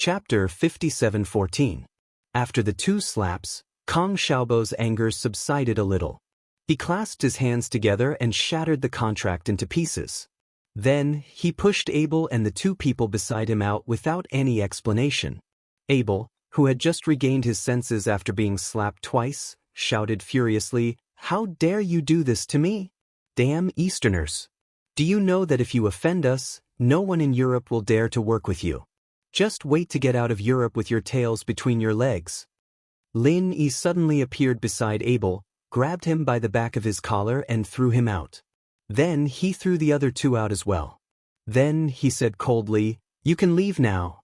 Chapter 57:14. After the two slaps, Kong Xiaobo's anger subsided a little. He clasped his hands together and shattered the contract into pieces. Then, he pushed Abel and the two people beside him out without any explanation. Abel, who had just regained his senses after being slapped twice, shouted furiously, "How dare you do this to me? Damn Easterners! Do you know that if you offend us, no one in Europe will dare to work with you? Just wait to get out of Europe with your tails between your legs." Lin Yi suddenly appeared beside Abel, grabbed him by the back of his collar and threw him out. Then he threw the other two out as well. Then, he said coldly, "You can leave now.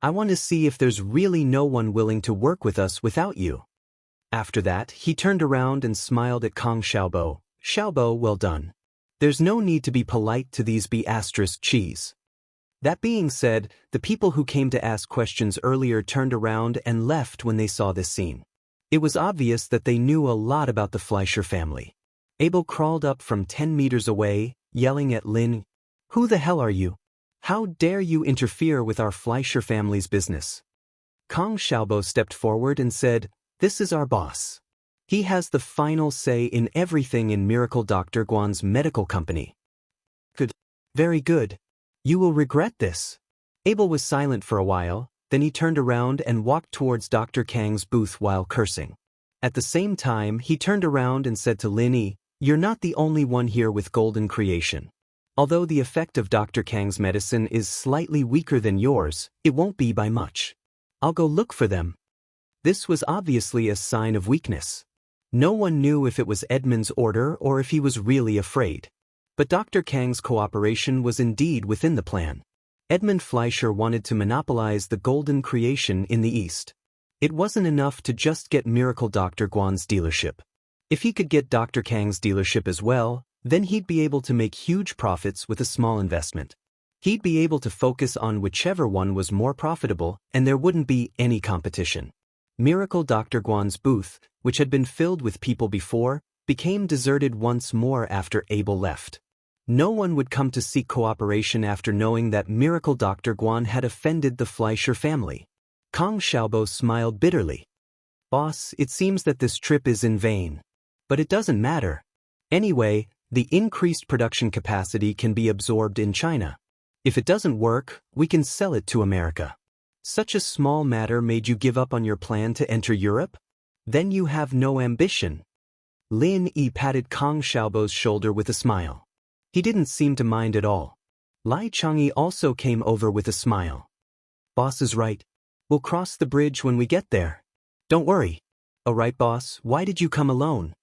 I want to see if there's really no one willing to work with us without you." After that, he turned around and smiled at Kong Xiaobo. "Xiaobo, well done. There's no need to be polite to these cheese." That being said, the people who came to ask questions earlier turned around and left when they saw this scene. It was obvious that they knew a lot about the Fleischer family. Abel crawled up from 10 meters away, yelling at Lin, "Who the hell are you? How dare you interfere with our Fleischer family's business?" Kong Xiaobo stepped forward and said, "This is our boss. He has the final say in everything in Miracle Dr. Guan's medical company." "Good. Very good. You will regret this." Abel was silent for a while, then he turned around and walked towards Dr. Kang's booth while cursing. At the same time, he turned around and said to Lin Yi, "You're not the only one here with golden creation. Although the effect of Dr. Kang's medicine is slightly weaker than yours, it won't be by much. I'll go look for them." This was obviously a sign of weakness. No one knew if it was Edmund's order or if he was really afraid. But Dr. Kang's cooperation was indeed within the plan. Edmund Fleischer wanted to monopolize the golden creation in the East. It wasn't enough to just get Miracle Dr. Guan's dealership. If he could get Dr. Kang's dealership as well, then he'd be able to make huge profits with a small investment. He'd be able to focus on whichever one was more profitable, and there wouldn't be any competition. Miracle Dr. Guan's booth, which had been filled with people before, became deserted once more after Abel left. No one would come to seek cooperation after knowing that Miracle Dr. Guan had offended the Fleischer family. Kong Xiaobo smiled bitterly. "Boss, it seems that this trip is in vain. But it doesn't matter. Anyway, the increased production capacity can be absorbed in China. If it doesn't work, we can sell it to America. Such a small matter made you give up on your plan to enter Europe? Then you have no ambition." Lin Yi patted Kong Xiaobo's shoulder with a smile. He didn't seem to mind at all. Lai Changyi also came over with a smile. "Boss is right. We'll cross the bridge when we get there. Don't worry." "Oh right, boss, why did you come alone?"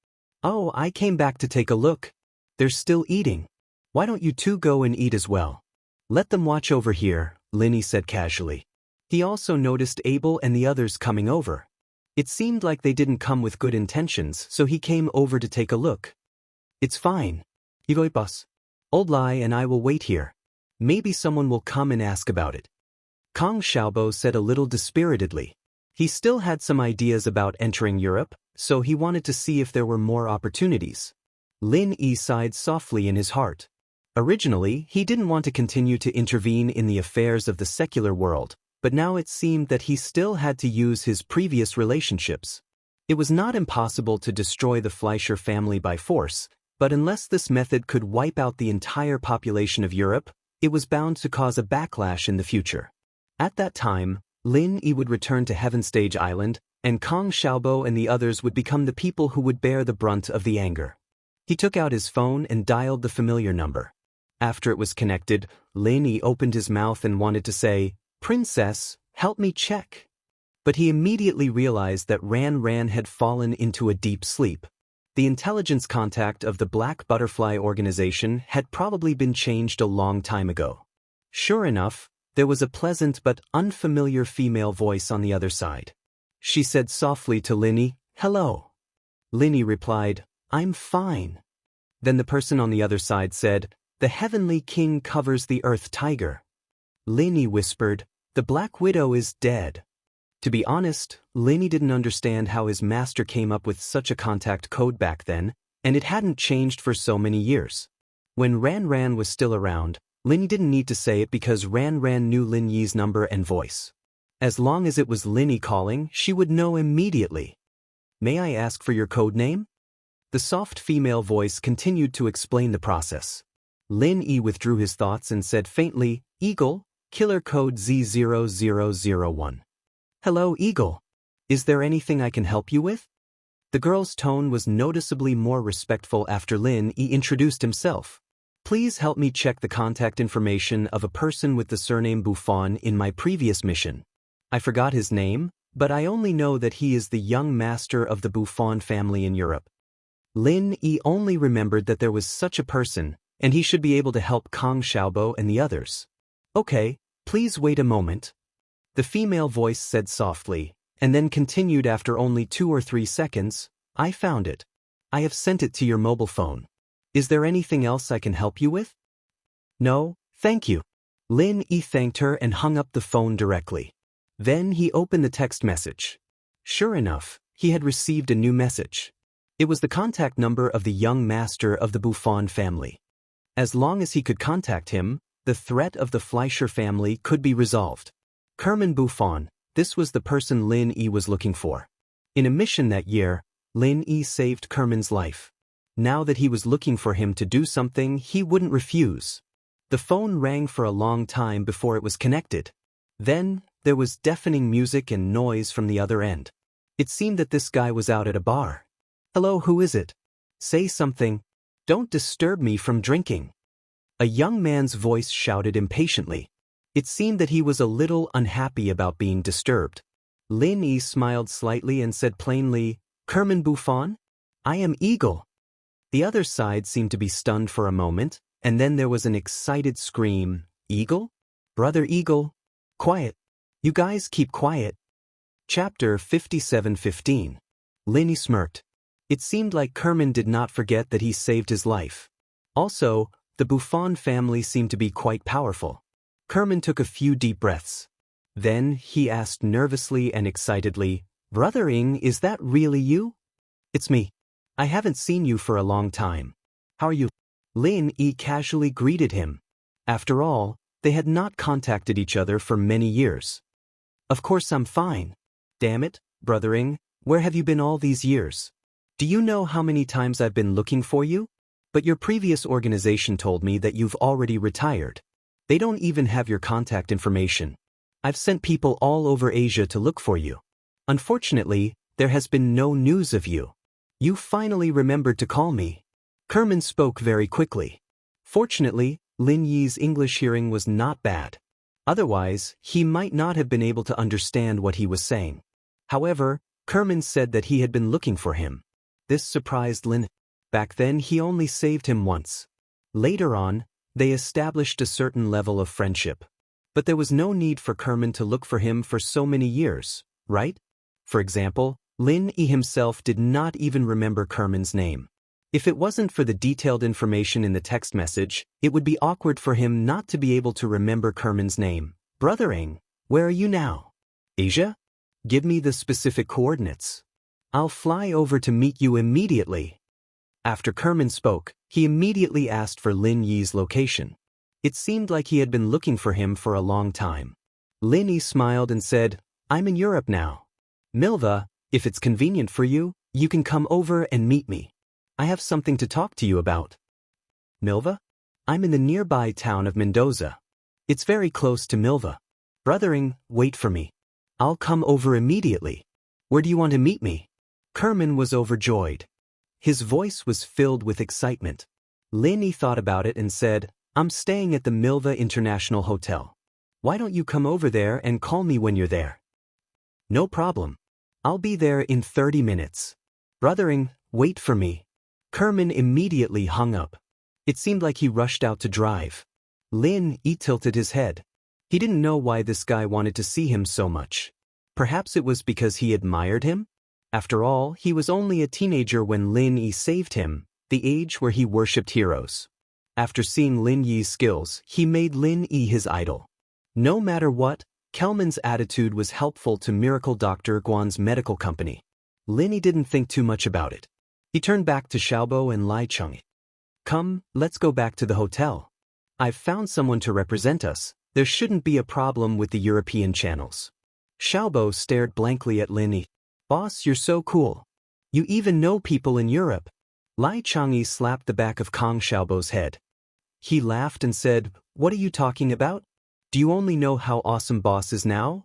"Oh, I came back to take a look. They're still eating. Why don't you two go and eat as well?" "Let them watch over here," Lin Yi said casually. He also noticed Abel and the others coming over. It seemed like they didn't come with good intentions, so he came over to take a look. "It's fine. You go, boss. Old Lai and I will wait here. Maybe someone will come and ask about it." Kong Xiaobo said a little dispiritedly. He still had some ideas about entering Europe, so he wanted to see if there were more opportunities. Lin Yi sighed softly in his heart. Originally, he didn't want to continue to intervene in the affairs of the secular world, but now it seemed that he still had to use his previous relationships. It was not impossible to destroy the Fleischer family by force, but unless this method could wipe out the entire population of Europe, it was bound to cause a backlash in the future. At that time, Lin Yi would return to Heaven Stage Island, and Kong Xiaobo and the others would become the people who would bear the brunt of the anger. He took out his phone and dialed the familiar number. After it was connected, Lin Yi opened his mouth and wanted to say, "Princess, help me check." But he immediately realized that Ran Ran had fallen into a deep sleep. The intelligence contact of the Black Butterfly organization had probably been changed a long time ago. Sure enough, there was a pleasant but unfamiliar female voice on the other side. She said softly to Lin Yi, "Hello." Lin Yi replied, "I'm fine." Then the person on the other side said, "The Heavenly King covers the Earth Tiger." Lin Yi whispered, "The Black Widow is dead." To be honest, Lin Yi didn't understand how his master came up with such a contact code back then, and it hadn't changed for so many years. When Ran Ran was still around, Lin Yi didn't need to say it because Ran Ran knew Lin Yi's number and voice. As long as it was Lin Yi calling, she would know immediately. May I ask for your code name? The soft female voice continued to explain the process. Lin Yi withdrew his thoughts and said faintly, Eagle, killer code Z0001. Hello, Eagle. Is there anything I can help you with? The girl's tone was noticeably more respectful after Lin Yi introduced himself. Please help me check the contact information of a person with the surname Buffon in my previous mission. I forgot his name, but I only know that he is the young master of the Buffon family in Europe. Lin Yi only remembered that there was such a person, and he should be able to help Kang Xiaobo and the others. Okay, please wait a moment. The female voice said softly, and then continued after only 2 or 3 seconds, I found it. I have sent it to your mobile phone. Is there anything else I can help you with? No, thank you. Lin Yi thanked her and hung up the phone directly. Then he opened the text message. Sure enough, he had received a new message. It was the contact number of the young master of the Buffon family. As long as he could contact him, the threat of the Fleischer family could be resolved. Herman Buffon, this was the person Lin Yi was looking for. In a mission that year, Lin Yi saved Kerman's life. Now that he was looking for him to do something, he wouldn't refuse. The phone rang for a long time before it was connected. Then, there was deafening music and noise from the other end. It seemed that this guy was out at a bar. Hello, who is it? Say something. Don't disturb me from drinking. A young man's voice shouted impatiently. It seemed that he was a little unhappy about being disturbed. Lin Yi smiled slightly and said plainly, Kerman Buffon? I am Eagle. The other side seemed to be stunned for a moment, and then there was an excited scream. Eagle? Brother Eagle? Quiet. You guys keep quiet. Chapter 57:15. Lin Yi smirked. It seemed like Kerman did not forget that he saved his life. Also, the Buffon family seemed to be quite powerful. Kerman took a few deep breaths. Then he asked nervously and excitedly, Brother Ing, is that really you? It's me. I haven't seen you for a long time. How are you? Lin Yi casually greeted him. After all, they had not contacted each other for many years. Of course I'm fine. Damn it, Brother Ing, where have you been all these years? Do you know how many times I've been looking for you? But your previous organization told me that you've already retired. They don't even have your contact information. I've sent people all over Asia to look for you. Unfortunately, there has been no news of you. You finally remembered to call me. Kerman spoke very quickly. Fortunately, Lin Yi's English hearing was not bad. Otherwise, he might not have been able to understand what he was saying. However, Kerman said that he had been looking for him. This surprised Lin. Back then he only saved him once. Later on, they established a certain level of friendship. But there was no need for Kerman to look for him for so many years, right? For example, Lin Yi himself did not even remember Kerman's name. If it wasn't for the detailed information in the text message, it would be awkward for him not to be able to remember Kerman's name. Brother Ing, where are you now? Asia? Give me the specific coordinates. I'll fly over to meet you immediately. After Kerman spoke, he immediately asked for Lin Yi's location. It seemed like he had been looking for him for a long time. Lin Yi smiled and said, I'm in Europe now. Milva, if it's convenient for you, you can come over and meet me. I have something to talk to you about. Milva? I'm in the nearby town of Mendoza. It's very close to Milva. Brother Ing, wait for me. I'll come over immediately. Where do you want to meet me? Kerman was overjoyed. His voice was filled with excitement. Lin Yi thought about it and said, I'm staying at the Milva International Hotel. Why don't you come over there and call me when you're there? No problem. I'll be there in 30 minutes. Brother Ing, wait for me. Kerman immediately hung up. It seemed like he rushed out to drive. Lin Yi tilted his head. He didn't know why this guy wanted to see him so much. Perhaps it was because he admired him? After all, he was only a teenager when Lin Yi saved him, the age where he worshipped heroes. After seeing Lin Yi's skills, he made Lin Yi his idol. No matter what, Kelman's attitude was helpful to Miracle Dr. Guan's medical company. Lin Yi didn't think too much about it. He turned back to Xiaobo and Lai Cheng. Come, let's go back to the hotel. I've found someone to represent us. There shouldn't be a problem with the European channels. Xiaobo stared blankly at Lin Yi. Boss, you're so cool. You even know people in Europe. Lai Changyi slapped the back of Kong Xiaobo's head. He laughed and said, What are you talking about? Do you only know how awesome boss is now?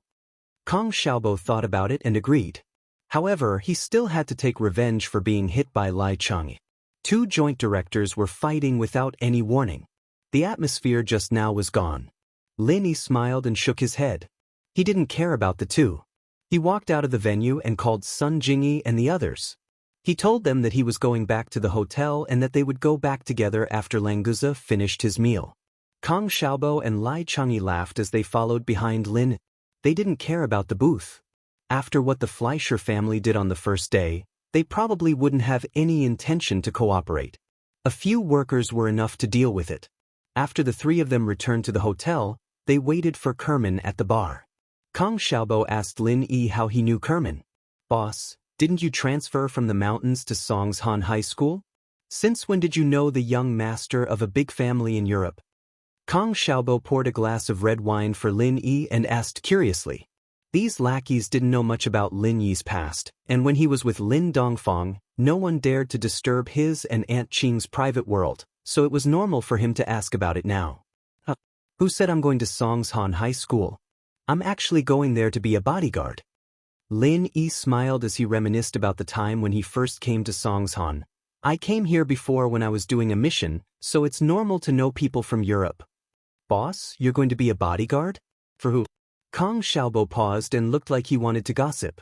Kong Xiaobo thought about it and agreed. However, he still had to take revenge for being hit by Lai Changyi. Two joint directors were fighting without any warning. The atmosphere just now was gone. Lin Yi smiled and shook his head. He didn't care about the two. He walked out of the venue and called Sun Jingyi and the others. He told them that he was going back to the hotel and that they would go back together after Languza finished his meal. Kong Xiaobo and Lai Changyi laughed as they followed behind Lin. They didn't care about the booth. After what the Fleischer family did on the first day, they probably wouldn't have any intention to cooperate. A few workers were enough to deal with it. After the three of them returned to the hotel, they waited for Kerman at the bar. Kong Xiaobo asked Lin Yi how he knew Kerman. Boss, didn't you transfer from the mountains to Songshan High School? Since when did you know the young master of a big family in Europe? Kong Xiaobo poured a glass of red wine for Lin Yi and asked curiously. These lackeys didn't know much about Lin Yi's past, and when he was with Lin Dongfang, no one dared to disturb his and Aunt Qing's private world, so it was normal for him to ask about it now. Who said I'm going to Songshan High School? I'm actually going there to be a bodyguard. Lin Yi smiled as he reminisced about the time when he first came to Songshan. I came here before when I was doing a mission, so it's normal to know people from Europe. Boss, you're going to be a bodyguard? For who? Kong Xiaobo paused and looked like he wanted to gossip.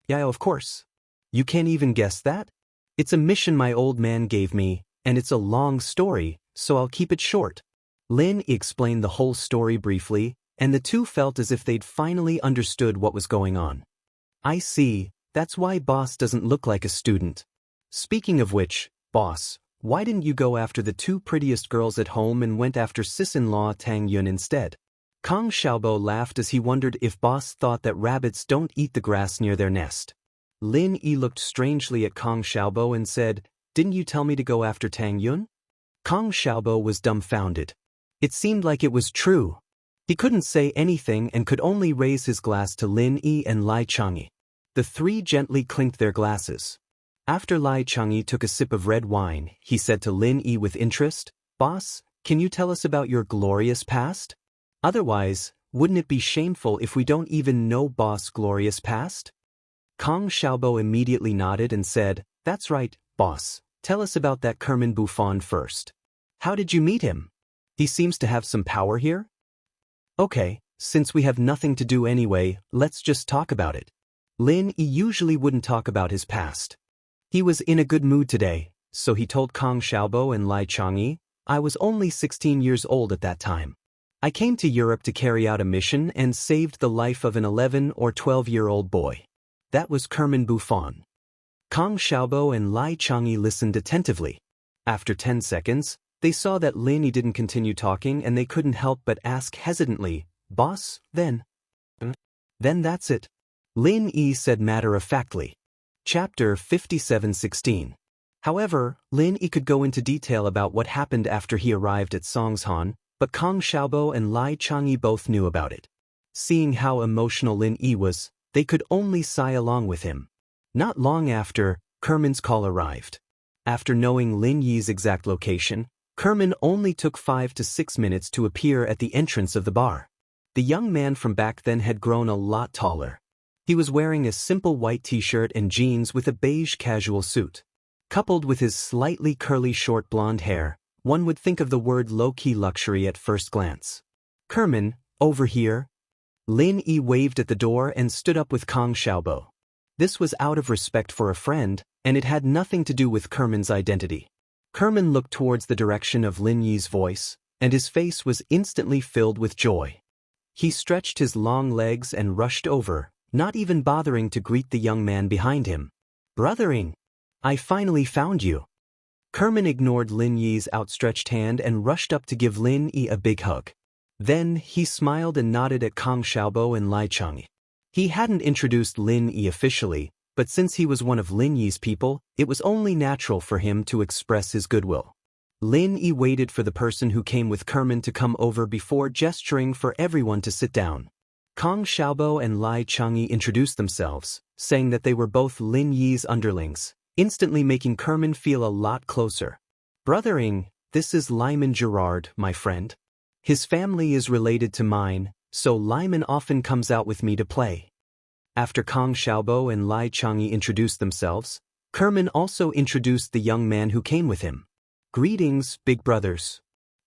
Yeah, of course. You can't even guess that? It's a mission my old man gave me, and it's a long story, so I'll keep it short. Lin explained the whole story briefly, and the two felt as if they'd finally understood what was going on. I see, that's why Boss doesn't look like a student. Speaking of which, Boss, why didn't you go after the two prettiest girls at home and went after sis-in-law Tang Yun instead? Kong Xiaobo laughed as he wondered if Boss thought that rabbits don't eat the grass near their nest. Lin Yi looked strangely at Kong Xiaobo and said, Didn't you tell me to go after Tang Yun? Kong Xiaobo was dumbfounded. It seemed like it was true. He couldn't say anything and could only raise his glass to Lin Yi and Lai Changyi. The three gently clinked their glasses. After Lai Changyi took a sip of red wine, he said to Lin Yi with interest, Boss, can you tell us about your glorious past? Otherwise, wouldn't it be shameful if we don't even know Boss' glorious past? Kong Xiaobo immediately nodded and said, That's right, Boss. Tell us about that Kerman Buffon first. How did you meet him? He seems to have some power here? Okay, since we have nothing to do anyway, let's just talk about it. Lin Yi usually wouldn't talk about his past. He was in a good mood today, so he told Kong Xiaobo and Lai Changyi, I was only 16 years old at that time. I came to Europe to carry out a mission and saved the life of an 11 or 12-year-old boy. That was Kerman Buffon. Kong Xiaobo and Lai Changyi listened attentively. After 10 seconds, they saw that Lin Yi didn't continue talking and they couldn't help but ask hesitantly, Boss, then? Then that's it. Lin Yi said matter-of-factly. Chapter 57:16. However, Lin Yi could go into detail about what happened after he arrived at Songshan, but Kong Xiaobo and Lai Changyi both knew about it. Seeing how emotional Lin Yi was, they could only sigh along with him. Not long after, Kerman's call arrived. After knowing Lin Yi's exact location, Kerman only took 5 to 6 minutes to appear at the entrance of the bar. The young man from back then had grown a lot taller. He was wearing a simple white t-shirt and jeans with a beige casual suit. Coupled with his slightly curly short blonde hair, one would think of the word low-key luxury at first glance. Kerman, over here. Lin Yi waved at the door and stood up with Kong Xiaobo. This was out of respect for a friend, and it had nothing to do with Kerman's identity. Kerman looked towards the direction of Lin Yi's voice, and his face was instantly filled with joy. He stretched his long legs and rushed over, not even bothering to greet the young man behind him. Brothering! I finally found you. Kerman ignored Lin Yi's outstretched hand and rushed up to give Lin Yi a big hug. Then, he smiled and nodded at Kong Xiaobo and Lai Changyi. He hadn't introduced Lin Yi officially, but since he was one of Lin Yi's people, it was only natural for him to express his goodwill. Lin Yi waited for the person who came with Kerman to come over before gesturing for everyone to sit down. Kong Xiaobo and Lai Changyi introduced themselves, saying that they were both Lin Yi's underlings, instantly making Kerman feel a lot closer. Brothering, this is Lyman Gerard, my friend. His family is related to mine, so Lyman often comes out with me to play. After Kong Xiaobo and Lai Changyi introduced themselves, Kerman also introduced the young man who came with him. Greetings, big brothers.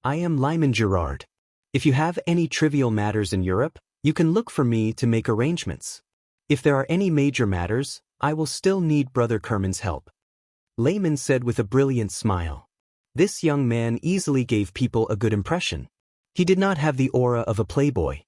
I am Lyman Gerard. If you have any trivial matters in Europe, you can look for me to make arrangements. If there are any major matters, I will still need Brother Kerman's help. Layman said with a brilliant smile. This young man easily gave people a good impression. He did not have the aura of a playboy.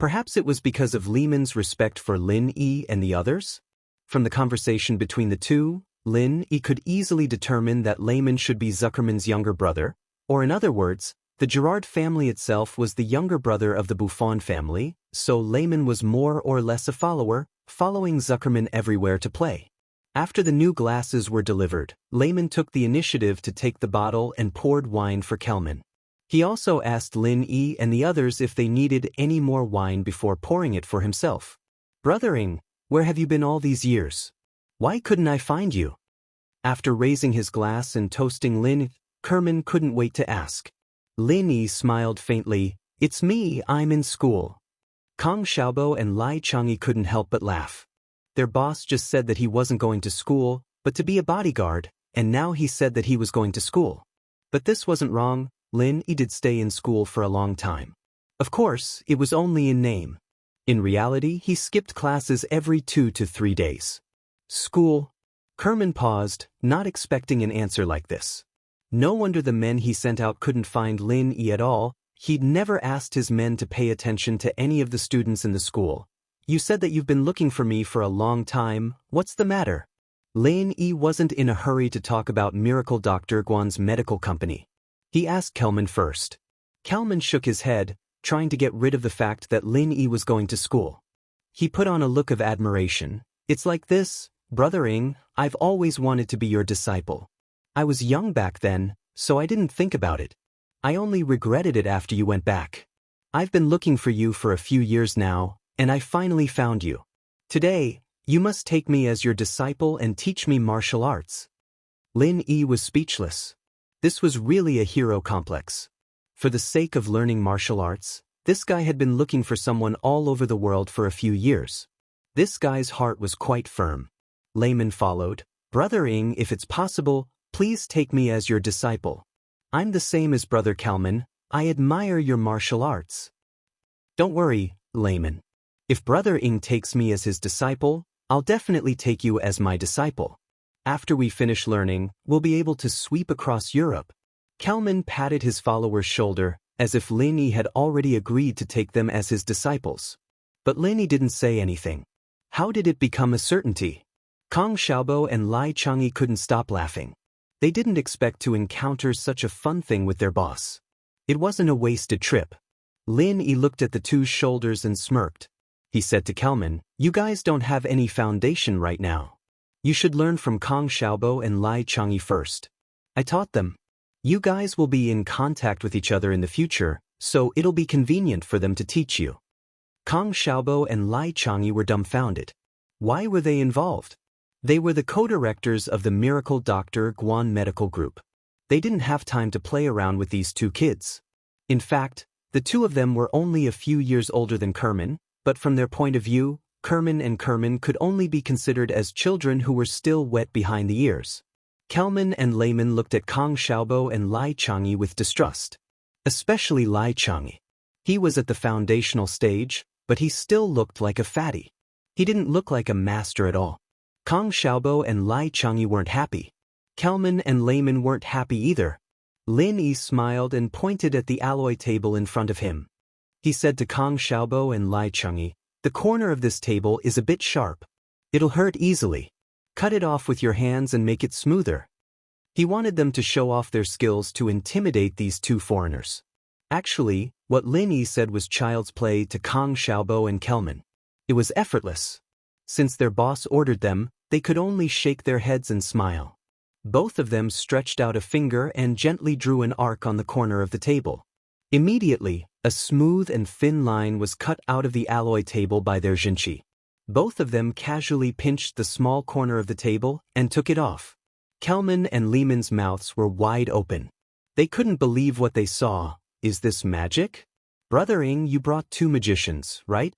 Perhaps it was because of Lehman's respect for Lin Yi and the others? From the conversation between the two, Lin Yi could easily determine that Layman should be Zuckerman's younger brother, or in other words, the Gerard family itself was the younger brother of the Buffon family, so Layman was more or less a follower, following Zuckerman everywhere to play. After the new glasses were delivered, Layman took the initiative to take the bottle and poured wine for Kelman. He also asked Lin Yi and the others if they needed any more wine before pouring it for himself. Brothering, where have you been all these years? Why couldn't I find you? After raising his glass and toasting Lin, Kerman couldn't wait to ask. Lin Yi smiled faintly. It's me, I'm in school. Kong Xiaobo and Lai Changyi couldn't help but laugh. Their boss just said that he wasn't going to school, but to be a bodyguard, and now he said that he was going to school. But this wasn't wrong. Lin Yi did stay in school for a long time. Of course, it was only in name. In reality, he skipped classes every 2 to 3 days. School? Kerman paused, not expecting an answer like this. No wonder the men he sent out couldn't find Lin Yi at all. He'd never asked his men to pay attention to any of the students in the school. You said that you've been looking for me for a long time. What's the matter? Lin Yi wasn't in a hurry to talk about Miracle Dr. Guan's medical company. He asked Kelman first. Kelman shook his head, trying to get rid of the fact that Lin Yi was going to school. He put on a look of admiration. It's like this, brothering, I've always wanted to be your disciple. I was young back then, so I didn't think about it. I only regretted it after you went back. I've been looking for you for a few years now, and I finally found you. Today, you must take me as your disciple and teach me martial arts. Lin Yi was speechless. This was really a hero complex. For the sake of learning martial arts, this guy had been looking for someone all over the world for a few years. This guy's heart was quite firm. Layman followed. Brothering, if it's possible, please take me as your disciple. I'm the same as Brother Kelman. I admire your martial arts. Don't worry, Layman. If Brother Ing takes me as his disciple, I'll definitely take you as my disciple. After we finish learning, we'll be able to sweep across Europe. Kelman patted his follower's shoulder, as if Lin Yi had already agreed to take them as his disciples. But Lin Yi didn't say anything. How did it become a certainty? Kong Xiaobo and Lai Changyi couldn't stop laughing. They didn't expect to encounter such a fun thing with their boss. It wasn't a wasted trip. Lin Yi looked at the two's shoulders and smirked. He said to Kelman, you guys don't have any foundation right now. You should learn from Kong Xiaobo and Lai Changyi first. I taught them. You guys will be in contact with each other in the future, so it'll be convenient for them to teach you. Kong Xiaobo and Lai Changyi were dumbfounded. Why were they involved? They were the co-directors of the Miracle Dr. Guan Medical Group. They didn't have time to play around with these two kids. In fact, the two of them were only a few years older than Kerman, but from their point of view, Kerman and Kerman could only be considered as children who were still wet behind the ears. Kelman and Layman looked at Kong Xiaobo and Lai Changyi with distrust. Especially Lai Changyi. He was at the foundational stage, but he still looked like a fatty. He didn't look like a master at all. Kong Xiaobo and Lai Changyi weren't happy. Kelman and Layman weren't happy either. Lin Yi smiled and pointed at the alloy table in front of him. He said to Kong Xiaobo and Lai Changyi, the corner of this table is a bit sharp. It'll hurt easily. Cut it off with your hands and make it smoother. He wanted them to show off their skills to intimidate these two foreigners. Actually, what Lin Yi said was child's play to Kong Xiaobo and Kelman. It was effortless. Since their boss ordered them, they could only shake their heads and smile. Both of them stretched out a finger and gently drew an arc on the corner of the table. Immediately, A smooth and thin line was cut out of the alloy table by their Jinchi. Both of them casually pinched the small corner of the table and took it off. Kelman and Lehman's mouths were wide open. They couldn't believe what they saw. Is this magic? Brother Ing, you brought 2 magicians, right?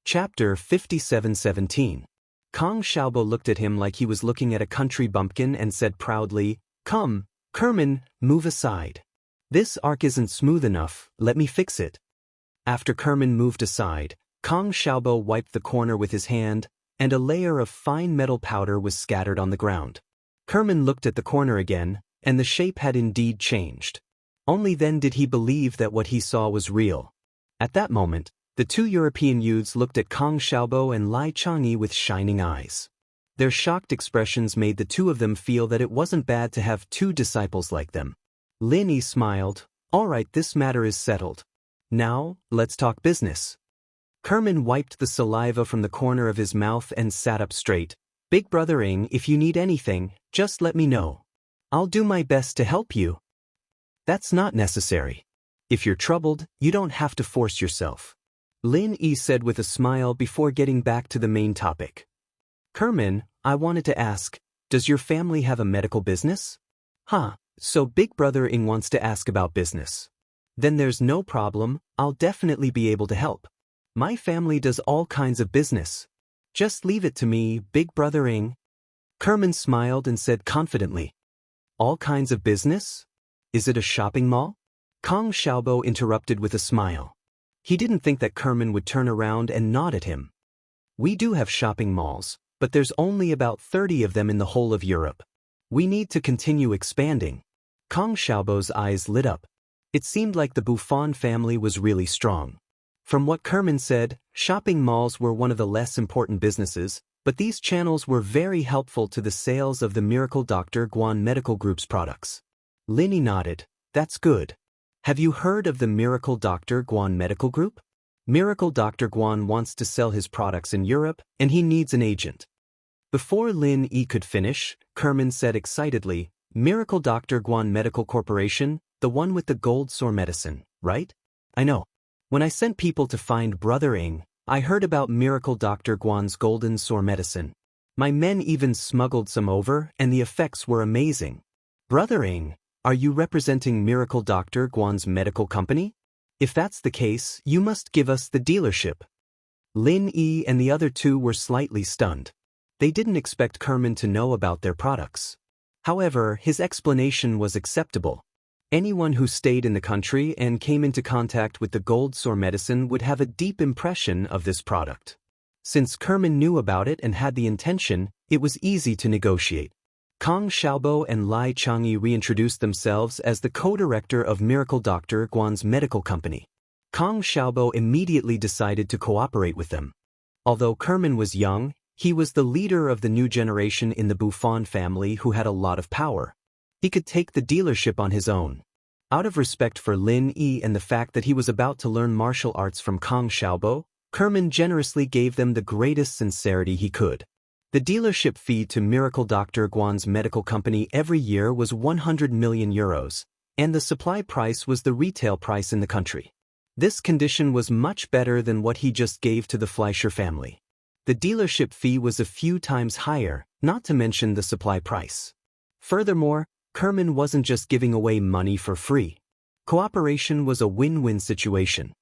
Chapter 57:17. Kong Xiaobo looked at him like he was looking at a country bumpkin and said proudly, "Come, Kerman, move aside. This arc isn't smooth enough, let me fix it." After Kerman moved aside, Kong Xiaobo wiped the corner with his hand, and a layer of fine metal powder was scattered on the ground. Kerman looked at the corner again, and the shape had indeed changed. Only then did he believe that what he saw was real. At that moment, the 2 European youths looked at Kong Xiaobo and Lai Changyi with shining eyes. Their shocked expressions made the 2 of them feel that it wasn't bad to have 2 disciples like them. Lin Yi smiled. "All right, this matter is settled. Now, let's talk business." Kerman wiped the saliva from the corner of his mouth and sat up straight. "Big Brother Ing, if you need anything, just let me know. I'll do my best to help you." "That's not necessary. If you're troubled, you don't have to force yourself," Lin Yi said with a smile before getting back to the main topic. "Kerman, I wanted to ask, does your family have a medical business?" "Huh. So Big Brother Ing wants to ask about business. Then there's no problem, I'll definitely be able to help. My family does all kinds of business. Just leave it to me, Big Brother Ing." Kerman smiled and said confidently, "All kinds of business? Is it a shopping mall?" Kong Xiaobo interrupted with a smile. He didn't think that Kerman would turn around and nod at him. "We do have shopping malls, but there's only about 30 of them in the whole of Europe. We need to continue expanding." Kong Xiaobo's eyes lit up. It seemed like the Buffon family was really strong. From what Kerman said, shopping malls were one of the less important businesses, but these channels were very helpful to the sales of the Miracle Dr. Guan Medical Group's products. Lin Yi nodded. "That's good. Have you heard of the Miracle Dr. Guan Medical Group? Miracle Dr. Guan wants to sell his products in Europe, and he needs an agent." Before Lin Yi could finish, Kerman said excitedly, "Miracle Dr. Guan Medical Corporation, the one with the gold sore medicine, right? I know. When I sent people to find Brother Ing, I heard about Miracle Dr. Guan's golden sore medicine. My men even smuggled some over, and the effects were amazing. Brother Ing, are you representing Miracle Dr. Guan's medical company? If that's the case, you must give us the dealership." Lin Yi and the other 2 were slightly stunned. They didn't expect Kerman to know about their products. However, his explanation was acceptable. Anyone who stayed in the country and came into contact with the gold sore medicine would have a deep impression of this product. Since Kerman knew about it and had the intention, it was easy to negotiate. Kong Xiaobo and Lai Changyi reintroduced themselves as the co-director of Miracle Dr. Guan's medical company. Kong Xiaobo immediately decided to cooperate with them. Although Kerman was young, he was the leader of the new generation in the Buffon family who had a lot of power. He could take the dealership on his own. Out of respect for Lin Yi and the fact that he was about to learn martial arts from Kong Xiaobo, Kerman generously gave them the greatest sincerity he could. The dealership fee to Miracle Dr. Guan's medical company every year was 100 million euros, and the supply price was the retail price in the country. This condition was much better than what he just gave to the Fleischer family. The dealership fee was a few times higher, not to mention the supply price. Furthermore, Kerman wasn't just giving away money for free. Cooperation was a win-win situation.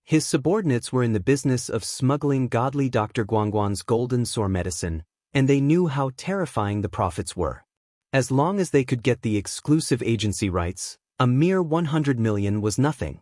His subordinates were in the business of smuggling godly Dr. Guanguan's golden sore medicine, and they knew how terrifying the profits were. As long as they could get the exclusive agency rights, a mere 100 million was nothing.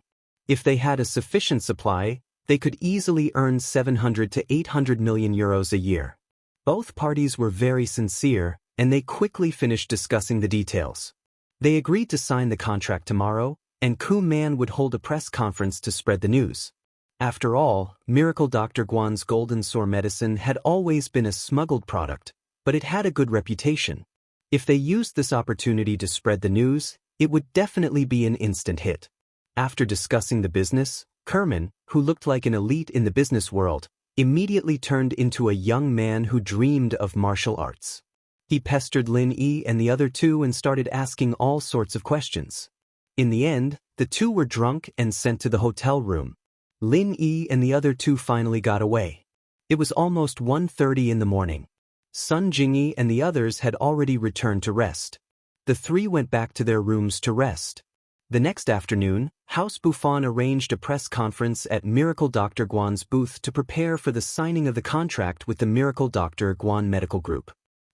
If they had a sufficient supply, they could easily earn 700 to 800 million euros a year. Both parties were very sincere, and they quickly finished discussing the details. They agreed to sign the contract tomorrow, and Ku Man would hold a press conference to spread the news. After all, Miracle Dr. Guan's golden sore medicine had always been a smuggled product, but it had a good reputation. If they used this opportunity to spread the news, it would definitely be an instant hit. After discussing the business, Kerman, who looked like an elite in the business world, immediately turned into a young man who dreamed of martial arts. He pestered Lin Yi and the other 2 and started asking all sorts of questions. In the end, The two were drunk and sent to the hotel room. Lin Yi and the other two finally got away. It was almost 1:30 in the morning. Sun Jingyi and the others had already returned to rest. The three went back to their rooms to rest. The next afternoon, House Buffon arranged a press conference at Miracle Dr. Guan's booth to prepare for the signing of the contract with the Miracle Dr. Guan Medical Group.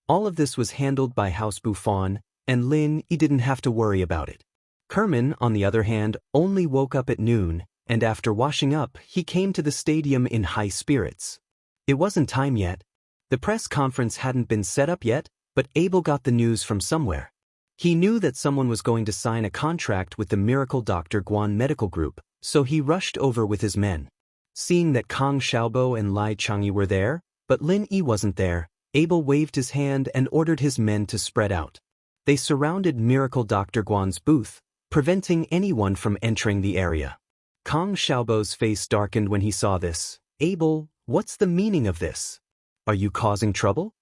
All of this was handled by House Buffon, and Lin Yi didn't have to worry about it. Kerman, on the other hand, only woke up at noon, and after washing up, he came to the stadium in high spirits. It wasn't time yet. The press conference hadn't been set up yet, but Abel got the news from somewhere. He knew that someone was going to sign a contract with the Miracle Dr. Guan Medical Group, so he rushed over with his men. Seeing that Kang Xiaobo and Lai Changyi were there, but Lin Yi wasn't there, Abel waved his hand and ordered his men to spread out. They surrounded Miracle Dr. Guan's booth, preventing anyone from entering the area. Kang Xiaobo's face darkened when he saw this. Abel, what's the meaning of this? Are you causing trouble?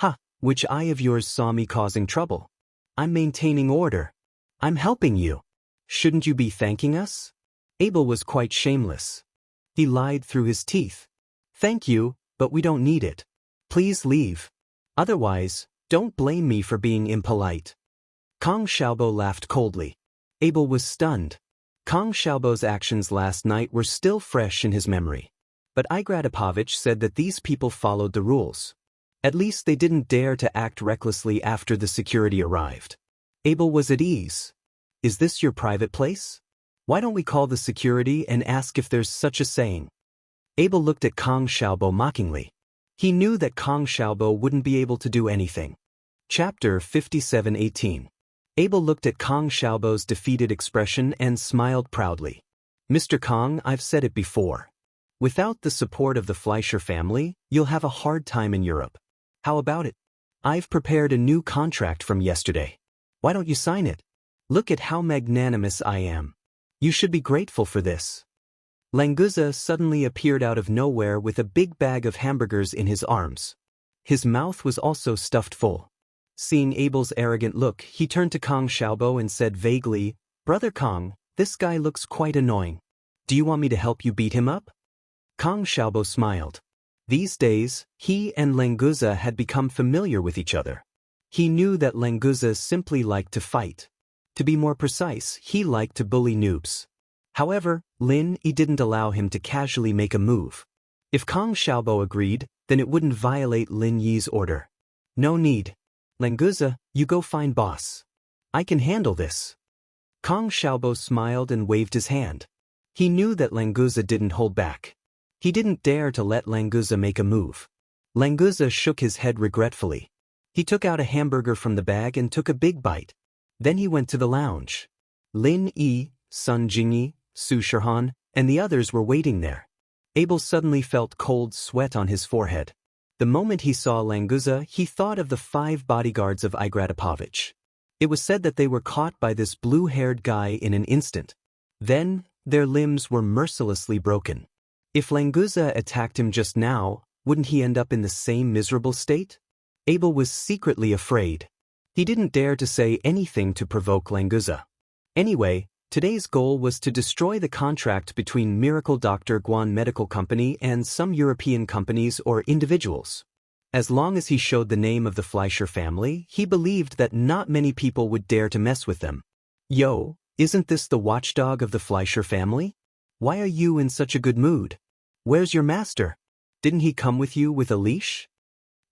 Ha, which eye of yours saw me causing trouble? I'm maintaining order. I'm helping you. Shouldn't you be thanking us? Abel was quite shameless. He lied through his teeth. Thank you, but we don't need it. Please leave. Otherwise, don't blame me for being impolite. Kang Xiaobo laughed coldly. Abel was stunned. Kang Xiaobo's actions last night were still fresh in his memory. But Igratipovich said that these people followed the rules. At least they didn't dare to act recklessly after the security arrived. Abel was at ease. Is this your private place? Why don't we call the security and ask if there's such a saying? Abel looked at Kang Xiaobo mockingly. He knew that Kang Xiaobo wouldn't be able to do anything. Chapter 57:18. Abel looked at Kang Xiaobo's defeated expression and smiled proudly. Mr. Kang, I've said it before. Without the support of the Fleischer family, you'll have a hard time in Europe. How about it? I've prepared a new contract from yesterday. Why don't you sign it? Look at how magnanimous I am. You should be grateful for this. Languza suddenly appeared out of nowhere with a big bag of hamburgers in his arms. His mouth was also stuffed full. Seeing Abel's arrogant look, he turned to Kang Xiaobo and said vaguely, Brother Kang, this guy looks quite annoying. Do you want me to help you beat him up? Kang Xiaobo smiled. These days, he and Languza had become familiar with each other. He knew that Languza simply liked to fight. To be more precise, he liked to bully noobs. However, Lin Yi didn't allow him to casually make a move. If Kang Xiaobo agreed, then it wouldn't violate Lin Yi's order. No need. Languza, you go find boss. I can handle this. Kang Xiaobo smiled and waved his hand. He knew that Languza didn't hold back. He didn't dare to let Languza make a move. Languza shook his head regretfully. He took out a hamburger from the bag and took a big bite. Then he went to the lounge. Lin Yi, Sun Jingyi, Su Shihan, and the others were waiting there. Abel suddenly felt cold sweat on his forehead. The moment he saw Languza, he thought of the 5 bodyguards of Igratipovich. It was said that they were caught by this blue-haired guy in an instant. Then, their limbs were mercilessly broken. If Languza attacked him just now, wouldn't he end up in the same miserable state? Abel was secretly afraid. He didn't dare to say anything to provoke Languza. Anyway, today's goal was to destroy the contract between Miracle Dr. Guan Medical Company and some European companies or individuals. As long as he showed the name of the Fleischer family, he believed that not many people would dare to mess with them. Yo, isn't this the watchdog of the Fleischer family? Why are you in such a good mood? Where's your master? Didn't he come with you with a leash?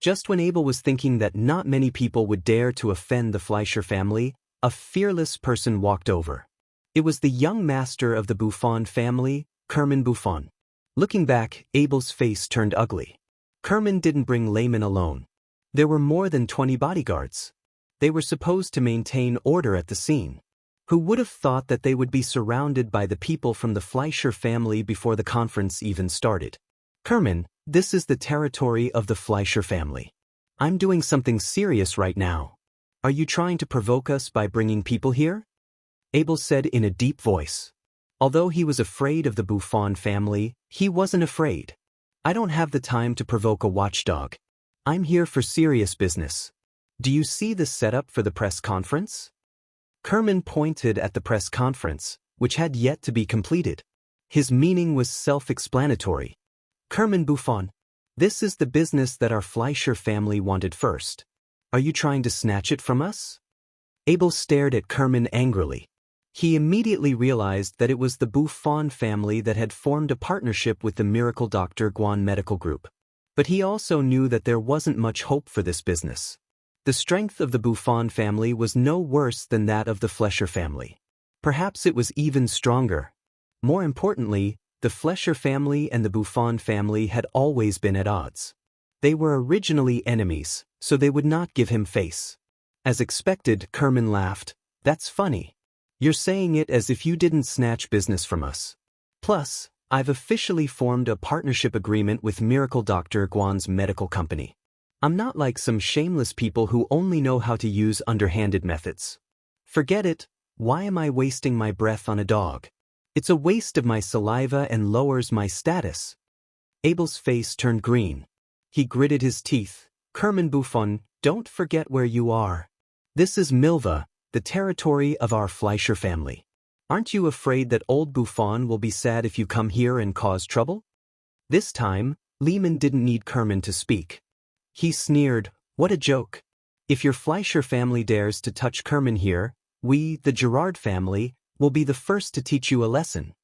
Just when Abel was thinking that not many people would dare to offend the Fleischer family, a fearless person walked over. It was the young master of the Buffon family, Kerman Buffon. Looking back, Abel's face turned ugly. Kerman didn't bring laymen alone. There were more than 20 bodyguards. They were supposed to maintain order at the scene. Who would have thought that they would be surrounded by the people from the Fleischer family before the conference even started? Kerman, this is the territory of the Fleischer family. I'm doing something serious right now. Are you trying to provoke us by bringing people here? Abel said in a deep voice. Although he was afraid of the Buffon family, he wasn't afraid. I don't have the time to provoke a watchdog. I'm here for serious business. Do you see the setup for the press conference? Kerman pointed at the press conference, which had yet to be completed. His meaning was self-explanatory. Kerman Buffon. This is the business that our Fleischer family wanted first. Are you trying to snatch it from us? Abel stared at Kerman angrily. He immediately realized that it was the Buffon family that had formed a partnership with the Miracle Dr. Guan Medical Group. But he also knew that there wasn't much hope for this business. The strength of the Buffon family was no worse than that of the Fleischer family. Perhaps it was even stronger. More importantly, the Fleischer family and the Buffon family had always been at odds. They were originally enemies, so they would not give him face. As expected, Kerman laughed. That's funny. You're saying it as if you didn't snatch business from us. Plus, I've officially formed a partnership agreement with Miracle Dr. Guan's medical company. I'm not like some shameless people who only know how to use underhanded methods. Forget it. Why am I wasting my breath on a dog? It's a waste of my saliva and lowers my status. Abel's face turned green. He gritted his teeth. Kerman Buffon, don't forget where you are. This is Milva, the territory of our Fleischer family. Aren't you afraid that old Buffon will be sad if you come here and cause trouble? This time, Lehman didn't need Kerman to speak. He sneered, what a joke. If your Fleischer family dares to touch Kerman here, we, the Gerard family, will be the first to teach you a lesson.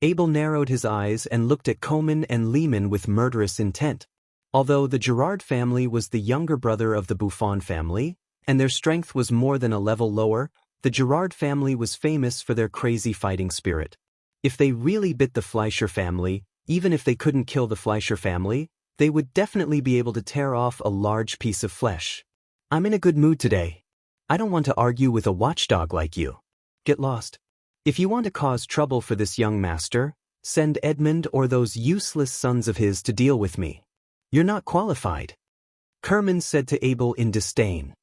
Abel narrowed his eyes and looked at Komen and Lehman with murderous intent. Although the Gerard family was the younger brother of the Buffon family, and their strength was more than a level lower, the Gerard family was famous for their crazy fighting spirit. If they really bit the Fleischer family, even if they couldn't kill the Fleischer family, they would definitely be able to tear off a large piece of flesh. I'm in a good mood today. I don't want to argue with a watchdog like you. Get lost. If you want to cause trouble for this young master, send Edmund or those useless sons of his to deal with me. You're not qualified. Kerman said to Abel in disdain.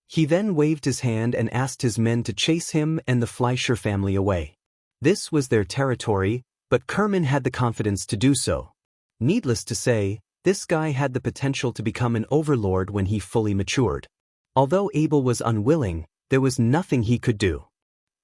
He then waved his hand and asked his men to chase him and the Fleischer family away. This was their territory, but Kerman had the confidence to do so. Needless to say, this guy had the potential to become an overlord when he fully matured. Although Abel was unwilling, there was nothing he could do.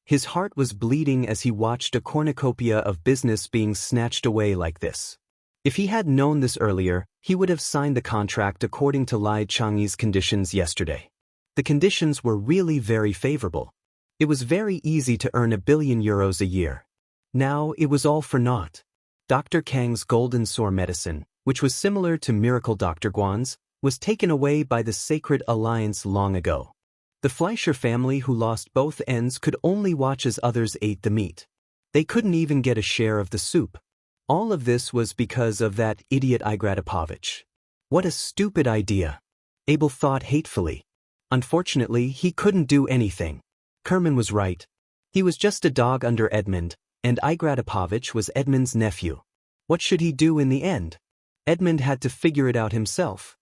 His heart was bleeding as he watched a cornucopia of business being snatched away like this. If he had known this earlier, he would have signed the contract according to Lai Changyi's conditions yesterday. The conditions were really very favorable. It was very easy to earn €1 billion a year. Now it was all for naught. Dr. Kang's golden sore medicine, which was similar to Miracle Dr. Guan's, was taken away by the Sacred Alliance long ago. The Fleischer family who lost both ends could only watch as others ate the meat. They couldn't even get a share of the soup. All of this was because of that idiot Igratipovich. What a stupid idea. Abel thought hatefully. Unfortunately, he couldn't do anything. Kerman was right. He was just a dog under Edmund, and Igratipovich was Edmund's nephew. What should he do in the end? Edmund had to figure it out himself.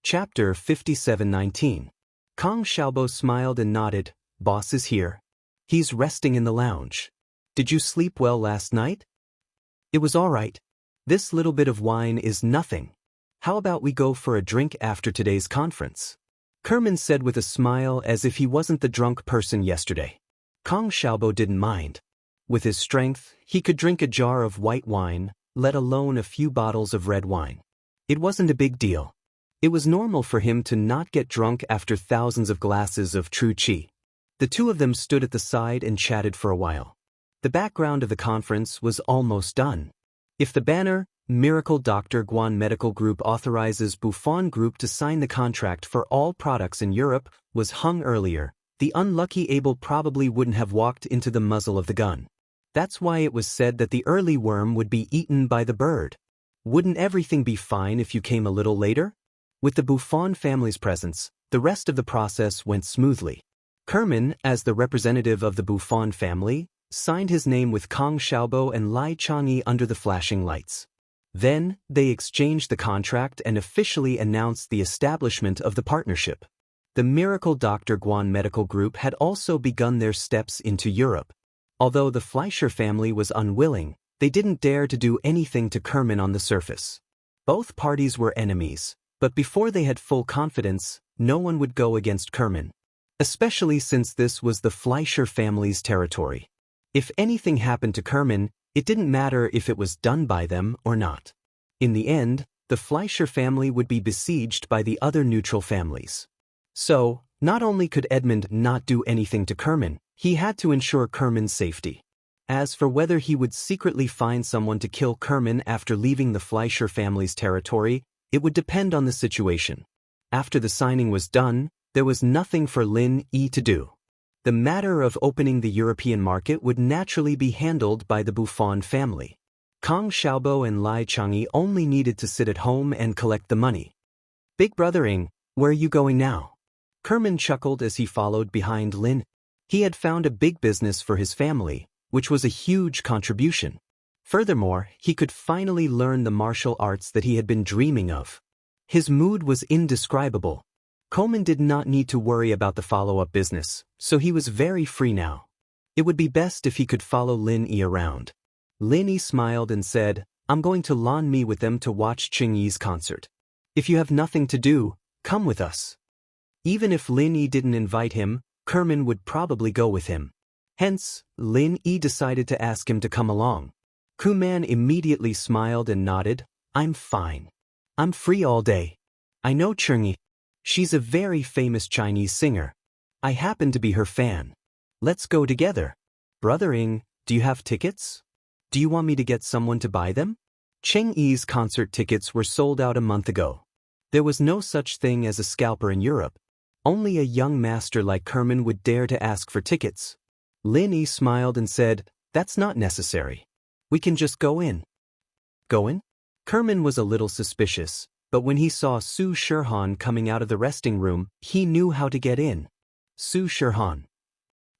Chapter 57:19. Kong Xiaobo smiled and nodded. Boss is here. He's resting in the lounge. Did you sleep well last night? It was all right. This little bit of wine is nothing. How about we go for a drink after today's conference? Kerman said with a smile as if he wasn't the drunk person yesterday. Kong Xiaobo didn't mind. With his strength, he could drink a jar of white wine, let alone a few bottles of red wine. It wasn't a big deal. It was normal for him to not get drunk after thousands of glasses of true qi. The two of them stood at the side and chatted for a while. The background of the conference was almost done. If the banner, Miracle Dr. Guan Medical Group authorizes Buffon Group to sign the contract for all products in Europe, was hung earlier, the unlucky Abel probably wouldn't have walked into the muzzle of the gun. That's why it was said that the early worm would be eaten by the bird. Wouldn't everything be fine if you came a little later? With the Buffon family's presence, the rest of the process went smoothly. Kerman, as the representative of the Buffon family, signed his name with Kong Xiaobo and Lai Changyi under the flashing lights. Then, they exchanged the contract and officially announced the establishment of the partnership. The Miracle Dr. Guan Medical Group had also begun their steps into Europe. Although the Fleischer family was unwilling, they didn't dare to do anything to Kerman on the surface. Both parties were enemies, but before they had full confidence, no one would go against Kerman. especially since this was the Fleischer family's territory. If anything happened to Kerman, it didn't matter if it was done by them or not. In the end, the Fleischer family would be besieged by the other neutral families. So, not only could Edmund not do anything to Kerman, he had to ensure Kerman's safety. As for whether he would secretly find someone to kill Kerman after leaving the Fleischer family's territory, it would depend on the situation. After the signing was done, there was nothing for Lin Yi to do. The matter of opening the European market would naturally be handled by the Buffon family. Kang Xiaobo and Lai Changyi only needed to sit at home and collect the money. Big brother Ing, where are you going now? Kerman chuckled as he followed behind Lin. He had found a big business for his family, which was a huge contribution. Furthermore, he could finally learn the martial arts that he had been dreaming of. His mood was indescribable. Coleman did not need to worry about the follow-up business, so he was very free now. It would be best if he could follow Lin Yi around. Lin Yi smiled and said, I'm going to Lan Mi with them to watch Ching Yi's concert. If you have nothing to do, come with us. Even if Lin Yi didn't invite him, Kerman would probably go with him. Hence, Lin Yi decided to ask him to come along. Kuman immediately smiled and nodded, I'm fine. I'm free all day. I know Ching Yi. She's a very famous Chinese singer. I happen to be her fan. Let's go together. Brother Ing, do you have tickets? Do you want me to get someone to buy them? Ching Yi's concert tickets were sold out a month ago. There was no such thing as a scalper in Europe. Only a young master like Kerman would dare to ask for tickets. Lin Yi smiled and said, that's not necessary. We can just go in. Go in? Kerman was a little suspicious, but when he saw Su Shirhan coming out of the resting room, he knew how to get in. Su Shirhan.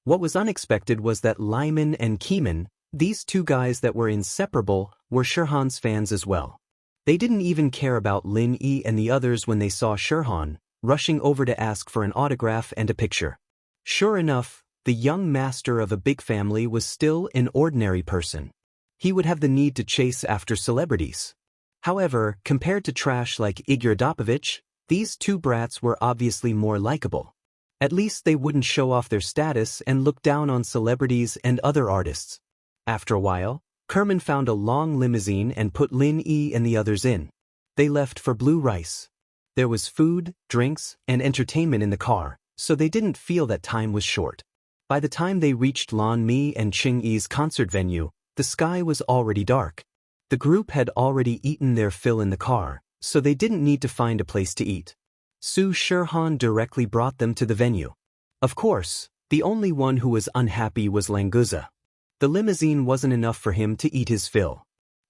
What was unexpected was that Lyman and Keeman, these two guys that were inseparable, were Shirhan's fans as well. They didn't even care about Lin Yi and the others when they saw Shirhan, rushing over to ask for an autograph and a picture. Sure enough, the young master of a big family was still an ordinary person. He would have the need to chase after celebrities. However, compared to trash like Igor Dopovich, these two brats were obviously more likable. At least they wouldn't show off their status and look down on celebrities and other artists. After a while, Kerman found a long limousine and put Lin Yi and the others in. They left for Blue Rice. There was food, drinks, and entertainment in the car, so they didn't feel that time was short. By the time they reached Lan Mi and Ching Yi's concert venue, the sky was already dark. The group had already eaten their fill in the car, so they didn't need to find a place to eat. Su Shirhan directly brought them to the venue. Of course, the only one who was unhappy was Languza. The limousine wasn't enough for him to eat his fill.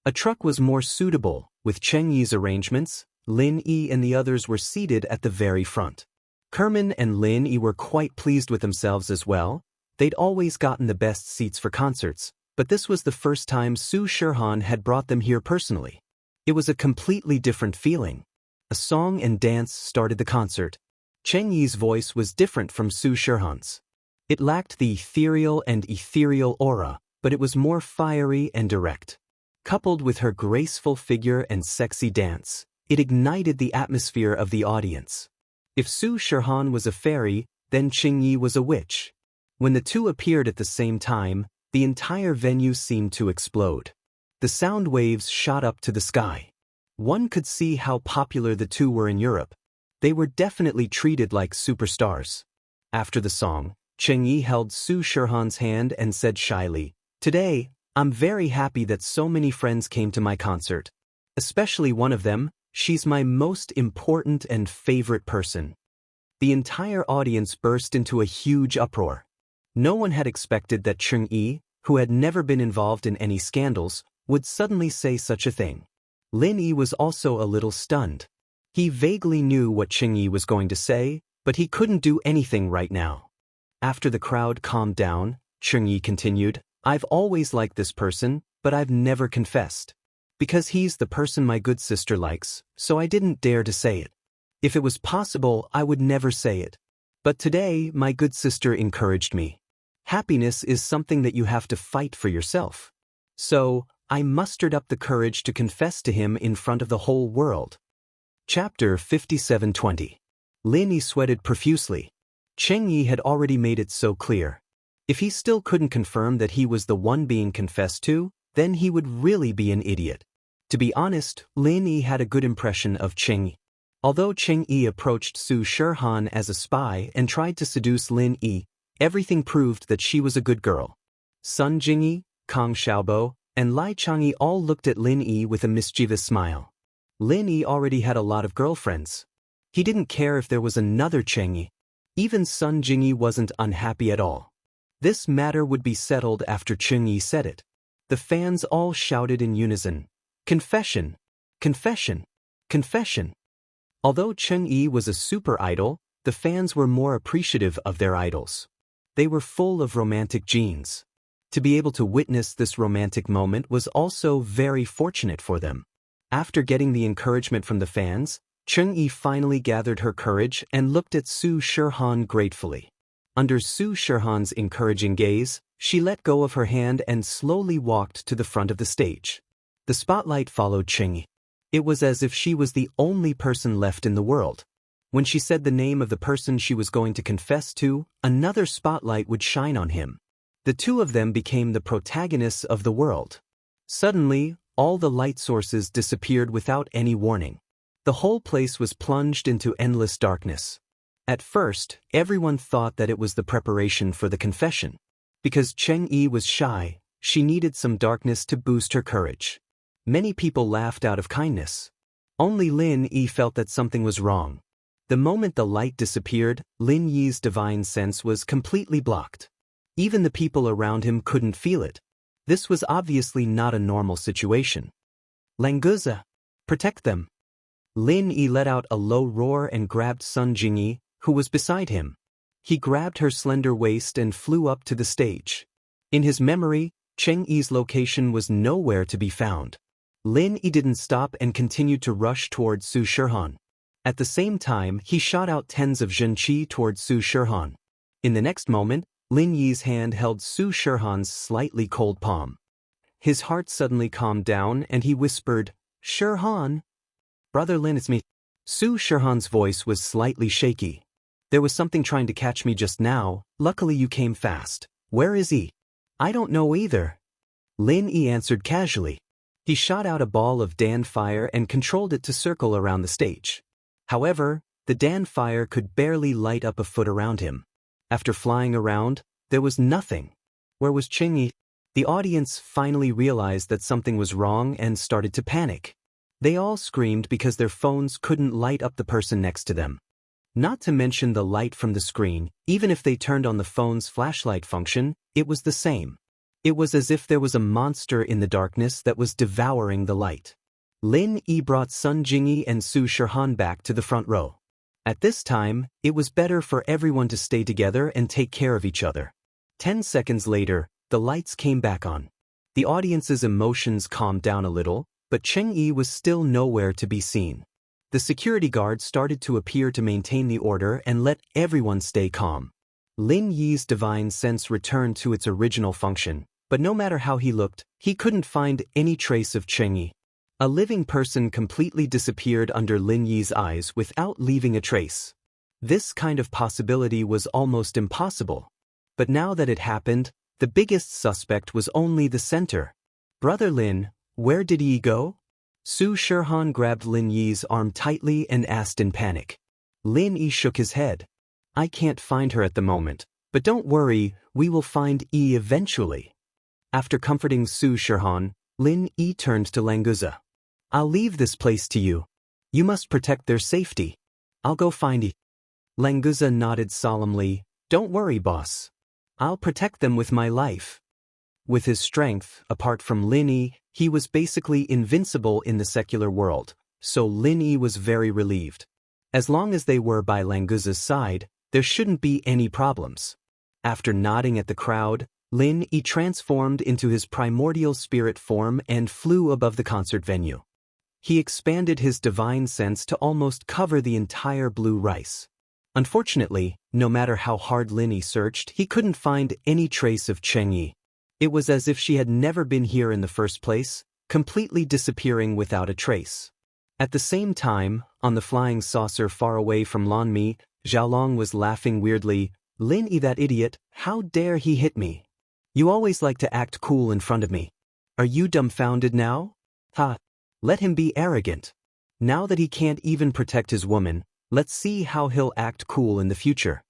A truck was more suitable. With Cheng Yi's arrangements, Lin Yi and the others were seated at the very front. Kerman and Lin Yi were quite pleased with themselves as well. They'd always gotten the best seats for concerts, but this was the first time Su Shirhan had brought them here personally. It was a completely different feeling. A song and dance started the concert. Cheng Yi's voice was different from Su Shirhan's. It lacked the ethereal aura, but it was more fiery and direct. Coupled with her graceful figure and sexy dance, it ignited the atmosphere of the audience. If Su Shirhan was a fairy, then Cheng Yi was a witch. When the two appeared at the same time, the entire venue seemed to explode. The sound waves shot up to the sky. One could see how popular the two were in Europe. They were definitely treated like superstars. After the song, Cheng Yi held Su Shirhan's hand and said shyly, "Today, I'm very happy that so many friends came to my concert. Especially one of them, she's my most important and favorite person." The entire audience burst into a huge uproar. No one had expected that Cheng Yi, who had never been involved in any scandals, would suddenly say such a thing. Lin Yi was also a little stunned. He vaguely knew what Cheng Yi was going to say, but he couldn't do anything right now. After the crowd calmed down, Cheng Yi continued, "I've always liked this person, but I've never confessed. Because he's the person my good sister likes, so I didn't dare to say it. If it was possible, I would never say it. But today, my good sister encouraged me. Happiness is something that you have to fight for yourself. So, I mustered up the courage to confess to him in front of the whole world." Chapter 57:20. Lin Yi sweated profusely. Cheng Yi had already made it so clear. If he still couldn't confirm that he was the one being confessed to, then he would really be an idiot. To be honest, Lin Yi had a good impression of Cheng Yi. Although Cheng Yi approached Su Shihan as a spy and tried to seduce Lin Yi, everything proved that she was a good girl. Sun Jingyi, Kang Xiaobo, and Lai Changyi all looked at Lin Yi with a mischievous smile. Lin Yi already had a lot of girlfriends. He didn't care if there was another Cheng Yi. Even Sun Jingyi wasn't unhappy at all. This matter would be settled after Cheng Yi said it. The fans all shouted in unison, "Confession! Confession! Confession!" Although Cheng Yi was a super idol, the fans were more appreciative of their idols. They were full of romantic genes. To be able to witness this romantic moment was also very fortunate for them. After getting the encouragement from the fans, Cheng Yi finally gathered her courage and looked at Su Shihan gratefully. Under Su Shihan's encouraging gaze, she let go of her hand and slowly walked to the front of the stage. The spotlight followed Cheng Yi. It was as if she was the only person left in the world. When she said the name of the person she was going to confess to, another spotlight would shine on him. The two of them became the protagonists of the world. Suddenly, all the light sources disappeared without any warning. The whole place was plunged into endless darkness. At first, everyone thought that it was the preparation for the confession. Because Cheng Yi was shy, she needed some darkness to boost her courage. Many people laughed out of kindness. Only Lin Yi felt that something was wrong. The moment the light disappeared, Lin Yi's divine sense was completely blocked. Even the people around him couldn't feel it. This was obviously not a normal situation. "Languza! Protect them!" Lin Yi let out a low roar and grabbed Sun Jingyi, who was beside him. He grabbed her slender waist and flew up to the stage. In his memory, Cheng Yi's location was nowhere to be found. Lin Yi didn't stop and continued to rush toward Su Shihan. At the same time, he shot out tens of zhenqi toward Su Shihan. In the next moment, Lin Yi's hand held Su Shihan's slightly cold palm. His heart suddenly calmed down and he whispered, "Shihan." "Brother Lin, it's me." Su Shihan's voice was slightly shaky. "There was something trying to catch me just now, luckily you came fast. Where is he?" "I don't know either." Lin Yi answered casually. He shot out a ball of Dan fire and controlled it to circle around the stage. However, the Dan fire could barely light up a foot around him. After flying around, there was nothing. Where was Cheng Yi? The audience finally realized that something was wrong and started to panic. They all screamed because their phones couldn't light up the person next to them. Not to mention the light from the screen, even if they turned on the phone's flashlight function, it was the same. It was as if there was a monster in the darkness that was devouring the light. Lin Yi brought Sun Jingyi and Su Shihan back to the front row. At this time, it was better for everyone to stay together and take care of each other. 10 seconds later, the lights came back on. The audience's emotions calmed down a little, but Cheng Yi was still nowhere to be seen. The security guards started to appear to maintain the order and let everyone stay calm. Lin Yi's divine sense returned to its original function, but no matter how he looked, he couldn't find any trace of Cheng Yi. A living person completely disappeared under Lin Yi's eyes without leaving a trace. This kind of possibility was almost impossible. But now that it happened, the biggest suspect was only the center. "Brother Lin, where did he go?" Su Shihan grabbed Lin Yi's arm tightly and asked in panic. Lin Yi shook his head. "I can't find her at the moment, but don't worry, we will find Yi eventually." After comforting Su Shihan, Lin Yi turned to Languza. "I'll leave this place to you. You must protect their safety. I'll go find Yi." Languza nodded solemnly. "Don't worry, boss. I'll protect them with my life." With his strength, apart from Lin Yi, he was basically invincible in the secular world, so Lin Yi was very relieved. As long as they were by Languza's side, there shouldn't be any problems. After nodding at the crowd, Lin Yi transformed into his primordial spirit form and flew above the concert venue. He expanded his divine sense to almost cover the entire blue rice. Unfortunately, no matter how hard Lin Yi searched, he couldn't find any trace of Cheng Yi. It was as if she had never been here in the first place, completely disappearing without a trace. At the same time, on the flying saucer far away from Lan Mi, Xiaolong was laughing weirdly. Lin Yi, that idiot, how dare he hit me? You always like to act cool in front of me. Are you dumbfounded now? Ha! Let him be arrogant. Now that he can't even protect his woman, let's see how he'll act cool in the future.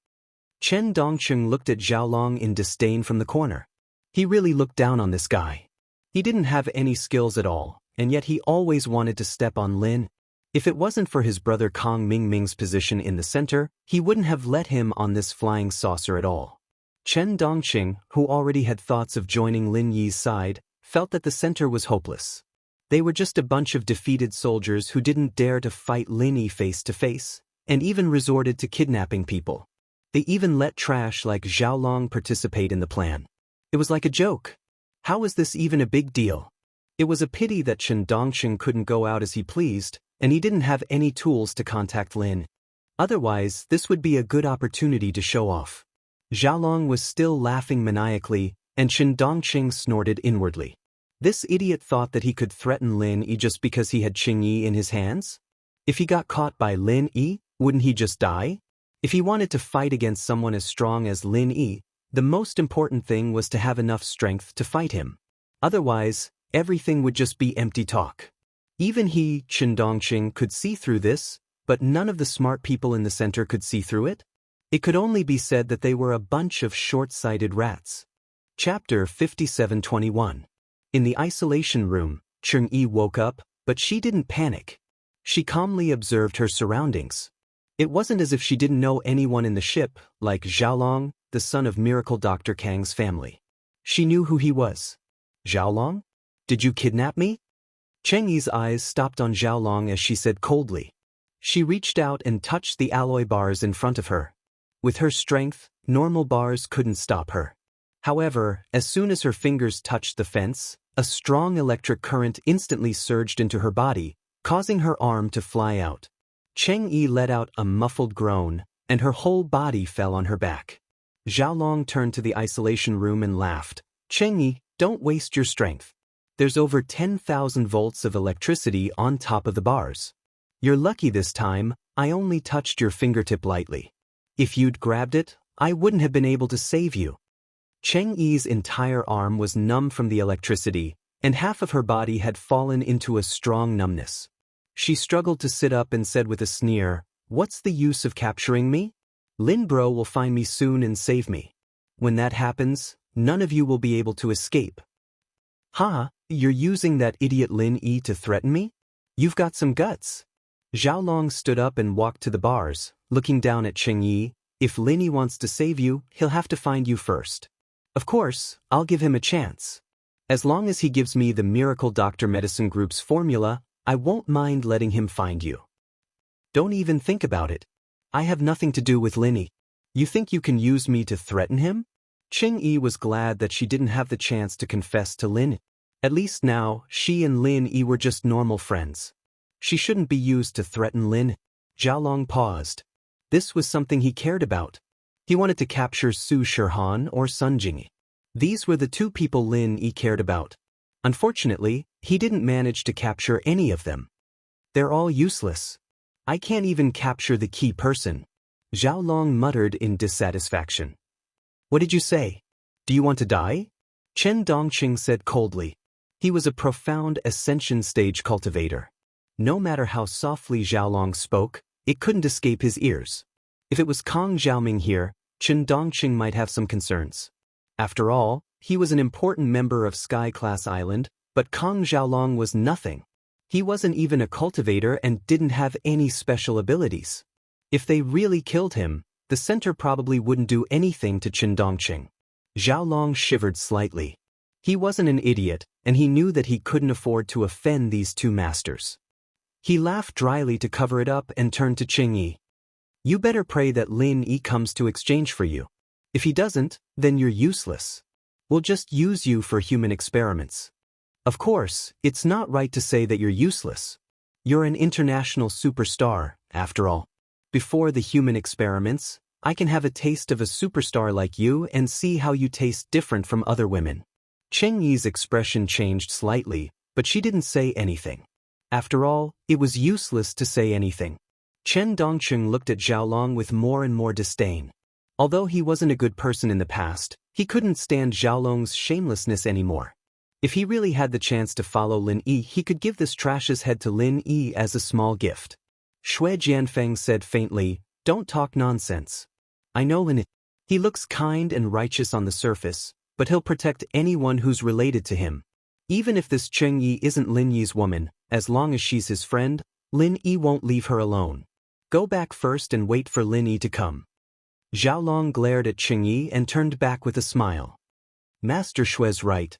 Chen Dongcheng looked at Xiaolong in disdain from the corner. He really looked down on this guy. He didn't have any skills at all, and yet he always wanted to step on Lin. If it wasn't for his brother Kong Mingming's position in the center, he wouldn't have let him on this flying saucer at all. Chen Dongqing, who already had thoughts of joining Lin Yi's side, felt that the center was hopeless. They were just a bunch of defeated soldiers who didn't dare to fight Lin Yi face to face, and even resorted to kidnapping people. They even let trash like Xiaolong participate in the plan. It was like a joke. How was this even a big deal? It was a pity that Chen Dongqing couldn't go out as he pleased, and he didn't have any tools to contact Lin. Otherwise, this would be a good opportunity to show off. Xiaolong was still laughing maniacally, and Chen Dongqing snorted inwardly. This idiot thought that he could threaten Lin Yi just because he had Qing Yi in his hands? If he got caught by Lin Yi, wouldn't he just die? If he wanted to fight against someone as strong as Lin Yi, the most important thing was to have enough strength to fight him. Otherwise, everything would just be empty talk. Even he, Chen Dongqing, could see through this, but none of the smart people in the center could see through it. It could only be said that they were a bunch of short-sighted rats. Chapter 57:21. In the isolation room, Cheng Yi woke up, but she didn't panic. She calmly observed her surroundings. It wasn't as if she didn't know anyone in the ship, like Xiaolong, the son of Miracle Dr. Kang's family. She knew who he was. Xiaolong? Did you kidnap me? Cheng Yi's eyes stopped on Xiaolong as she said coldly. She reached out and touched the alloy bars in front of her. With her strength, normal bars couldn't stop her. However, as soon as her fingers touched the fence, a strong electric current instantly surged into her body, causing her arm to fly out. Cheng Yi let out a muffled groan, and her whole body fell on her back. Xiaolong turned to the isolation room and laughed. Cheng Yi, don't waste your strength. There's over 10,000 volts of electricity on top of the bars. You're lucky this time, I only touched your fingertip lightly. If you'd grabbed it, I wouldn't have been able to save you. Cheng Yi's entire arm was numb from the electricity, and half of her body had fallen into a strong numbness. She struggled to sit up and said with a sneer, "What's the use of capturing me? Lin Bro will find me soon and save me. When that happens, none of you will be able to escape." "Ha, you're using that idiot Lin Yi to threaten me? You've got some guts." Xiaolong stood up and walked to the bars, looking down at Cheng Yi. "If Lin Yi wants to save you, he'll have to find you first. Of course, I'll give him a chance. As long as he gives me the Miracle Doctor Medicine Group's formula, I won't mind letting him find you. Don't even think about it. I have nothing to do with Lin Yi. You think you can use me to threaten him?" Cheng Yi was glad that she didn't have the chance to confess to Lin Yi. At least now, she and Lin Yi were just normal friends. She shouldn't be used to threaten Lin Yi. Xiaolong paused. This was something he cared about. He wanted to capture Su Shihan or Sun Jingyi. These were the two people Lin Yi cared about. Unfortunately, he didn't manage to capture any of them. They're all useless. I can't even capture the key person. Xiaolong muttered in dissatisfaction. "What did you say? Do you want to die?" Chen Dongqing said coldly. He was a profound ascension stage cultivator. No matter how softly Xiaolong spoke, it couldn't escape his ears. If it was Kong Xiaoming here, Chen Dongqing might have some concerns. After all, he was an important member of Sky Class Island, but Kong Xiaolong was nothing. He wasn't even a cultivator and didn't have any special abilities. If they really killed him, the center probably wouldn't do anything to Chen Dongqing. Xiaolong shivered slightly. He wasn't an idiot, and he knew that he couldn't afford to offend these two masters. He laughed dryly to cover it up and turned to Cheng Yi. "You better pray that Lin Yi comes to exchange for you. If he doesn't, then you're useless. We'll just use you for human experiments. Of course, it's not right to say that you're useless. You're an international superstar, after all. Before the human experiments, I can have a taste of a superstar like you and see how you taste different from other women." Cheng Yi's expression changed slightly, but she didn't say anything. After all, it was useless to say anything. Chen Dongcheng looked at Xiaolong with more and more disdain. Although he wasn't a good person in the past, he couldn't stand Xiaolong's shamelessness anymore. If he really had the chance to follow Lin Yi, he could give this trash's head to Lin Yi as a small gift. Shui Jianfeng said faintly, "Don't talk nonsense. I know Lin Yi. He looks kind and righteous on the surface, but he'll protect anyone who's related to him. Even if this Cheng Yi isn't Lin Yi's woman, as long as she's his friend, Lin Yi won't leave her alone. Go back first and wait for Lin Yi to come." Xiaolong glared at Cheng Yi and turned back with a smile. Master Shui's right.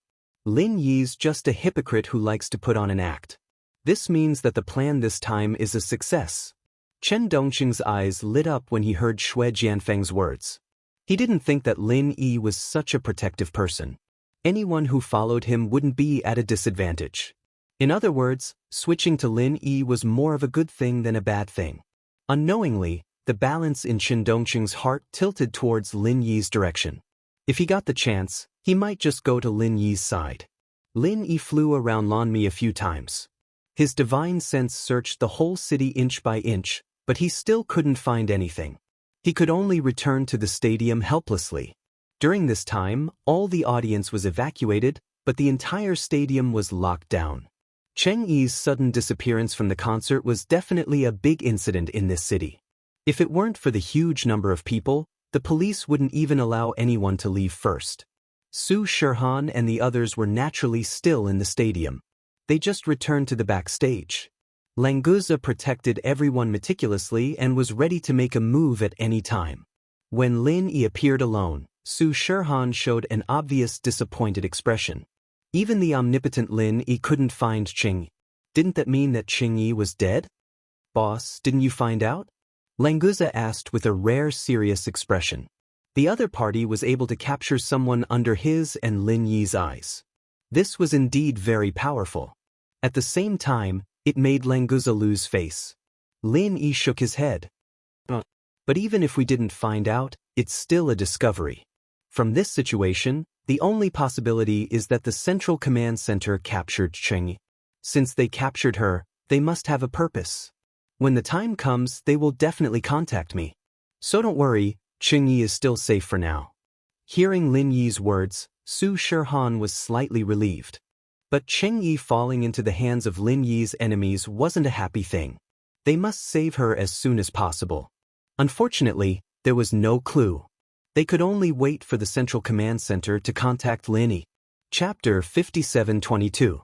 Lin Yi's just a hypocrite who likes to put on an act. This means that the plan this time is a success. Chen Dongqing's eyes lit up when he heard Shui Jianfeng's words. He didn't think that Lin Yi was such a protective person. Anyone who followed him wouldn't be at a disadvantage. In other words, switching to Lin Yi was more of a good thing than a bad thing. Unknowingly, the balance in Chen Dongqing's heart tilted towards Lin Yi's direction. If he got the chance, he might just go to Lin Yi's side. Lin Yi flew around Lanmi a few times. His divine sense searched the whole city inch by inch, but he still couldn't find anything. He could only return to the stadium helplessly. During this time, all the audience was evacuated, but the entire stadium was locked down. Cheng Yi's sudden disappearance from the concert was definitely a big incident in this city. If it weren't for the huge number of people, the police wouldn't even allow anyone to leave first. Su Shihan and the others were naturally still in the stadium. They just returned to the backstage. Languza protected everyone meticulously and was ready to make a move at any time. When Lin Yi appeared alone, Su Shihan showed an obvious disappointed expression. Even the omnipotent Lin Yi couldn't find Cheng Yi. Didn't that mean that Cheng Yi was dead? "Boss, didn't you find out?" Languza asked with a rare serious expression. The other party was able to capture someone under his and Lin Yi's eyes. This was indeed very powerful. At the same time, it made Languza lose face. Lin Yi shook his head. But even if we didn't find out, it's still a discovery. From this situation, the only possibility is that the Central Command Center captured Cheng Yi. Since they captured her, they must have a purpose. When the time comes, they will definitely contact me. So don't worry, Cheng Yi is still safe for now. Hearing Lin Yi's words, Su Shihan was slightly relieved. But Cheng Yi falling into the hands of Lin Yi's enemies wasn't a happy thing. They must save her as soon as possible. Unfortunately, there was no clue. They could only wait for the Central Command Center to contact Lin Yi. Chapter 5722.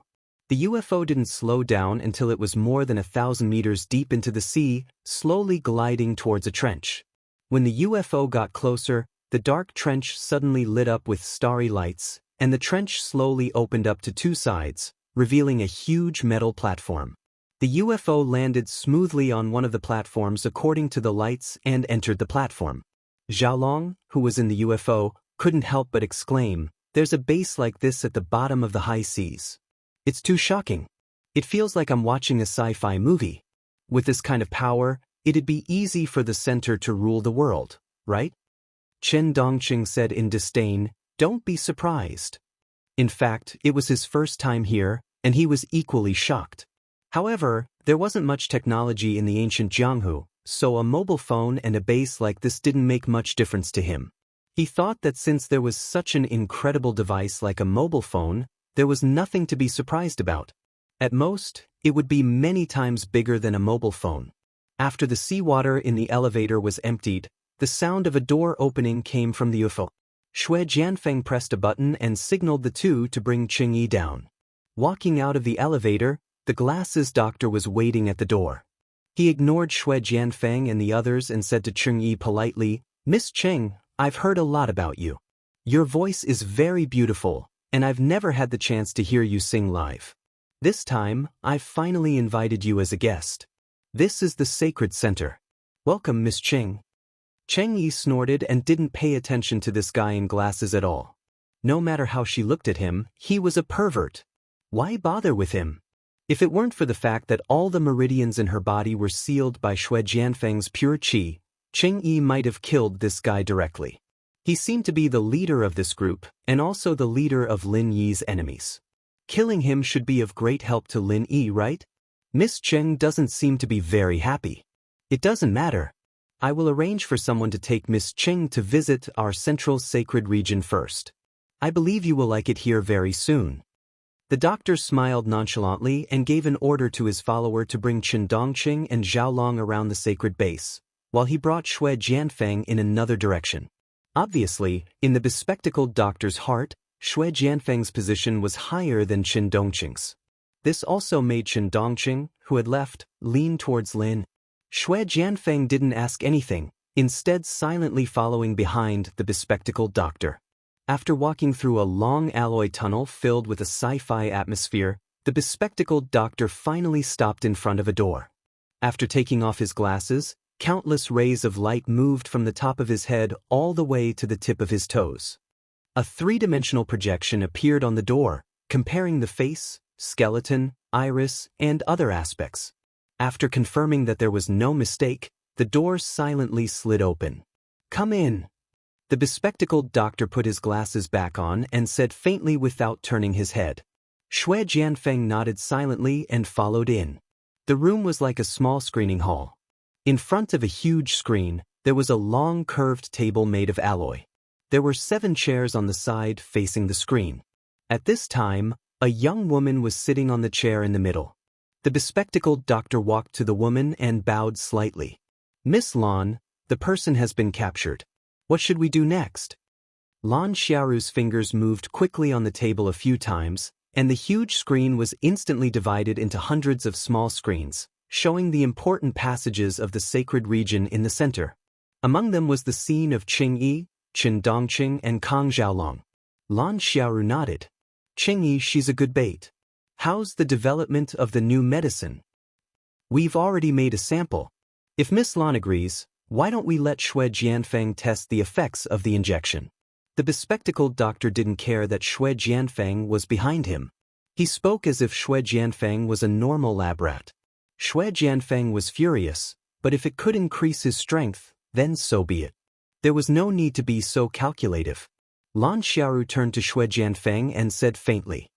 The UFO didn't slow down until it was more than 1,000 meters deep into the sea, slowly gliding towards a trench. When the UFO got closer, the dark trench suddenly lit up with starry lights, and the trench slowly opened up to two sides, revealing a huge metal platform. The UFO landed smoothly on one of the platforms according to the lights and entered the platform. Xiaolong, who was in the UFO, couldn't help but exclaim, "There's a base like this at the bottom of the high seas. It's too shocking. It feels like I'm watching a sci-fi movie. With this kind of power, it'd be easy for the center to rule the world, right?" Chen Dongqing said in disdain, "Don't be surprised." In fact, it was his first time here, and he was equally shocked. However, there wasn't much technology in the ancient Jianghu, so a mobile phone and a base like this didn't make much difference to him. He thought that since there was such an incredible device like a mobile phone, there was nothing to be surprised about. At most, it would be many times bigger than a mobile phone. After the seawater in the elevator was emptied, the sound of a door opening came from the UFO. Shui Jianfeng pressed a button and signaled the two to bring Cheng Yi down. Walking out of the elevator, the glasses doctor was waiting at the door. He ignored Shui Jianfeng and the others and said to Cheng Yi politely, "Miss Cheng, I've heard a lot about you. Your voice is very beautiful, and I've never had the chance to hear you sing live. This time, I've finally invited you as a guest. This is the Sacred Center. Welcome, Miss Cheng." Cheng Yi snorted and didn't pay attention to this guy in glasses at all. No matter how she looked at him, he was a pervert. Why bother with him? If it weren't for the fact that all the meridians in her body were sealed by Shui Jianfeng's pure qi, Cheng Yi might have killed this guy directly. He seemed to be the leader of this group, and also the leader of Lin Yi's enemies. Killing him should be of great help to Lin Yi, right? Miss Cheng doesn't seem to be very happy. It doesn't matter. I will arrange for someone to take Miss Ching to visit our central sacred region first. I believe you will like it here very soon. The doctor smiled nonchalantly and gave an order to his follower to bring Qindongqing and Xiaolong around the sacred base, while he brought Xue Jianfeng in another direction. Obviously, in the bespectacled doctor's heart, Xue Jianfeng's position was higher than Qindongqing's. This also made Qindongqing, who had left, lean towards Lin. Xue Jianfeng didn't ask anything, instead silently following behind the bespectacled doctor. After walking through a long alloy tunnel filled with a sci-fi atmosphere, the bespectacled doctor finally stopped in front of a door. After taking off his glasses, countless rays of light moved from the top of his head all the way to the tip of his toes. A three-dimensional projection appeared on the door, comparing the face, skeleton, iris, and other aspects. After confirming that there was no mistake, the door silently slid open. "Come in." The bespectacled doctor put his glasses back on and said faintly without turning his head. Xue Jianfeng nodded silently and followed in. The room was like a small screening hall. In front of a huge screen, there was a long curved table made of alloy. There were 7 chairs on the side facing the screen. At this time, a young woman was sitting on the chair in the middle. The bespectacled doctor walked to the woman and bowed slightly. "Miss Lan, the person has been captured. What should we do next?" Lan Xiaoru's fingers moved quickly on the table a few times, and the huge screen was instantly divided into hundreds of small screens, showing the important passages of the sacred region in the center. Among them was the scene of Qingyi, Qindongqing, and Kang Xiaolong. Lan Xiaoru nodded. "Qingyi, she's a good bait. How's the development of the new medicine?" "We've already made a sample. If Miss Lan agrees, why don't we let Xue Jianfeng test the effects of the injection?" The bespectacled doctor didn't care that Xue Jianfeng was behind him. He spoke as if Xue Jianfeng was a normal lab rat. Xue Jianfeng was furious, but if it could increase his strength, then so be it. There was no need to be so calculative. Lan Xiaoru turned to Xue Jianfeng and said faintly,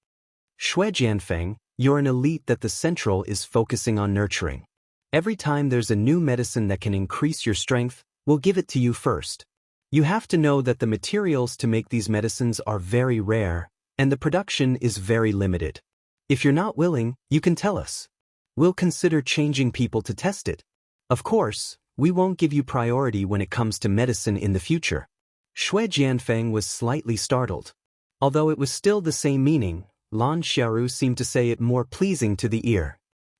"Xue Jianfeng, you're an elite that the Central is focusing on nurturing. Every time there's a new medicine that can increase your strength, we'll give it to you first. You have to know that the materials to make these medicines are very rare, and the production is very limited. If you're not willing, you can tell us. We'll consider changing people to test it. Of course, we won't give you priority when it comes to medicine in the future." Xue Jianfeng was slightly startled. Although it was still the same meaning, Lan Xiaoru seemed to say it more pleasing to the ear.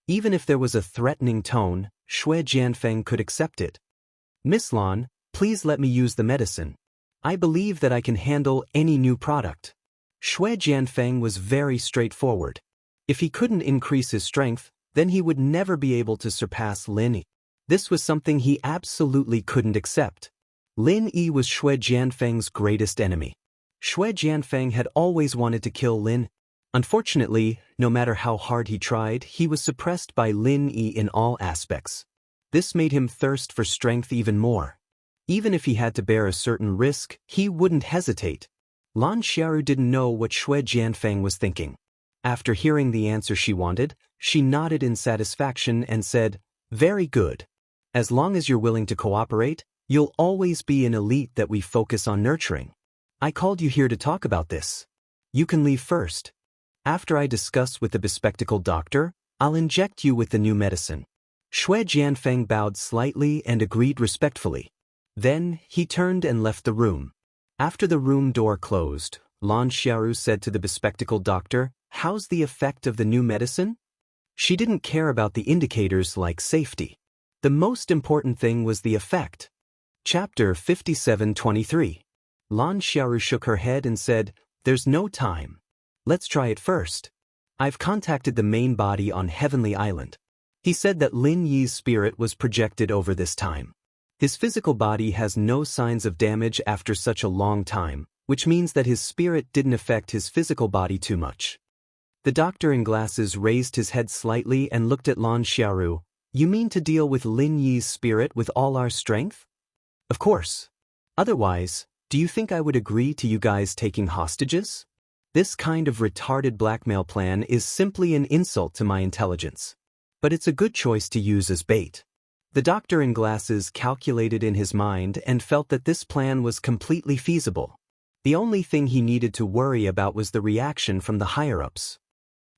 Even if there was a threatening tone, Xue Jianfeng could accept it. "Miss Lan, please let me use the medicine. I believe that I can handle any new product." Xue Jianfeng was very straightforward. If he couldn't increase his strength, then he would never be able to surpass Lin Yi. This was something he absolutely couldn't accept. Lin Yi was Xue Jianfeng's greatest enemy. Xue Jianfeng had always wanted to kill Lin. Unfortunately, no matter how hard he tried, he was suppressed by Lin Yi in all aspects. This made him thirst for strength even more. Even if he had to bear a certain risk, he wouldn't hesitate. Lan Xiaoru didn't know what Xue Jianfeng was thinking. After hearing the answer she wanted, she nodded in satisfaction and said, "Very good. As long as you're willing to cooperate, you'll always be an elite that we focus on nurturing. I called you here to talk about this. You can leave first. After I discuss with the bespectacled doctor, I'll inject you with the new medicine." Xue Jianfeng bowed slightly and agreed respectfully. Then, he turned and left the room. After the room door closed, Lan Xiaoru said to the bespectacled doctor, "How's the effect of the new medicine?" She didn't care about the indicators like safety. The most important thing was the effect. Chapter 57:23. Lan Xiaoru shook her head and said, "There's no time. Let's try it first. I've contacted the main body on Heavenly Island. He said that Lin Yi's spirit was projected over this time. His physical body has no signs of damage after such a long time, which means that his spirit didn't affect his physical body too much." The doctor in glasses raised his head slightly and looked at Lan Xiaoru. "You mean to deal with Lin Yi's spirit with all our strength?" "Of course. Otherwise, do you think I would agree to you guys taking hostages? This kind of retarded blackmail plan is simply an insult to my intelligence. But it's a good choice to use as bait." The doctor in glasses calculated in his mind and felt that this plan was completely feasible. The only thing he needed to worry about was the reaction from the higher-ups.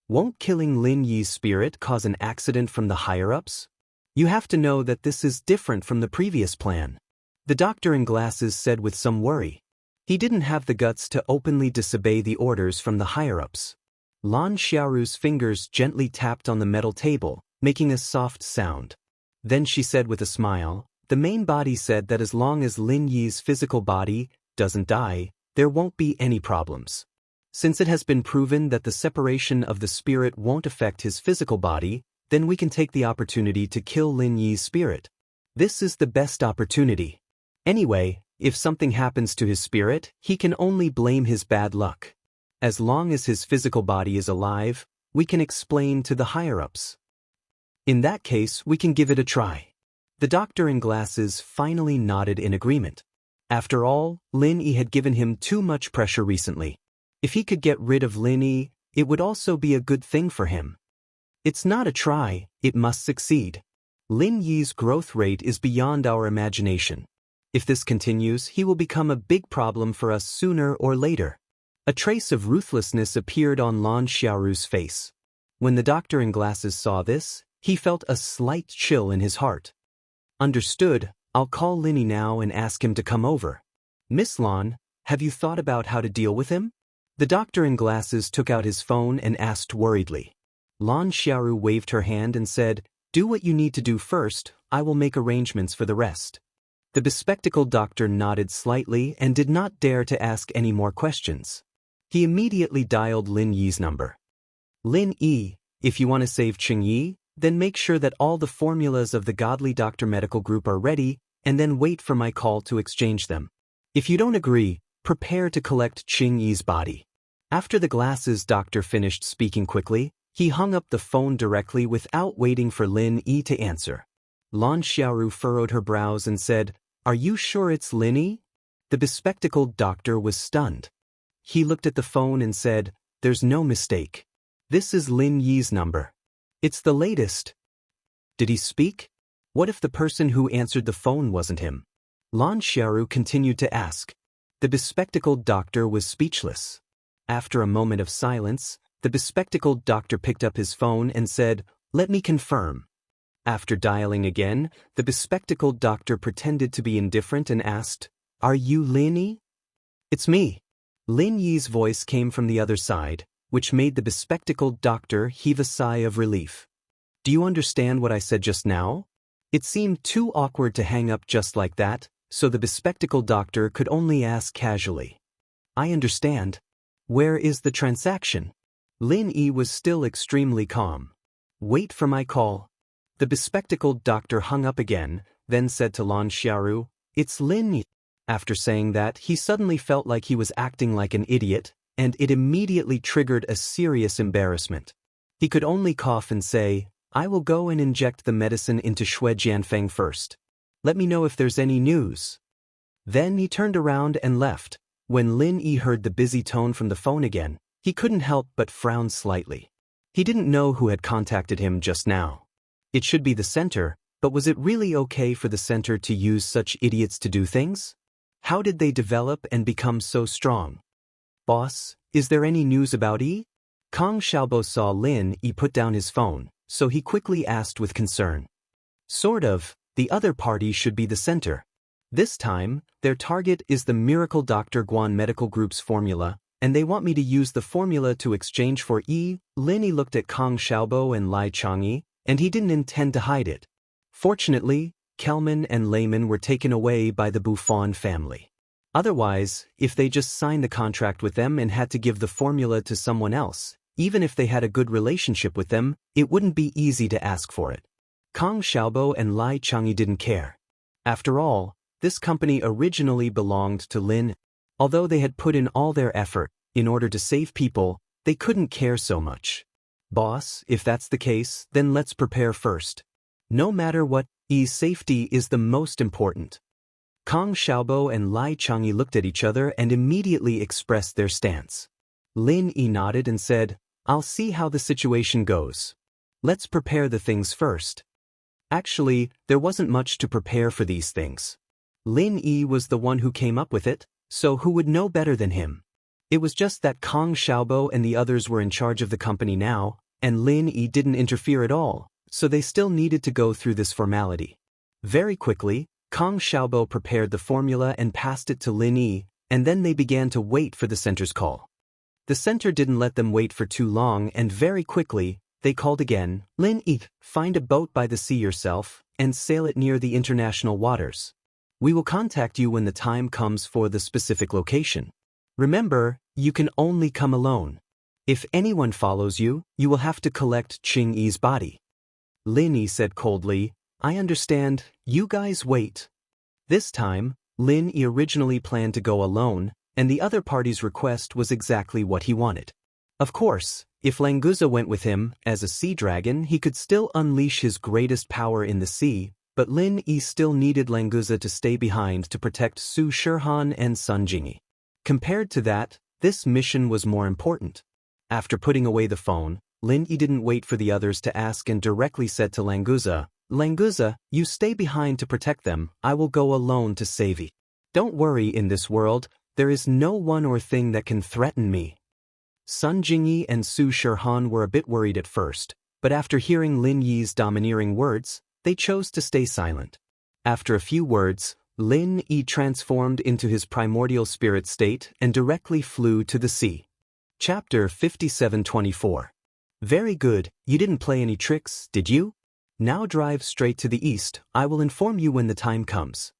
Won't killing Lin Yi's spirit cause an accident from the higher-ups? You have to know that this is different from the previous plan. The doctor in glasses said with some worry. He didn't have the guts to openly disobey the orders from the higher-ups. Lan Xiaoru's fingers gently tapped on the metal table, making a soft sound. Then she said with a smile, the main body said that as long as Lin Yi's physical body doesn't die, there won't be any problems. Since it has been proven that the separation of the spirit won't affect his physical body, then we can take the opportunity to kill Lin Yi's spirit. This is the best opportunity. Anyway, if something happens to his spirit, he can only blame his bad luck. As long as his physical body is alive, we can explain to the higher-ups. In that case, we can give it a try. The doctor in glasses finally nodded in agreement. After all, Lin Yi had given him too much pressure recently. If he could get rid of Lin Yi, it would also be a good thing for him. It's not a try, it must succeed. Lin Yi's growth rate is beyond our imagination. If this continues, he will become a big problem for us sooner or later. A trace of ruthlessness appeared on Lan Xiaoru's face. When the doctor in glasses saw this, he felt a slight chill in his heart. Understood, I'll call Lin Yi now and ask him to come over. Miss Lan, have you thought about how to deal with him? The doctor in glasses took out his phone and asked worriedly. Lan Xiaoru waved her hand and said, do what you need to do first, I will make arrangements for the rest. The bespectacled doctor nodded slightly and did not dare to ask any more questions. He immediately dialed Lin Yi's number. Lin Yi, if you want to save Qing Yi, then make sure that all the formulas of the Godly Doctor Medical Group are ready, and then wait for my call to exchange them. If you don't agree, prepare to collect Qing Yi's body. After the glasses doctor finished speaking quickly, he hung up the phone directly without waiting for Lin Yi to answer. Lan Xiaoru furrowed her brows and said, are you sure it's Lin Yi? The bespectacled doctor was stunned. He looked at the phone and said, there's no mistake. This is Lin Yi's number. It's the latest. Did he speak? What if the person who answered the phone wasn't him? Lan Xiaoru continued to ask. The bespectacled doctor was speechless. After a moment of silence, the bespectacled doctor picked up his phone and said, let me confirm. After dialing again, the bespectacled doctor pretended to be indifferent and asked, are you Lin Yi? It's me. Lin Yi's voice came from the other side, which made the bespectacled doctor heave a sigh of relief. Do you understand what I said just now? It seemed too awkward to hang up just like that, so the bespectacled doctor could only ask casually. I understand. Where is the transaction? Lin Yi was still extremely calm. Wait for my call. The bespectacled doctor hung up again, then said to Lan Xiaoru, it's Lin Yi. After saying that, he suddenly felt like he was acting like an idiot, and it immediately triggered a serious embarrassment. He could only cough and say, I will go and inject the medicine into Shui Jianfeng first. Let me know if there's any news. Then he turned around and left. When Lin Yi heard the busy tone from the phone again, he couldn't help but frown slightly. He didn't know who had contacted him just now. It should be the center, but was it really okay for the center to use such idiots to do things? How did they develop and become so strong? Boss, is there any news about Yi? Kang Xiaobo saw Lin Yi put down his phone, so he quickly asked with concern. Sort of, the other party should be the center. This time, their target is the Miracle Dr. Guan Medical Group's formula, and they want me to use the formula to exchange for Yi. Lin Yi looked at Kang Xiaobo and Lai Changyi, and he didn't intend to hide it. Fortunately, Kelman and Layman were taken away by the Buffon family. Otherwise, if they just signed the contract with them and had to give the formula to someone else, even if they had a good relationship with them, it wouldn't be easy to ask for it. Kang Xiaobo and Lai Changyi didn't care. After all, this company originally belonged to Lin. Although they had put in all their effort in order to save people, they couldn't care so much. Boss, if that's the case, then let's prepare first. No matter what, Yi's safety is the most important. Kang Xiaobo and Lai Changyi looked at each other and immediately expressed their stance. Lin Yi nodded and said, I'll see how the situation goes. Let's prepare the things first. Actually, there wasn't much to prepare for these things. Lin Yi was the one who came up with it, so who would know better than him? It was just that Kong Xiaobo and the others were in charge of the company now, and Lin Yi didn't interfere at all, so they still needed to go through this formality. Very quickly, Kong Xiaobo prepared the formula and passed it to Lin Yi, and then they began to wait for the center's call. The center didn't let them wait for too long, and very quickly, they called again, "Lin Yi, find a boat by the sea yourself, and sail it near the international waters. We will contact you when the time comes for the specific location. Remember, you can only come alone. If anyone follows you, you will have to collect Qing Yi's body." Lin Yi said coldly, "I understand, you guys wait." This time, Lin Yi originally planned to go alone, and the other party's request was exactly what he wanted. Of course, if Languza went with him, as a sea dragon, he could still unleash his greatest power in the sea, but Lin Yi still needed Languza to stay behind to protect Su Shihan and Sun Jingyi. Compared to that, this mission was more important. After putting away the phone, Lin Yi didn't wait for the others to ask and directly said to Languza, "Languza, you stay behind to protect them, I will go alone to save you. Don't worry, in this world, there is no one or thing that can threaten me." Sun Jingyi and Su Shihan were a bit worried at first, but after hearing Lin Yi's domineering words, they chose to stay silent. After a few words, Lin Yi transformed into his primordial spirit state and directly flew to the sea. Chapter 57:24. Very good, you didn't play any tricks, did you? Now drive straight to the east, I will inform you when the time comes.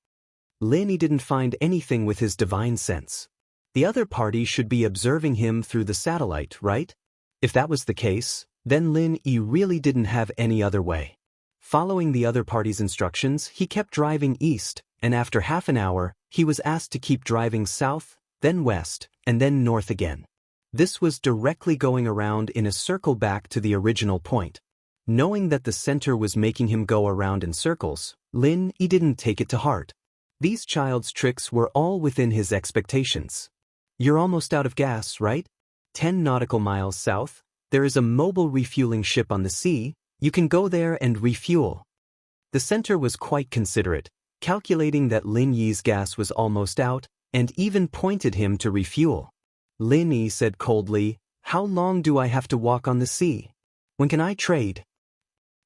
Lin Yi didn't find anything with his divine sense. The other party should be observing him through the satellite, right? If that was the case, then Lin Yi really didn't have any other way. Following the other party's instructions, he kept driving east, and after half an hour, he was asked to keep driving south, then west, and then north again. This was directly going around in a circle back to the original point. Knowing that the center was making him go around in circles, Lin Yi didn't take it to heart. These child's tricks were all within his expectations. You're almost out of gas, right? 10 nautical miles south, there is a mobile refueling ship on the sea, you can go there and refuel. The center was quite considerate, calculating that Lin Yi's gas was almost out, and even pointed him to refuel. Lin Yi said coldly, "How long do I have to walk on the sea? When can I trade?"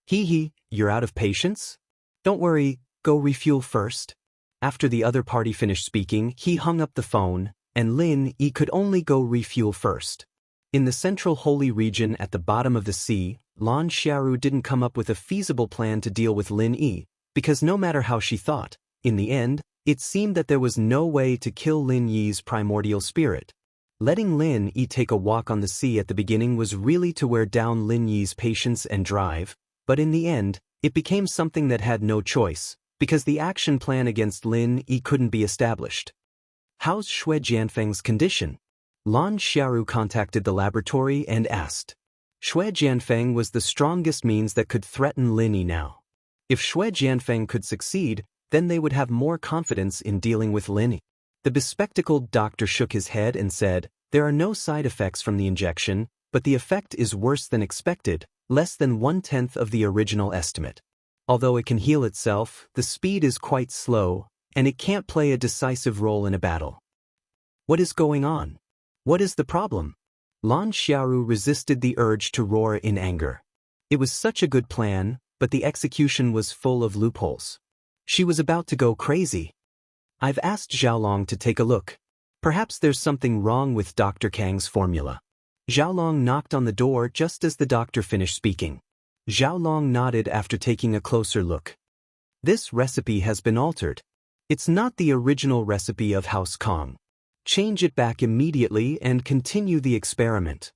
Hee, you're out of patience? Don't worry, go refuel first." After the other party finished speaking, he hung up the phone, and Lin Yi could only go refuel first. In the central holy region at the bottom of the sea, Lan Xiaoru didn't come up with a feasible plan to deal with Lin Yi, because no matter how she thought, in the end, it seemed that there was no way to kill Lin Yi's primordial spirit. Letting Lin Yi take a walk on the sea at the beginning was really to wear down Lin Yi's patience and drive, but in the end, it became something that had no choice, because the action plan against Lin Yi couldn't be established. "How's Xue Jianfeng's condition?" Lan Xiaoru contacted the laboratory and asked. Xue Jianfeng was the strongest means that could threaten Lin Yi now. If Xue Jianfeng could succeed, then they would have more confidence in dealing with Lin Yi. The bespectacled doctor shook his head and said, "There are no side effects from the injection, but the effect is worse than expected, less than 1/10 of the original estimate. Although it can heal itself, the speed is quite slow, and it can't play a decisive role in a battle." "What is going on? What is the problem?" Lan Xiaoru resisted the urge to roar in anger. It was such a good plan, but the execution was full of loopholes. She was about to go crazy. "I've asked Xiaolong to take a look. Perhaps there's something wrong with Dr. Kang's formula." Xiaolong knocked on the door just as the doctor finished speaking. Xiaolong nodded after taking a closer look. "This recipe has been altered. It's not the original recipe of House Kong. Change it back immediately and continue the experiment."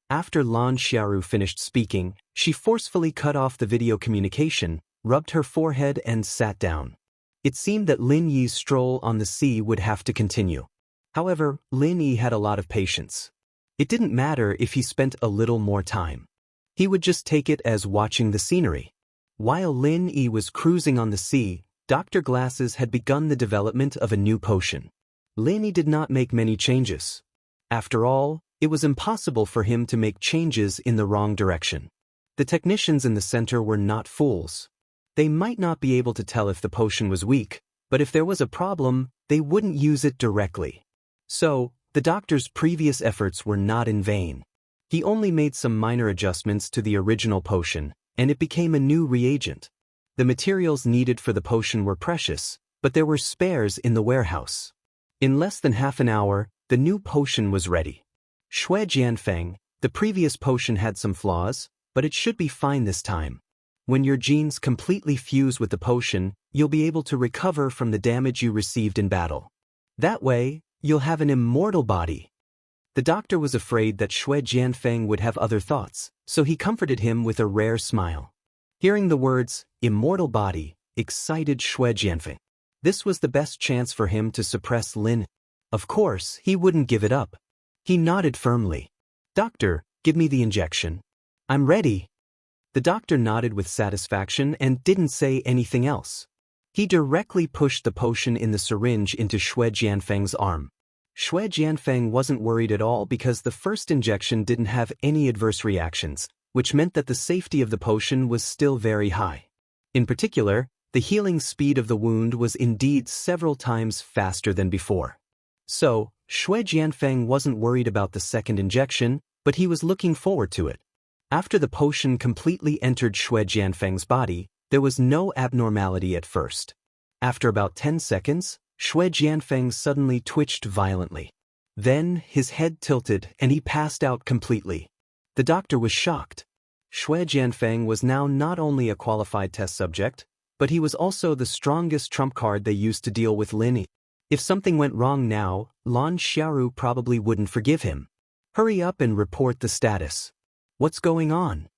After Lan Xiaoru finished speaking, she forcefully cut off the video communication, rubbed her forehead and sat down. It seemed that Lin Yi's stroll on the sea would have to continue. However, Lin Yi had a lot of patience. It didn't matter if he spent a little more time. He would just take it as watching the scenery. While Lin Yi was cruising on the sea, Dr. Glasses had begun the development of a new potion. Lin Yi did not make many changes. After all, it was impossible for him to make changes in the wrong direction. The technicians in the center were not fools. They might not be able to tell if the potion was weak, but if there was a problem, they wouldn't use it directly. So, the doctor's previous efforts were not in vain. He only made some minor adjustments to the original potion, and it became a new reagent. The materials needed for the potion were precious, but there were spares in the warehouse. In less than half an hour, the new potion was ready. Shui Jianfeng, the previous potion had some flaws, but it should be fine this time. When your genes completely fuse with the potion, you'll be able to recover from the damage you received in battle. That way, you'll have an immortal body. The doctor was afraid that Shui Jianfeng would have other thoughts, so he comforted him with a rare smile. Hearing the words, immortal body, excited Shui Jianfeng. This was the best chance for him to suppress Lin. Of course, he wouldn't give it up. He nodded firmly. Doctor, give me the injection. I'm ready. The doctor nodded with satisfaction and didn't say anything else. He directly pushed the potion in the syringe into Shui Jianfeng's arm. Shui Jianfeng wasn't worried at all because the first injection didn't have any adverse reactions, which meant that the safety of the potion was still very high. In particular, the healing speed of the wound was indeed several times faster than before. So, Shui Jianfeng wasn't worried about the second injection, but he was looking forward to it. After the potion completely entered Shui Jianfeng's body, there was no abnormality at first. After about 10 seconds, Shui Jianfeng suddenly twitched violently. Then, his head tilted and he passed out completely. The doctor was shocked. Shui Jianfeng was now not only a qualified test subject, but he was also the strongest trump card they used to deal with Lin. If something went wrong now, Lan Xiaoru probably wouldn't forgive him. Hurry up and report the status. What's going on?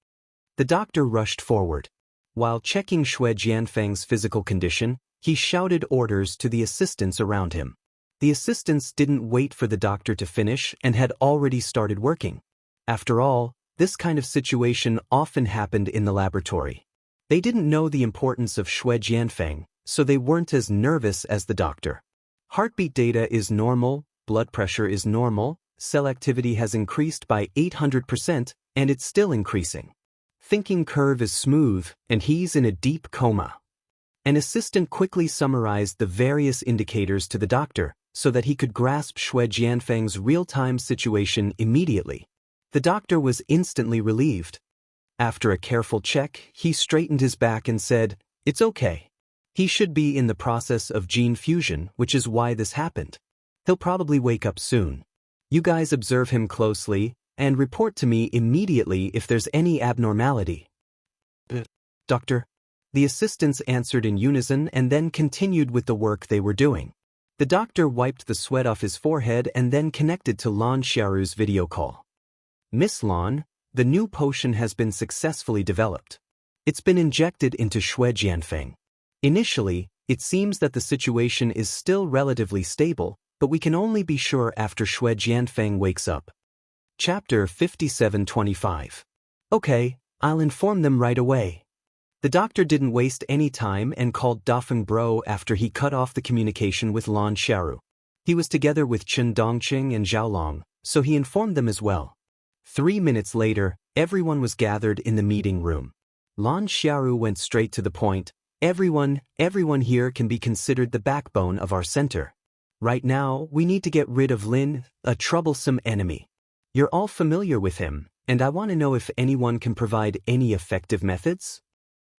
The doctor rushed forward. While checking Shui Jianfeng's physical condition, he shouted orders to the assistants around him. The assistants didn't wait for the doctor to finish and had already started working. After all, this kind of situation often happened in the laboratory. They didn't know the importance of Shui Jianfeng, so they weren't as nervous as the doctor. Heartbeat data is normal, blood pressure is normal, cell activity has increased by 800%, and it's still increasing. Thinking curve is smooth, and he's in a deep coma. An assistant quickly summarized the various indicators to the doctor so that he could grasp Shui Jianfeng's real-time situation immediately. The doctor was instantly relieved. After a careful check, he straightened his back and said, "It's okay. He should be in the process of gene fusion, which is why this happened. He'll probably wake up soon. You guys observe him closely and report to me immediately if there's any abnormality." Doctor? The assistants answered in unison and then continued with the work they were doing. The doctor wiped the sweat off his forehead and then connected to Lan Xiaoru's video call. "Miss Lan, the new potion has been successfully developed. It's been injected into Shui Jianfeng. Initially, it seems that the situation is still relatively stable, but we can only be sure after Shui Jianfeng wakes up." Chapter 5725. Okay, I'll inform them right away. The doctor didn't waste any time and called Dafeng Bro after he cut off the communication with Lan Xiaoru. He was together with Chen Dongqing and Zhaolong, so he informed them as well. 3 minutes later, everyone was gathered in the meeting room. Lan Xiaoru went straight to the point. Everyone here can be considered the backbone of our center. Right now, we need to get rid of Lin, a troublesome enemy. You're all familiar with him, and I want to know if anyone can provide any effective methods?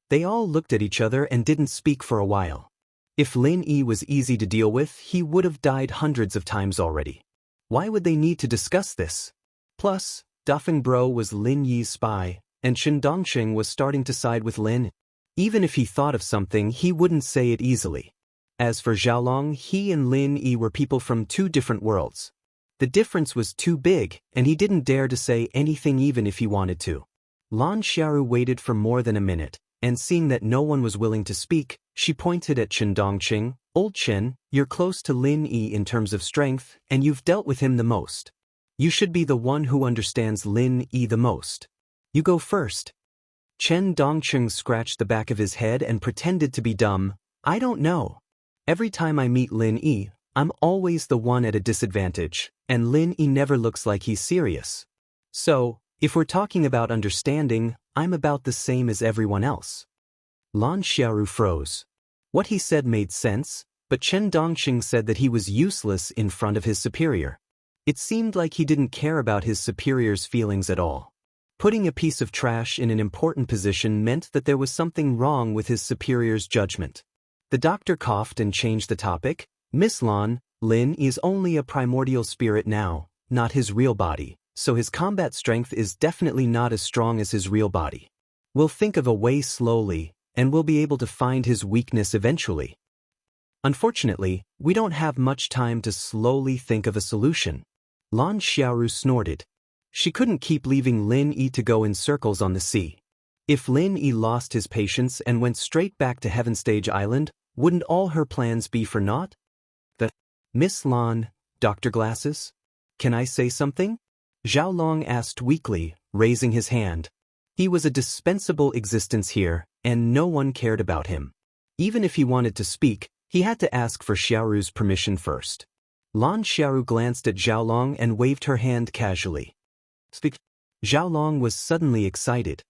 They all looked at each other and didn't speak for a while. If Lin Yi was easy to deal with, he would have died hundreds of times already. Why would they need to discuss this? Plus, Dafeng Bro was Lin Yi's spy, and Chen Dongqing was starting to side with Lin. Even if he thought of something, he wouldn't say it easily. As for Zhaolong, he and Lin Yi were people from two different worlds. The difference was too big, and he didn't dare to say anything even if he wanted to. Lan Xiaoru waited for more than a minute, and seeing that no one was willing to speak, she pointed at Chen Dongqing. "Old Chen, you're close to Lin Yi in terms of strength, and you've dealt with him the most. You should be the one who understands Lin Yi the most. You go first." Chen Dongqing scratched the back of his head and pretended to be dumb. "I don't know. Every time I meet Lin Yi, I'm always the one at a disadvantage, and Lin Yi never looks like he's serious. So, if we're talking about understanding, I'm about the same as everyone else." Lan Xiaoru froze. What he said made sense, but Chen Dongqing said that he was useless in front of his superior. It seemed like he didn't care about his superior's feelings at all. Putting a piece of trash in an important position meant that there was something wrong with his superior's judgment. The doctor coughed and changed the topic. Miss Lan, Lin is only a primordial spirit now, not his real body, so his combat strength is definitely not as strong as his real body. We'll think of a way slowly, and we'll be able to find his weakness eventually. Unfortunately, we don't have much time to slowly think of a solution. Lan Xiaoru snorted. She couldn't keep leaving Lin Yi to go in circles on the sea. If Lin Yi lost his patience and went straight back to Heaven Stage Island, wouldn't all her plans be for naught? Miss Lan, Dr. Glasses? Can I say something? Zhao Long asked weakly, raising his hand. He was a dispensable existence here, and no one cared about him. Even if he wanted to speak, he had to ask for Xiaoru's permission first. Lan Xiaoru glanced at Zhao Long and waved her hand casually. Speak. Zhao Long was suddenly excited.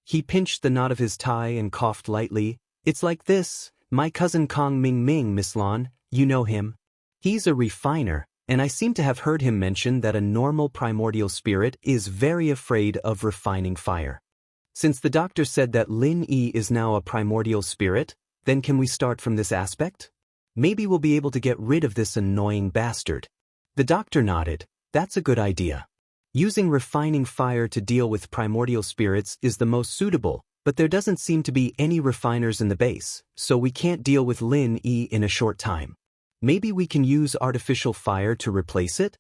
He pinched the knot of his tie and coughed lightly. It's like this, my cousin Kong Ming Ming, Miss Lan, you know him. He's a refiner, and I seem to have heard him mention that a normal primordial spirit is very afraid of refining fire. Since the doctor said that Lin Yi is now a primordial spirit, then can we start from this aspect? Maybe we'll be able to get rid of this annoying bastard. The doctor nodded. That's a good idea. Using refining fire to deal with primordial spirits is the most suitable, but there doesn't seem to be any refiners in the base, so we can't deal with Lin Yi in a short time. Maybe we can use artificial fire to replace it?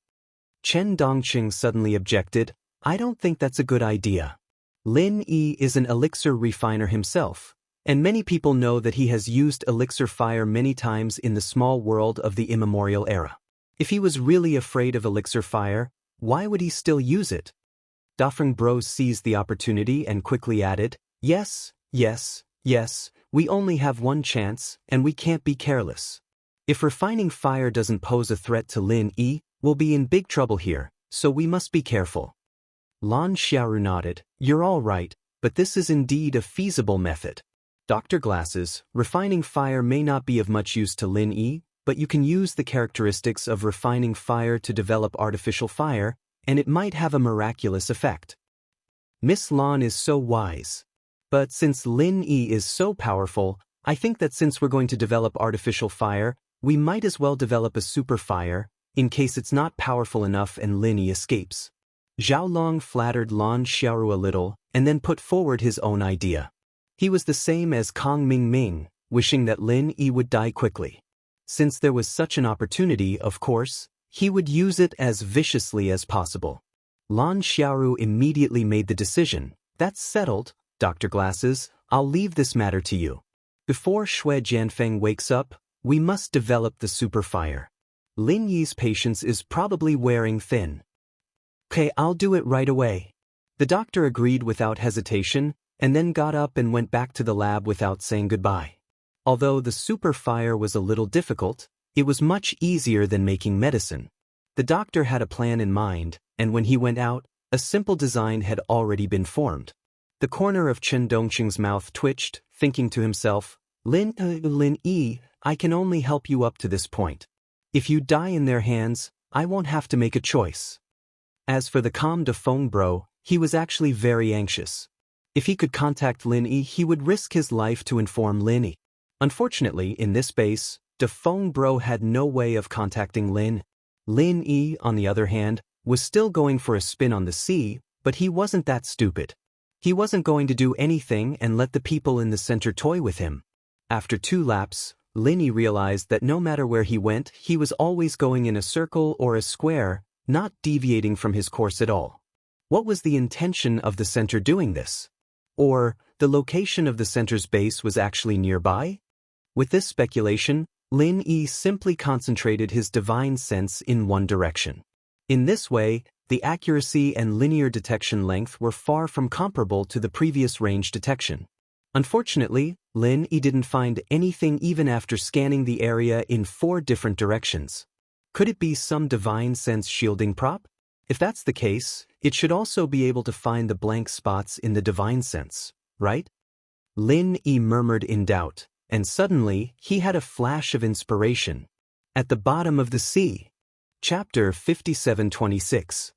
Chen Dongqing suddenly objected. I don't think that's a good idea. Lin Yi is an elixir refiner himself, and many people know that he has used elixir fire many times in the small world of the immemorial era. If he was really afraid of elixir fire, why would he still use it? Dafeng Bros seized the opportunity and quickly added, Yes, we only have one chance, and we can't be careless. If refining fire doesn't pose a threat to Lin Yi, we'll be in big trouble here, so we must be careful. Lan Xiaoru nodded. You're all right, but this is indeed a feasible method. Dr. Glasses, refining fire may not be of much use to Lin Yi, but you can use the characteristics of refining fire to develop artificial fire, and it might have a miraculous effect. Miss Lan is so wise. But since Lin Yi is so powerful, I think that since we're going to develop artificial fire, we might as well develop a super fire, in case it's not powerful enough and Lin Yi escapes. Zhao Long flattered Lan Xiaoru a little, and then put forward his own idea. He was the same as Kong Ming Ming, wishing that Lin Yi would die quickly. Since there was such an opportunity, of course, he would use it as viciously as possible. Lan Xiaoru immediately made the decision. That's settled, Dr. Glasses, I'll leave this matter to you. Before Xue Jianfeng wakes up, we must develop the super fire. Lin Yi's patience is probably wearing thin. Okay, I'll do it right away. The doctor agreed without hesitation, and then got up and went back to the lab without saying goodbye. Although the super fire was a little difficult, it was much easier than making medicine. The doctor had a plan in mind, and when he went out, a simple design had already been formed. The corner of Chen Dongqing's mouth twitched, thinking to himself, Lin Yi, I can only help you up to this point. If you die in their hands, I won't have to make a choice. As for the Comme de Fong bro, he was actually very anxious. If he could contact Lin Yi, he would risk his life to inform Lin Yi. Unfortunately, in this base, de Fong bro had no way of contacting Lin. Lin Yi, on the other hand, was still going for a spin on the sea, but he wasn't that stupid. He wasn't going to do anything and let the people in the center toy with him. After 2 laps, Lin Yi realized that no matter where he went, he was always going in a circle or a square, not deviating from his course at all. What was the intention of the center doing this? Or, the location of the center's base was actually nearby? With this speculation, Lin Yi simply concentrated his divine sense in one direction. In this way, the accuracy and linear detection length were far from comparable to the previous range detection. Unfortunately, Lin Yi didn't find anything even after scanning the area in 4 different directions. Could it be some divine sense shielding prop? If that's the case, it should also be able to find the blank spots in the divine sense, right? Lin Yi murmured in doubt, and suddenly he had a flash of inspiration. At the bottom of the sea. Chapter 5726.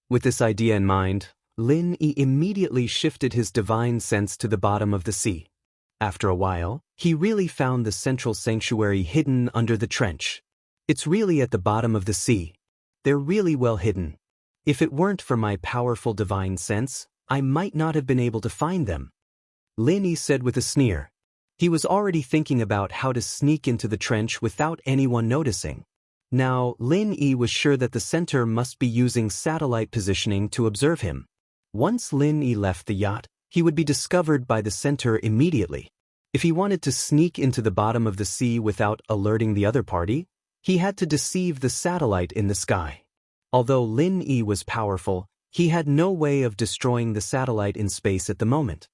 With this idea in mind, Lin Yi immediately shifted his divine sense to the bottom of the sea. After a while, he really found the central sanctuary hidden under the trench. It's really at the bottom of the sea. They're really well hidden. If it weren't for my powerful divine sense, I might not have been able to find them. Lin Yi said with a sneer. He was already thinking about how to sneak into the trench without anyone noticing. Now, Lin Yi was sure that the center must be using satellite positioning to observe him. Once Lin Yi left the yacht, he would be discovered by the center immediately. If he wanted to sneak into the bottom of the sea without alerting the other party, he had to deceive the satellite in the sky. Although Lin Yi was powerful, he had no way of destroying the satellite in space at the moment.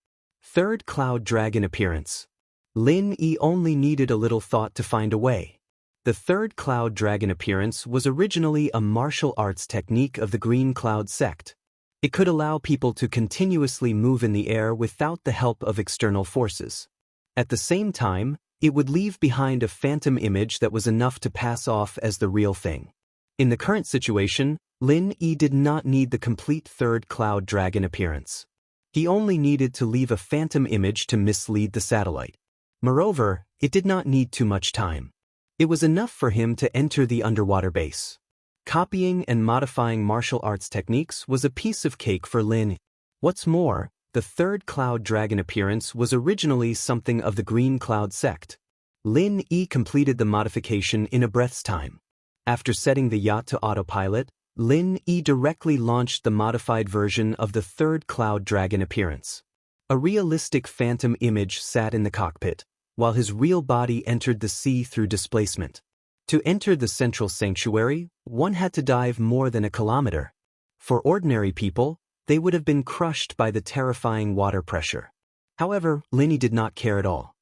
Third Cloud Dragon Appearance. Lin Yi only needed a little thought to find a way. The Third Cloud Dragon Appearance was originally a martial arts technique of the Green Cloud sect. It could allow people to continuously move in the air without the help of external forces. At the same time, it would leave behind a phantom image that was enough to pass off as the real thing. In the current situation, Lin Yi did not need the complete Third Cloud Dragon Appearance. He only needed to leave a phantom image to mislead the satellite. Moreover, it did not need too much time. It was enough for him to enter the underwater base. Copying and modifying martial arts techniques was a piece of cake for Lin. What's more, the Third Cloud Dragon Appearance was originally something of the Green Cloud sect. Lin Yi completed the modification in a breath's time. After setting the yacht to autopilot, Lin Yi directly launched the modified version of the Third Cloud Dragon Appearance. A realistic phantom image sat in the cockpit, while his real body entered the sea through displacement. To enter the central sanctuary, one had to dive more than a kilometer. For ordinary people, they would have been crushed by the terrifying water pressure. However, Lin Yi did not care at all.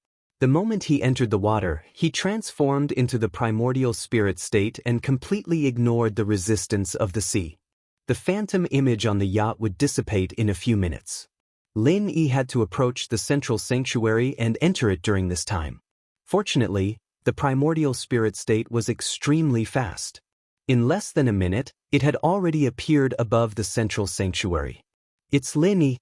The moment he entered the water, he transformed into the primordial spirit state and completely ignored the resistance of the sea. The phantom image on the yacht would dissipate in a few minutes. Lin Yi had to approach the central sanctuary and enter it during this time. Fortunately, the primordial spirit state was extremely fast. In less than a minute, it had already appeared above the central sanctuary. It's Lin Yi.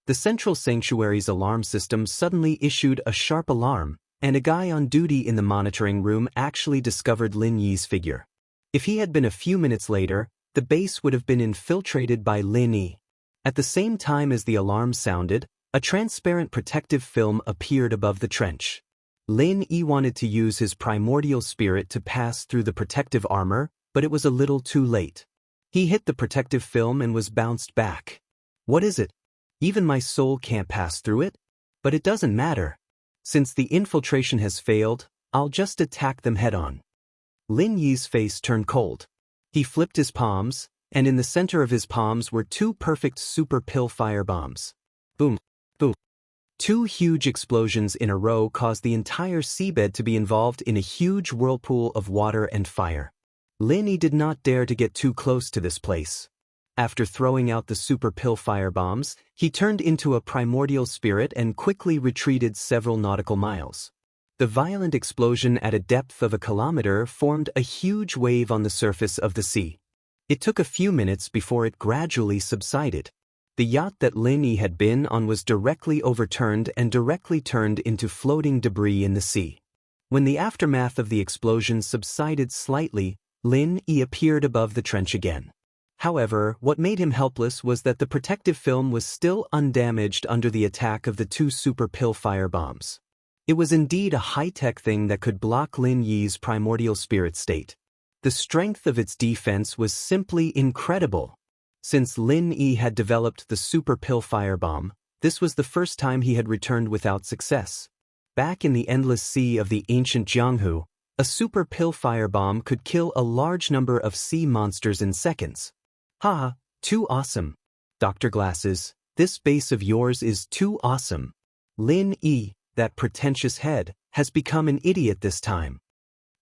The central sanctuary's alarm system suddenly issued a sharp alarm, and a guy on duty in the monitoring room actually discovered Lin Yi's figure. If he had been a few minutes later, the base would have been infiltrated by Lin Yi. At the same time as the alarm sounded, a transparent protective film appeared above the trench. Lin Yi wanted to use his primordial spirit to pass through the protective armor, but it was a little too late. He hit the protective film and was bounced back. What is it? Even my soul can't pass through it? But it doesn't matter. Since the infiltration has failed, I'll just attack them head-on. Lin Yi's face turned cold. He flipped his palms, and in the center of his palms were two perfect super pill firebombs. Boom, boom. Two huge explosions in a row caused the entire seabed to be involved in a huge whirlpool of water and fire. Lin Yi did not dare to get too close to this place. After throwing out the super pill firebombs, he turned into a primordial spirit and quickly retreated several nautical miles. The violent explosion at a depth of a kilometer formed a huge wave on the surface of the sea. It took a few minutes before it gradually subsided. The yacht that Lin Yi had been on was directly overturned and directly turned into floating debris in the sea. When the aftermath of the explosion subsided slightly, Lin Yi appeared above the trench again. However, what made him helpless was that the protective film was still undamaged under the attack of the two super pill firebombs. It was indeed a high-tech thing that could block Lin Yi's primordial spirit state. The strength of its defense was simply incredible. Since Lin Yi had developed the super pill firebomb, this was the first time he had returned without success. Back in the endless sea of the ancient Jianghu, a super pill firebomb could kill a large number of sea monsters in seconds. Haha, too awesome. Dr. Glasses, this base of yours is too awesome. Lin Yi, that pretentious head, has become an idiot this time.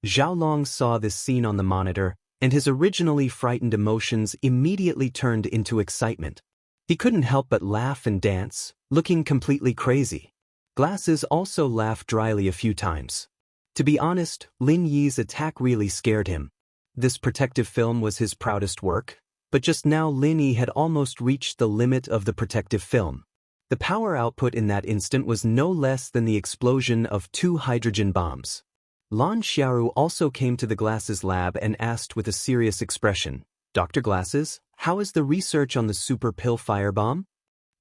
Xiaolong saw this scene on the monitor, and his originally frightened emotions immediately turned into excitement. He couldn't help but laugh and dance, looking completely crazy. Glasses also laughed dryly a few times. To be honest, Lin Yi's attack really scared him. This protective film was his proudest work, but just now Lin Yi had almost reached the limit of the protective film. The power output in that instant was no less than the explosion of 2 hydrogen bombs. Lan Xiaoru also came to the Glasses lab and asked with a serious expression, "Dr. Glasses, how is the research on the super pill firebomb?"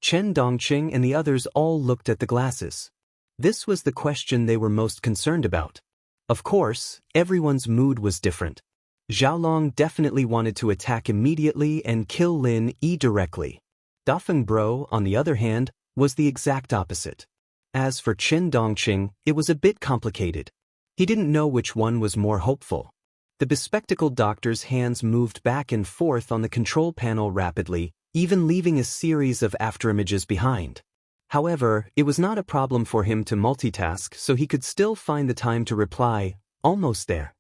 Chen Dongqing and the others all looked at the Glasses. This was the question they were most concerned about. Of course, everyone's mood was different. Xiaolong definitely wanted to attack immediately and kill Lin Yi directly. Dafeng Bro, on the other hand, was the exact opposite. As for Chen Dongqing, it was a bit complicated. He didn't know which one was more hopeful. The bespectacled doctor's hands moved back and forth on the control panel rapidly, even leaving a series of afterimages behind. However, it was not a problem for him to multitask, so he could still find the time to reply, "Almost there.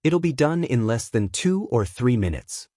It'll be done in less than 2 or 3 minutes."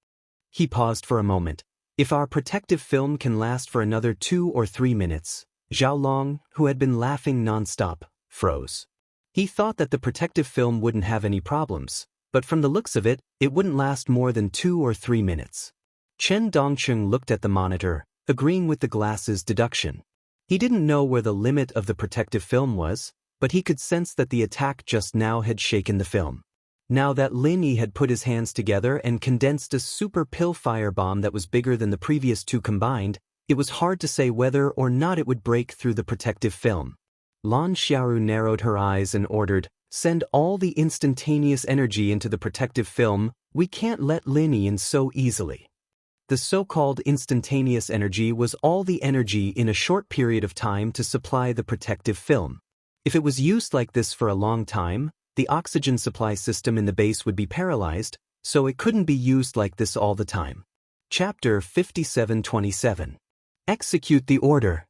He paused for a moment. If our protective film can last for another 2 or 3 minutes, Xiaolong, who had been laughing nonstop, froze. He thought that the protective film wouldn't have any problems, but from the looks of it, it wouldn't last more than 2 or 3 minutes. Chen Dongqing looked at the monitor, agreeing with the Glasses' deduction. He didn't know where the limit of the protective film was, but he could sense that the attack just now had shaken the film. Now that Lin Yi had put his hands together and condensed a super pill firebomb that was bigger than the previous 2 combined, it was hard to say whether or not it would break through the protective film. Lan Xiaoru narrowed her eyes and ordered, "Send all the instantaneous energy into the protective film. We can't let Lin Yi in so easily." The so-called instantaneous energy was all the energy in a short period of time to supply the protective film. If it was used like this for a long time, the oxygen supply system in the base would be paralyzed, so it couldn't be used like this all the time. Chapter 5727. Execute the order.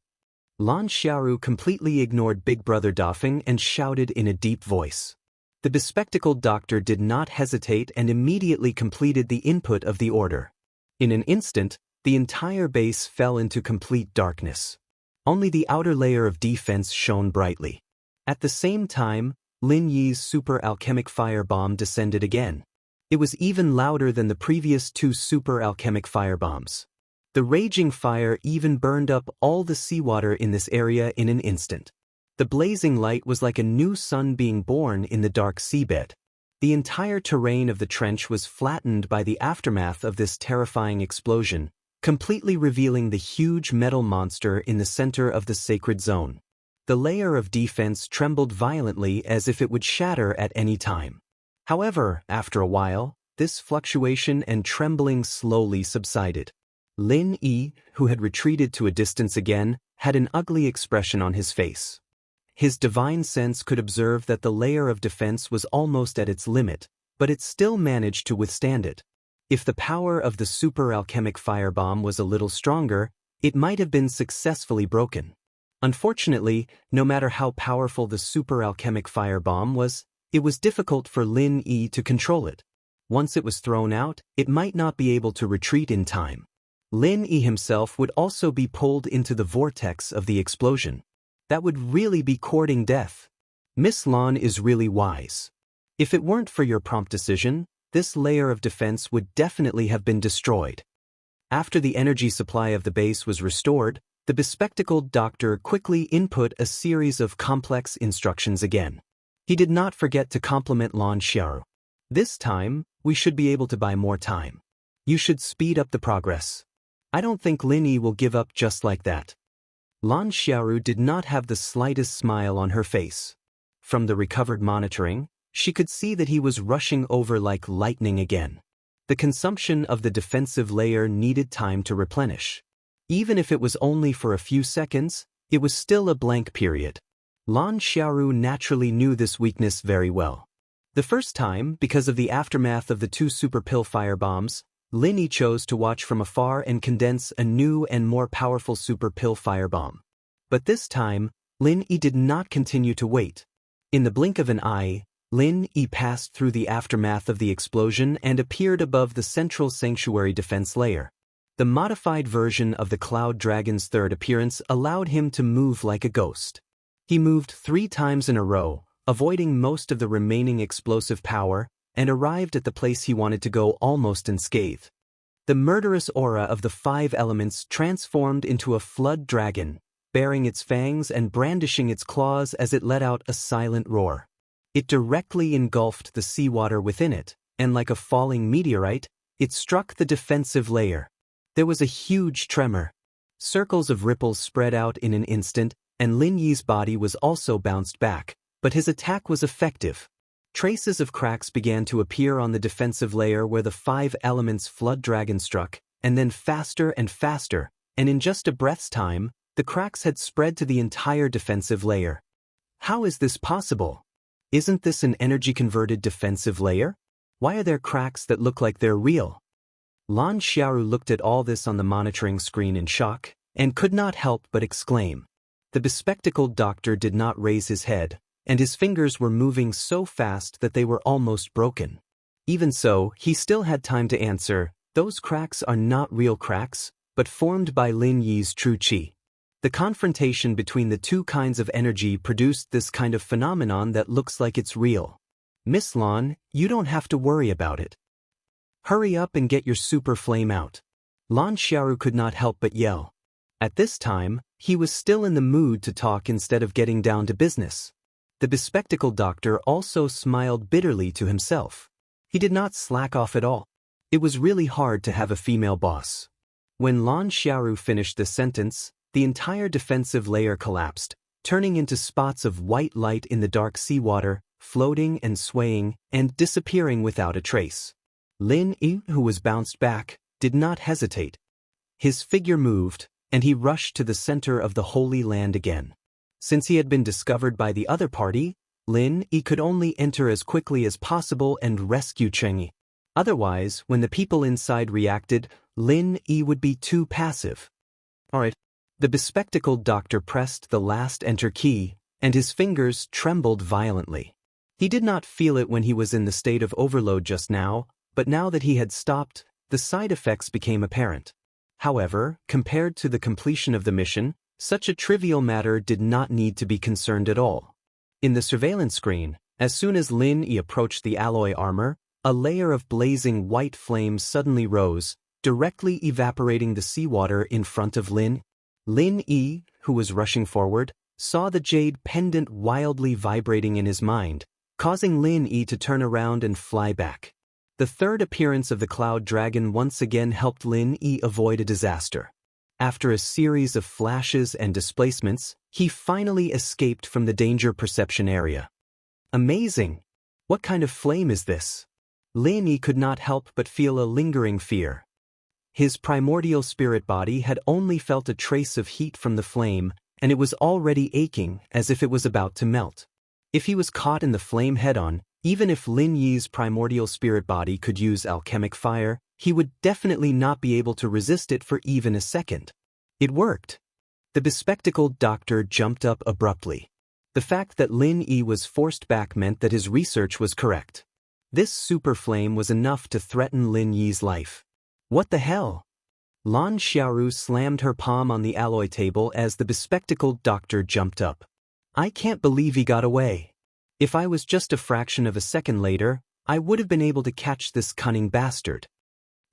Lan Xiaoru completely ignored Big Brother Dafeng and shouted in a deep voice. The bespectacled doctor did not hesitate and immediately completed the input of the order. In an instant, the entire base fell into complete darkness. Only the outer layer of defense shone brightly. At the same time, Lin Yi's super alchemic firebomb descended again. It was even louder than the previous 2 super alchemic firebombs. The raging fire even burned up all the seawater in this area in an instant. The blazing light was like a new sun being born in the dark seabed. The entire terrain of the trench was flattened by the aftermath of this terrifying explosion, completely revealing the huge metal monster in the center of the sacred zone. The layer of defense trembled violently as if it would shatter at any time. However, after a while, this fluctuation and trembling slowly subsided. Lin Yi, who had retreated to a distance again, had an ugly expression on his face. His divine sense could observe that the layer of defense was almost at its limit, but it still managed to withstand it. If the power of the super alchemic firebomb was a little stronger, it might have been successfully broken. Unfortunately, no matter how powerful the super alchemic firebomb was, it was difficult for Lin Yi to control it. Once it was thrown out, it might not be able to retreat in time. Lin Yi himself would also be pulled into the vortex of the explosion. That would really be courting death. Miss Lan is really wise. If it weren't for your prompt decision, this layer of defense would definitely have been destroyed. After the energy supply of the base was restored, the bespectacled doctor quickly input a series of complex instructions again. He did not forget to compliment Lan Xiaoru. "This time, we should be able to buy more time. You should speed up the progress. I don't think Lin Yi will give up just like that." Lan Xiaoru did not have the slightest smile on her face. From the recovered monitoring, she could see that he was rushing over like lightning again. The consumption of the defensive layer needed time to replenish. Even if it was only for a few seconds, it was still a blank period. Lan Xiaoru naturally knew this weakness very well. The first time, because of the aftermath of the 2 super pill firebombs, Lin Yi chose to watch from afar and condense a new and more powerful super pill firebomb. But this time, Lin Yi did not continue to wait. In the blink of an eye, Lin Yi passed through the aftermath of the explosion and appeared above the central sanctuary defense layer. The modified version of the Cloud Dragon's third appearance allowed him to move like a ghost. He moved 3 times in a row, avoiding most of the remaining explosive power, and arrived at the place he wanted to go almost unscathed. The murderous aura of the 5 elements transformed into a flood dragon, baring its fangs and brandishing its claws as it let out a silent roar. It directly engulfed the seawater within it, and like a falling meteorite, it struck the defensive layer. There was a huge tremor. Circles of ripples spread out in an instant, and Lin Yi's body was also bounced back, but his attack was effective. Traces of cracks began to appear on the defensive layer where the 5 elements flood dragon struck, and then faster and faster, and in just a breath's time, the cracks had spread to the entire defensive layer. How is this possible? Isn't this an energy-converted defensive layer? Why are there cracks that look like they're real? Lan Xiaoru looked at all this on the monitoring screen in shock, and could not help but exclaim. The bespectacled doctor did not raise his head, and his fingers were moving so fast that they were almost broken. Even so, he still had time to answer, those cracks are not real cracks, but formed by Lin Yi's true qi. The confrontation between the 2 kinds of energy produced this kind of phenomenon that looks like it's real. Miss Lan, you don't have to worry about it. Hurry up and get your super flame out. Lan Xiaoru could not help but yell. At this time, he was still in the mood to talk instead of getting down to business. The bespectacled doctor also smiled bitterly to himself. He did not slack off at all. It was really hard to have a female boss. When Lan Xiaoru finished the sentence, the entire defensive layer collapsed, turning into spots of white light in the dark seawater, floating and swaying, and disappearing without a trace. Lin Yi, who was bounced back, did not hesitate. His figure moved, and he rushed to the center of the Holy Land again. Since he had been discovered by the other party, Lin Yi could only enter as quickly as possible and rescue Chengyi. Otherwise, when the people inside reacted, Lin Yi would be too passive. Alright. The bespectacled doctor pressed the last enter key, and his fingers trembled violently. He did not feel it when he was in the state of overload just now, but now that he had stopped, the side effects became apparent. However, compared to the completion of the mission, such a trivial matter did not need to be concerned at all. In the surveillance screen, as soon as Lin Yi approached the alloy armor, a layer of blazing white flames suddenly rose, directly evaporating the seawater in front of Lin. Lin Yi, who was rushing forward, saw the jade pendant wildly vibrating in his mind, causing Lin Yi to turn around and fly back. The third appearance of the cloud dragon once again helped Lin Yi avoid a disaster. After a series of flashes and displacements, he finally escaped from the danger perception area. Amazing! What kind of flame is this? Lin Yi could not help but feel a lingering fear. His primordial spirit body had only felt a trace of heat from the flame, and it was already aching as if it was about to melt. If he was caught in the flame head-on, even if Lin Yi's primordial spirit body could use alchemic fire, he would definitely not be able to resist it for even a second. It worked. The bespectacled doctor jumped up abruptly. The fact that Lin Yi was forced back meant that his research was correct. This super flame was enough to threaten Lin Yi's life. What the hell? Lan Xiaoru slammed her palm on the alloy table as the bespectacled doctor jumped up. I can't believe he got away. If I was just a fraction of a second later, I would have been able to catch this cunning bastard.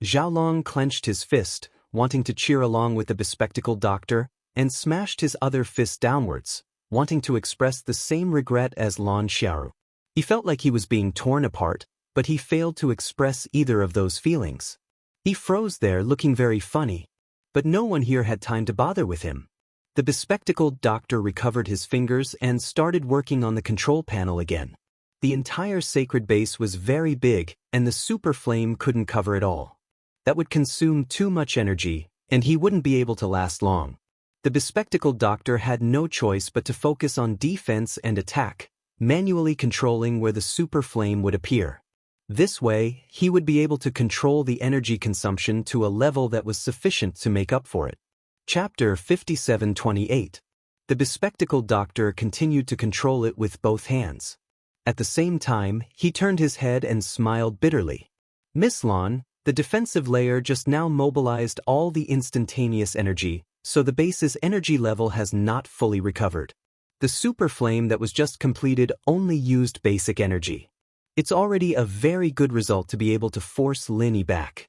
Xiaolong clenched his fist, wanting to cheer along with the bespectacled doctor, and smashed his other fist downwards, wanting to express the same regret as Lan Xiaoru. He felt like he was being torn apart, but he failed to express either of those feelings. He froze there looking very funny, but no one here had time to bother with him. The bespectacled doctor recovered his fingers and started working on the control panel again. The entire sacred base was very big, and the super flame couldn't cover it all. That would consume too much energy, and he wouldn't be able to last long. The bespectacled doctor had no choice but to focus on defense and attack, manually controlling where the super flame would appear. This way, he would be able to control the energy consumption to a level that was sufficient to make up for it. Chapter 57:28. The bespectacled doctor continued to control it with both hands. At the same time, he turned his head and smiled bitterly. Miss Lan, the defensive layer just now mobilized all the instantaneous energy, so the base's energy level has not fully recovered. The super flame that was just completed only used basic energy. It's already a very good result to be able to force Lin back.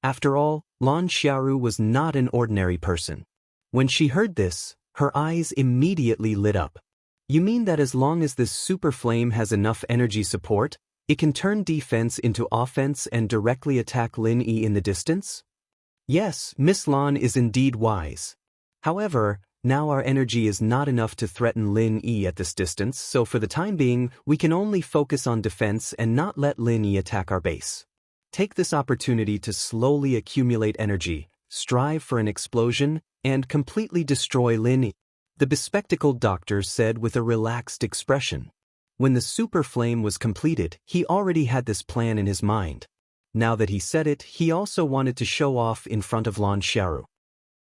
After all, Lan Xiaoru was not an ordinary person. When she heard this, her eyes immediately lit up. You mean that as long as this super flame has enough energy support, it can turn defense into offense and directly attack Lin Yi in the distance? Yes, Miss Lan is indeed wise. However, now our energy is not enough to threaten Lin Yi at this distance, so for the time being, we can only focus on defense and not let Lin Yi attack our base. Take this opportunity to slowly accumulate energy, strive for an explosion, and completely destroy Lin Yi, the bespectacled doctor said with a relaxed expression. When the super flame was completed, he already had this plan in his mind. Now that he said it, he also wanted to show off in front of Lan Xiaoru.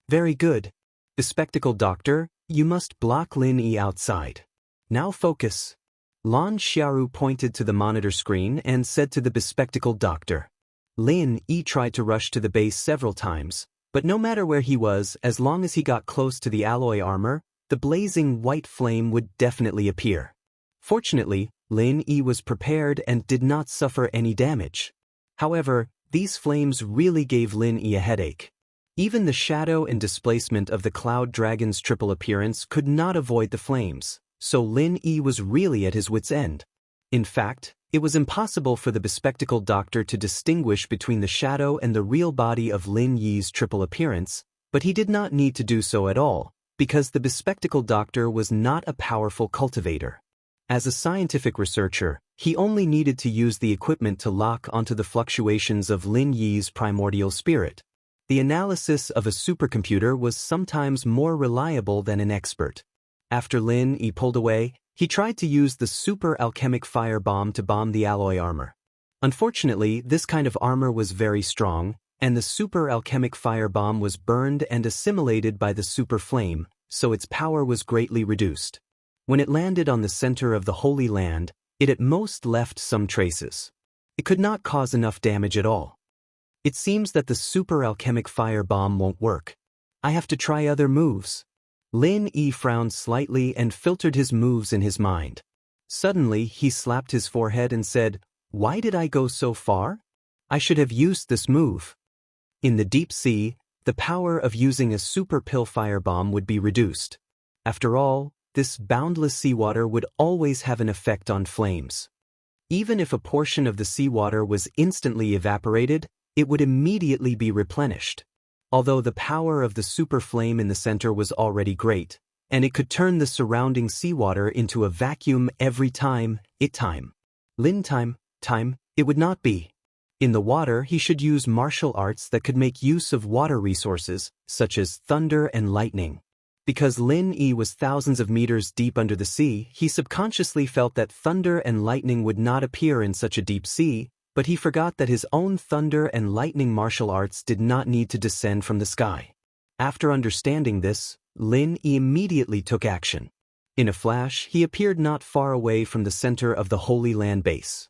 Very good. Bespectacled doctor, you must block Lin Yi outside. Now focus. Lan Xiaoru pointed to the monitor screen and said to the bespectacled doctor. Lin Yi tried to rush to the base several times, but no matter where he was, as long as he got close to the alloy armor, the blazing white flame would definitely appear. Fortunately, Lin Yi was prepared and did not suffer any damage. However, these flames really gave Lin Yi a headache. Even the shadow and displacement of the Cloud Dragon's triple appearance could not avoid the flames, so Lin Yi was really at his wit's end. In fact, it was impossible for the bespectacled doctor to distinguish between the shadow and the real body of Lin Yi's triple appearance, but he did not need to do so at all, because the bespectacled doctor was not a powerful cultivator. As a scientific researcher, he only needed to use the equipment to lock onto the fluctuations of Lin Yi's primordial spirit. The analysis of a supercomputer was sometimes more reliable than an expert. After Lin Yi pulled away, he tried to use the super alchemic fire bomb to bomb the alloy armor. Unfortunately, this kind of armor was very strong, and the super alchemic fire bomb was burned and assimilated by the super flame, so its power was greatly reduced. When it landed on the center of the Holy Land, it at most left some traces. It could not cause enough damage at all. It seems that the super alchemic fire bomb won't work. I have to try other moves. Lin Yi frowned slightly and filtered his moves in his mind. Suddenly, he slapped his forehead and said, "Why did I go so far? I should have used this move." In the deep sea, the power of using a super pill firebomb would be reduced. After all, this boundless seawater would always have an effect on flames. Even if a portion of the seawater was instantly evaporated, it would immediately be replenished. Although the power of the super flame in the center was already great, and it could turn the surrounding seawater into a vacuum every time, it would not be. In the water, he should use martial arts that could make use of water resources, such as thunder and lightning. Because Lin Yi was thousands of meters deep under the sea, he subconsciously felt that thunder and lightning would not appear in such a deep sea, but he forgot that his own thunder and lightning martial arts did not need to descend from the sky. After understanding this, Lin Yi immediately took action. In a flash, he appeared not far away from the center of the Holy Land base.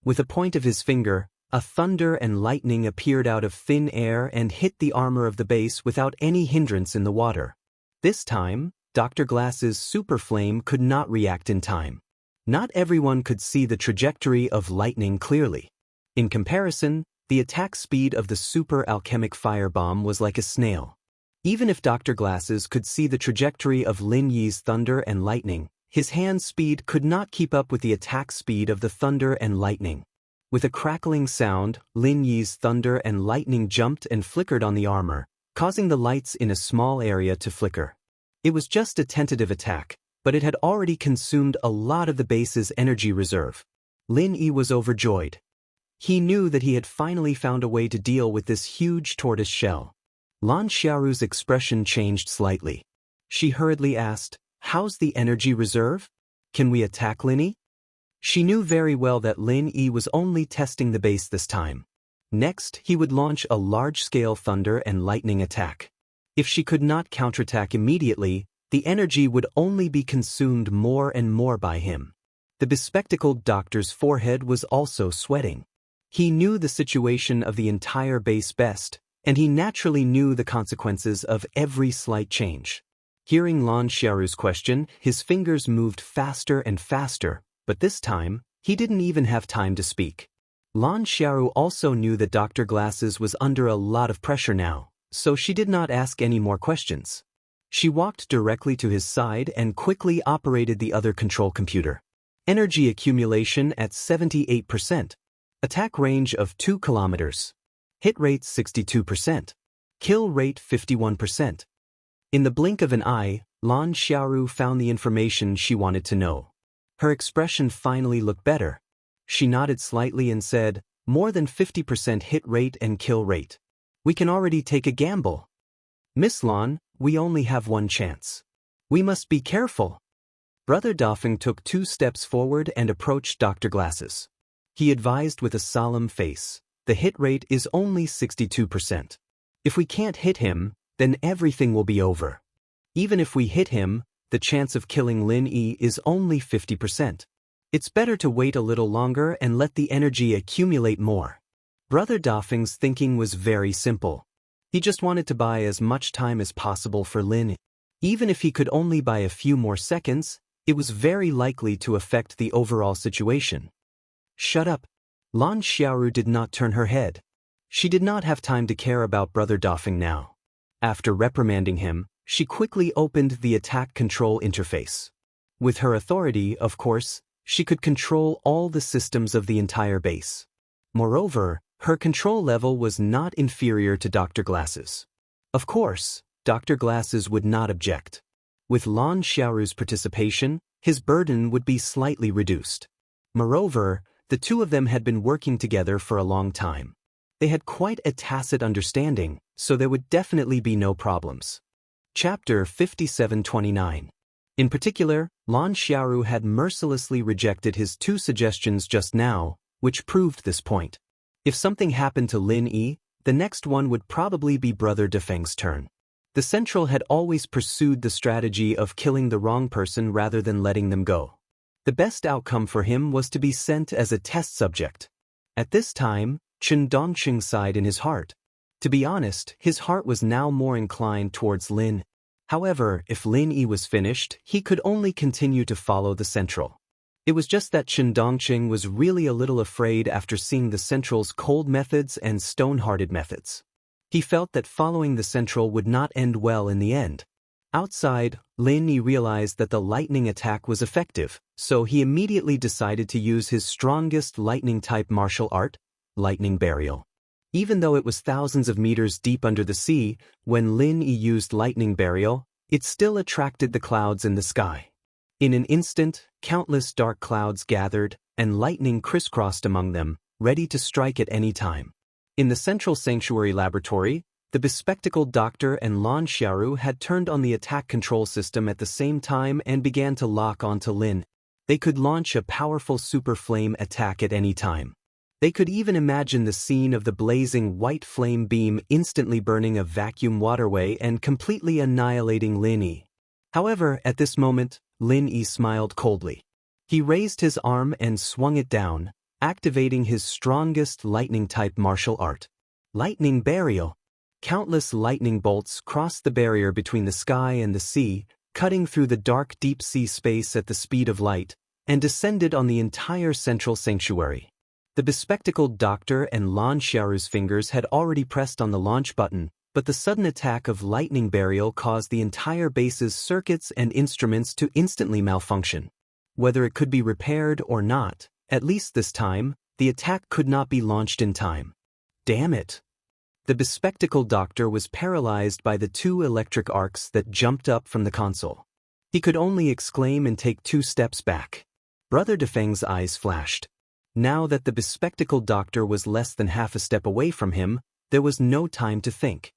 With a point of his finger, a thunder and lightning appeared out of thin air and hit the armor of the base without any hindrance in the water. This time, Dr. Glass's super flame could not react in time. Not everyone could see the trajectory of lightning clearly. In comparison, the attack speed of the super alchemic firebomb was like a snail. Even if Dr. Glasses could see the trajectory of Lin Yi's thunder and lightning, his hand speed could not keep up with the attack speed of the thunder and lightning. With a crackling sound, Lin Yi's thunder and lightning jumped and flickered on the armor, causing the lights in a small area to flicker. It was just a tentative attack, but it had already consumed a lot of the base's energy reserve. Lin Yi was overjoyed. He knew that he had finally found a way to deal with this huge tortoise shell. Lan Xiaoru's expression changed slightly. She hurriedly asked, "How's the energy reserve? Can we attack Lin Yi?" She knew very well that Lin Yi was only testing the base this time. Next, he would launch a large-scale thunder and lightning attack. If she could not counterattack immediately, the energy would only be consumed more and more by him. The bespectacled doctor's forehead was also sweating. He knew the situation of the entire base best, and he naturally knew the consequences of every slight change. Hearing Lan Xiaoru's question, his fingers moved faster and faster, but this time, he didn't even have time to speak. Lan Xiaoru also knew that Dr. Glasses was under a lot of pressure now, so she did not ask any more questions. She walked directly to his side and quickly operated the other control computer. Energy accumulation at 78%. Attack range of 2 kilometers. Hit rate 62%. Kill rate 51%. In the blink of an eye, Lan Xiaoru found the information she wanted to know. Her expression finally looked better. She nodded slightly and said, "More than 50% hit rate and kill rate. We can already take a gamble. Miss Lan, we only have one chance. We must be careful." Brother Dafeng took 2 steps forward and approached Dr. Glasses. He advised with a solemn face, "The hit rate is only 62%. If we can't hit him, then everything will be over. Even if we hit him, the chance of killing Lin Yi is only 50%. It's better to wait a little longer and let the energy accumulate more." Brother Dafeng's thinking was very simple. He just wanted to buy as much time as possible for Lin Yi. Even if he could only buy a few more seconds, it was very likely to affect the overall situation. "Shut up." Lan Xiaoru did not turn her head. She did not have time to care about Brother Dafeng now. After reprimanding him, she quickly opened the attack control interface. With her authority, of course, she could control all the systems of the entire base. Moreover, her control level was not inferior to Dr. Glasses. Of course, Dr. Glasses would not object. With Lan Xiaoru's participation, his burden would be slightly reduced. Moreover, the two of them had been working together for a long time. They had quite a tacit understanding, so there would definitely be no problems. Chapter 5729. In particular, Lan Xiaoru had mercilessly rejected his 2 suggestions just now, which proved this point. If something happened to Lin Yi, the next one would probably be Brother Dafeng's turn. The Central had always pursued the strategy of killing the wrong person rather than letting them go. The best outcome for him was to be sent as a test subject. At this time, Chen Dongqing sighed in his heart. To be honest, his heart was now more inclined towards Lin. However, if Lin Yi was finished, he could only continue to follow the Central. It was just that Chen Dongqing was really a little afraid after seeing the Central's cold methods and stone-hearted methods. He felt that following the Central would not end well in the end. Outside, Lin Yi realized that the lightning attack was effective, so he immediately decided to use his strongest lightning-type martial art, lightning burial. Even though it was thousands of meters deep under the sea, when Lin Yi used lightning burial, it still attracted the clouds in the sky. In an instant, countless dark clouds gathered, and lightning crisscrossed among them, ready to strike at any time. In the central sanctuary laboratory, the bespectacled doctor and Lan Xiaoru had turned on the attack control system at the same time and began to lock onto Lin. They could launch a powerful super flame attack at any time. They could even imagine the scene of the blazing white flame beam instantly burning a vacuum waterway and completely annihilating Lin Yi. However, at this moment, Lin Yi smiled coldly. He raised his arm and swung it down, activating his strongest lightning-type martial art. Lightning burial. Countless lightning bolts crossed the barrier between the sky and the sea, cutting through the dark deep-sea space at the speed of light, and descended on the entire central sanctuary. The bespectacled doctor and Lan Xiaoru's fingers had already pressed on the launch button, but the sudden attack of lightning burial caused the entire base's circuits and instruments to instantly malfunction. Whether it could be repaired or not, at least this time, the attack could not be launched in time. Damn it! The bespectacled doctor was paralyzed by the 2 electric arcs that jumped up from the console. He could only exclaim and take 2 steps back. Brother Dafeng's eyes flashed. Now that the bespectacled doctor was less than half a step away from him, there was no time to think.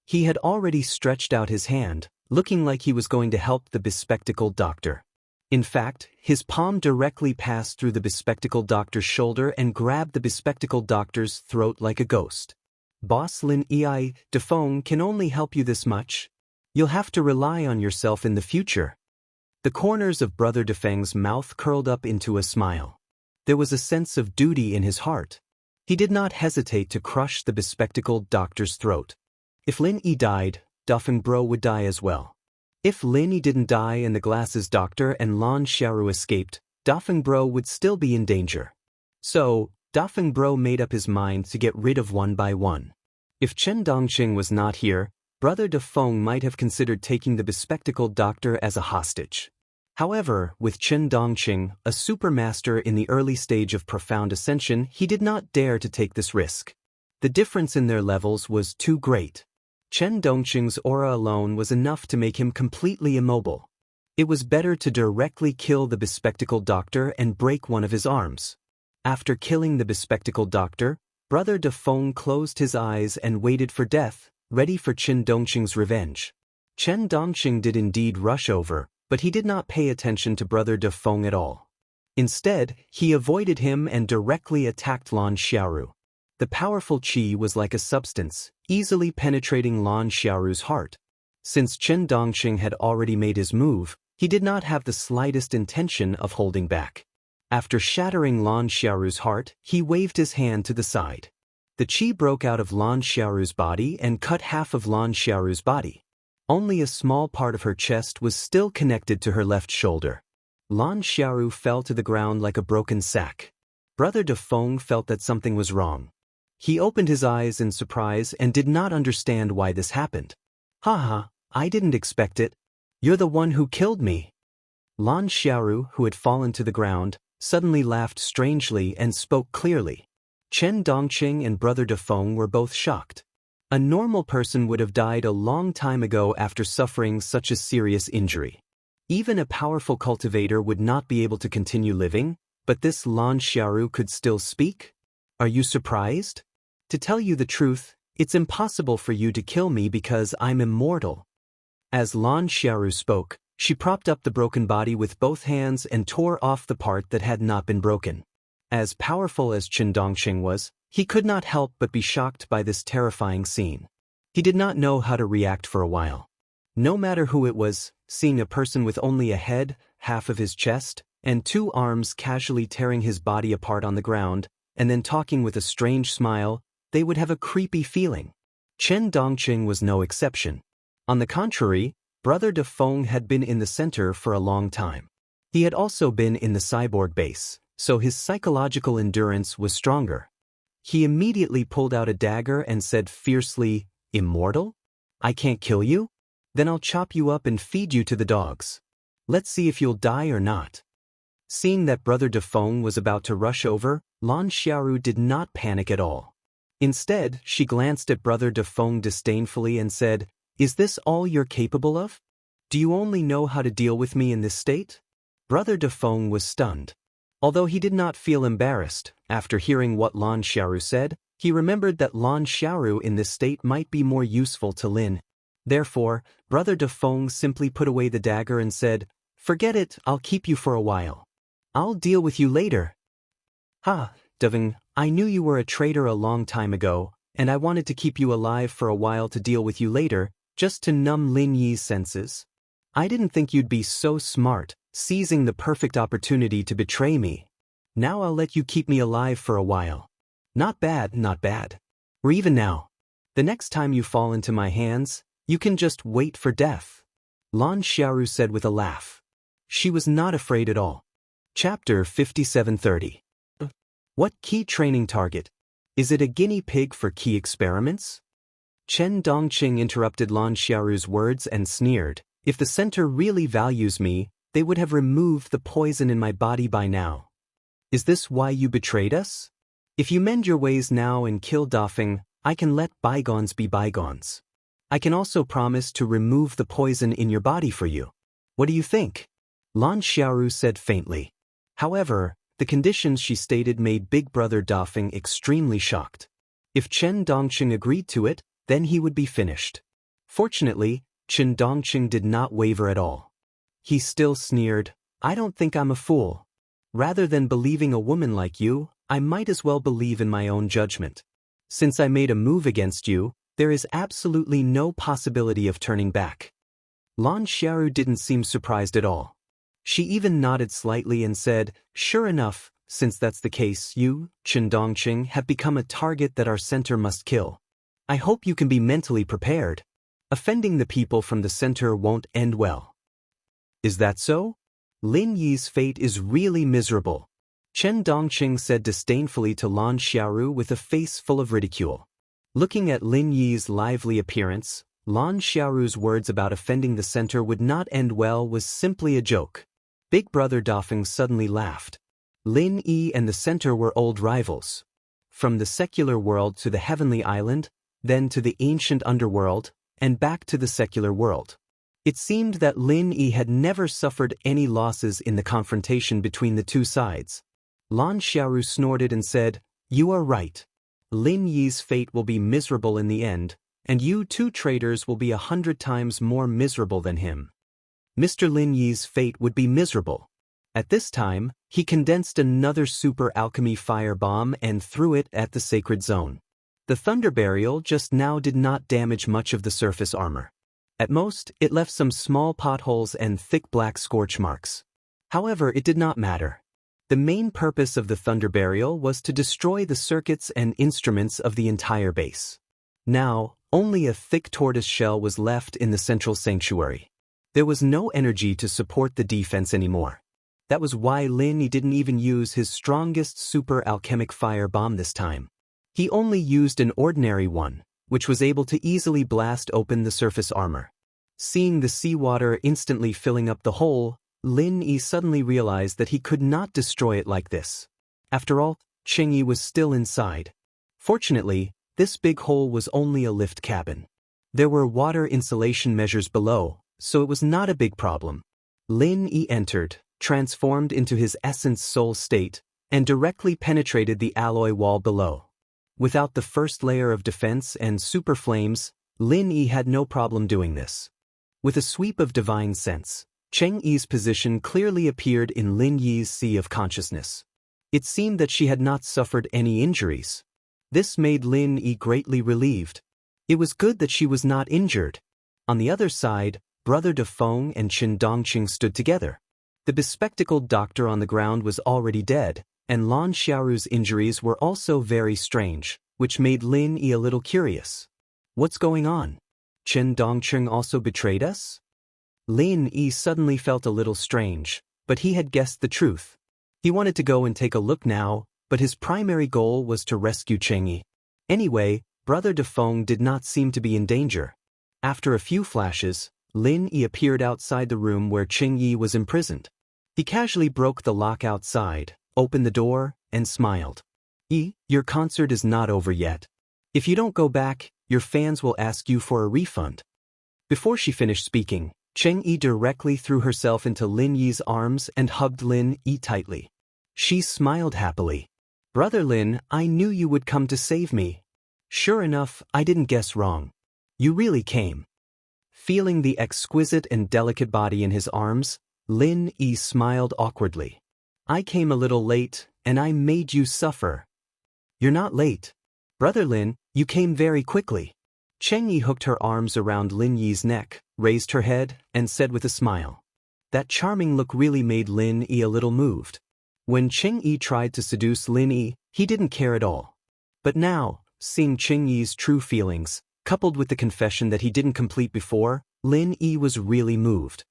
He had already stretched out his hand, looking like he was going to help the bespectacled doctor. In fact, his palm directly passed through the bespectacled doctor's shoulder and grabbed the bespectacled doctor's throat like a ghost. Boss Lin Yi, Dafeng can only help you this much. You'll have to rely on yourself in the future. The corners of Brother Dafeng's mouth curled up into a smile. There was a sense of duty in his heart. He did not hesitate to crush the bespectacled doctor's throat. If Lin Yi died, Dafeng Bro would die as well. If Lin didn't die and the glasses doctor and Lan Xiaoru escaped, Dafeng Bro would still be in danger. So, Dafeng Bro made up his mind to get rid of one by one. If Chen Dongqing was not here, Brother Dafeng might have considered taking the bespectacled doctor as a hostage. However, with Chen Dongqing, a supermaster in the early stage of profound ascension, he did not dare to take this risk. The difference in their levels was too great. Chen Dongqing's aura alone was enough to make him completely immobile. It was better to directly kill the bespectacled doctor and break one of his arms. After killing the bespectacled doctor, Brother Dafeng closed his eyes and waited for death, ready for Chen Dongqing's revenge. Chen Dongqing did indeed rush over, but he did not pay attention to Brother Dafeng at all. Instead, he avoided him and directly attacked Lan Xiaoru. The powerful qi was like a substance, easily penetrating Lan Xiaoru's heart. Since Chen Dongqing had already made his move, he did not have the slightest intention of holding back. After shattering Lan Xiaoru's heart, he waved his hand to the side. The qi broke out of Lan Xiaoru's body and cut half of Lan Xiaoru's body. Only a small part of her chest was still connected to her left shoulder. Lan Xiaoru fell to the ground like a broken sack. Brother Dafeng felt that something was wrong. He opened his eyes in surprise and did not understand why this happened. Haha, I didn't expect it. You're the one who killed me. Lan Xiaoru, who had fallen to the ground, suddenly laughed strangely and spoke clearly. Chen Dongqing and Brother Dafeng were both shocked. A normal person would have died a long time ago after suffering such a serious injury. Even a powerful cultivator would not be able to continue living, but this Lan Xiaoru could still speak? Are you surprised? To tell you the truth, it's impossible for you to kill me because I'm immortal. As Lan Xiaoru spoke, she propped up the broken body with both hands and tore off the part that had not been broken. As powerful as Chen Dongqing was, he could not help but be shocked by this terrifying scene. He did not know how to react for a while. No matter who it was, seeing a person with only a head, half of his chest, and 2 arms casually tearing his body apart on the ground, and then talking with a strange smile, they would have a creepy feeling. Chen Dongqing was no exception. On the contrary, Brother Dafeng had been in the center for a long time. He had also been in the cyborg base, so his psychological endurance was stronger. He immediately pulled out a dagger and said fiercely, "Immortal? I can't kill you? Then I'll chop you up and feed you to the dogs. Let's see if you'll die or not." Seeing that Brother Dafeng was about to rush over, Lan Xiaoru did not panic at all. Instead, she glanced at Brother Dafeng disdainfully and said, "Is this all you're capable of? Do you only know how to deal with me in this state?" Brother Dafeng was stunned. Although he did not feel embarrassed, after hearing what Lan Xiaoru said, he remembered that Lan Xiaoru in this state might be more useful to Lin. Therefore, Brother Dafeng simply put away the dagger and said, "Forget it, I'll keep you for a while. I'll deal with you later." "Ha, Dafeng, I knew you were a traitor a long time ago, and I wanted to keep you alive for a while to deal with you later, just to numb Lin Yi's senses. I didn't think you'd be so smart, seizing the perfect opportunity to betray me. Now I'll let you keep me alive for a while. Not bad, not bad. Or even now. The next time you fall into my hands, you can just wait for death." Lan Xiaoru said with a laugh. She was not afraid at all. Chapter 5730. What key training target? Is it a guinea pig for key experiments? Chen Dongqing interrupted Lan Xiaoru's words and sneered, "If the center really values me, they would have removed the poison in my body by now. Is this why you betrayed us? If you mend your ways now and kill Dafeng, I can let bygones be bygones. I can also promise to remove the poison in your body for you. What do you think?" Lan Xiaoru said faintly. However, the conditions she stated made Big Brother Dafeng extremely shocked. If Chen Dongqing agreed to it, then he would be finished. Fortunately, Chen Dongqing did not waver at all. He still sneered, "I don't think I'm a fool. Rather than believing a woman like you, I might as well believe in my own judgment. Since I made a move against you, there is absolutely no possibility of turning back." Lan Xiaoru didn't seem surprised at all. She even nodded slightly and said, "Sure enough, since that's the case, you, Chen Dongqing, have become a target that our center must kill. I hope you can be mentally prepared." Offending the people from the center won't end well. Is that so? Lin Yi's fate is really miserable, Chen Dongqing said disdainfully to Lan Xiaoru with a face full of ridicule. Looking at Lin Yi's lively appearance, Lan Xiaoru's words about offending the center would not end well was simply a joke. Big brother Dafeng suddenly laughed. Lin Yi and the center were old rivals. From the secular world to the heavenly island, then to the ancient underworld, and back to the secular world. It seemed that Lin Yi had never suffered any losses in the confrontation between the two sides. Lan Xiaoru snorted and said, "You are right. Lin Yi's fate will be miserable in the end, and you two traitors will be 100 times more miserable than him." Mr. Lin Yi's fate would be miserable. At this time, he condensed another super alchemy fire bomb and threw it at the sacred zone. The thunder burial just now did not damage much of the surface armor. At most, it left some small potholes and thick black scorch marks. However, it did not matter. The main purpose of the thunder burial was to destroy the circuits and instruments of the entire base. Now, only a thick tortoise shell was left in the central sanctuary. There was no energy to support the defense anymore. That was why Lin Yi didn't even use his strongest super alchemic fire bomb this time. He only used an ordinary one, which was able to easily blast open the surface armor. Seeing the seawater instantly filling up the hole, Lin Yi suddenly realized that he could not destroy it like this. After all, Cheng Yi was still inside. Fortunately, this big hole was only a lift cabin. There were water insulation measures below, so it was not a big problem. Lin Yi entered, transformed into his essence soul state, and directly penetrated the alloy wall below. Without the first layer of defense and super flames, Lin Yi had no problem doing this. With a sweep of divine sense, Cheng Yi's position clearly appeared in Lin Yi's sea of consciousness. It seemed that she had not suffered any injuries. This made Lin Yi greatly relieved. It was good that she was not injured. On the other side, Brother Dafeng and Chen Dongqing stood together. The bespectacled doctor on the ground was already dead, and Lan Xiaoru's injuries were also very strange, which made Lin Yi a little curious. What's going on? Chen Dongqing also betrayed us? Lin Yi suddenly felt a little strange, but he had guessed the truth. He wanted to go and take a look now, but his primary goal was to rescue Cheng Yi. Anyway, Brother Dafeng did not seem to be in danger. After a few flashes, Lin Yi appeared outside the room where Cheng Yi was imprisoned. He casually broke the lock outside, opened the door, and smiled. "Yi, your concert is not over yet. If you don't go back, your fans will ask you for a refund." Before she finished speaking, Cheng Yi directly threw herself into Lin Yi's arms and hugged Lin Yi tightly. She smiled happily. "Brother Lin, I knew you would come to save me. Sure enough, I didn't guess wrong. You really came." Feeling the exquisite and delicate body in his arms, Lin Yi smiled awkwardly. "I came a little late, and I made you suffer." "You're not late. Brother Lin, you came very quickly." Cheng Yi hooked her arms around Lin Yi's neck, raised her head, and said with a smile. That charming look really made Lin Yi a little moved. When Cheng Yi tried to seduce Lin Yi, he didn't care at all. But now, seeing Cheng Yi's true feelings, coupled with the confession that he didn't complete before, Lin Yi was really moved.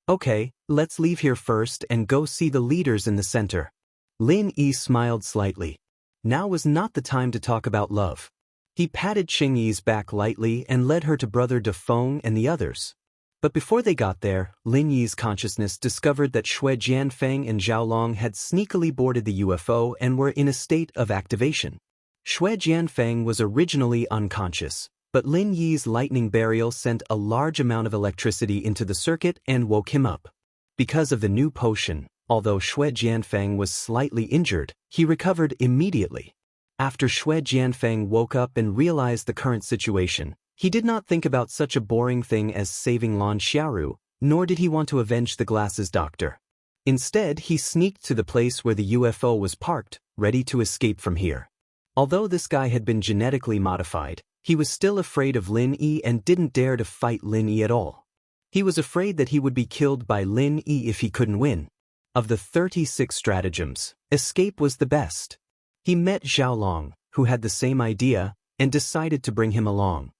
"Okay, let's leave here first and go see the leaders in the center." Lin Yi smiled slightly. Now was not the time to talk about love. He patted Cheng Yi's back lightly and led her to Brother Dafeng and the others. But before they got there, Lin Yi's consciousness discovered that Xue Jianfeng and Zhao Long had sneakily boarded the UFO and were in a state of activation. Xue Jianfeng was originally unconscious, but Lin Yi's lightning burial sent a large amount of electricity into the circuit and woke him up. Because of the new potion, although Xue Jianfeng was slightly injured, he recovered immediately. After Xue Jianfeng woke up and realized the current situation, he did not think about such a boring thing as saving Lan Xiaoru, nor did he want to avenge the glasses doctor. Instead, he sneaked to the place where the UFO was parked, ready to escape from here. Although this guy had been genetically modified, he was still afraid of Lin Yi and didn't dare to fight Lin Yi at all. He was afraid that he would be killed by Lin Yi if he couldn't win. Of the 36 stratagems, escape was the best. He met Zhao Long, who had the same idea, and decided to bring him along.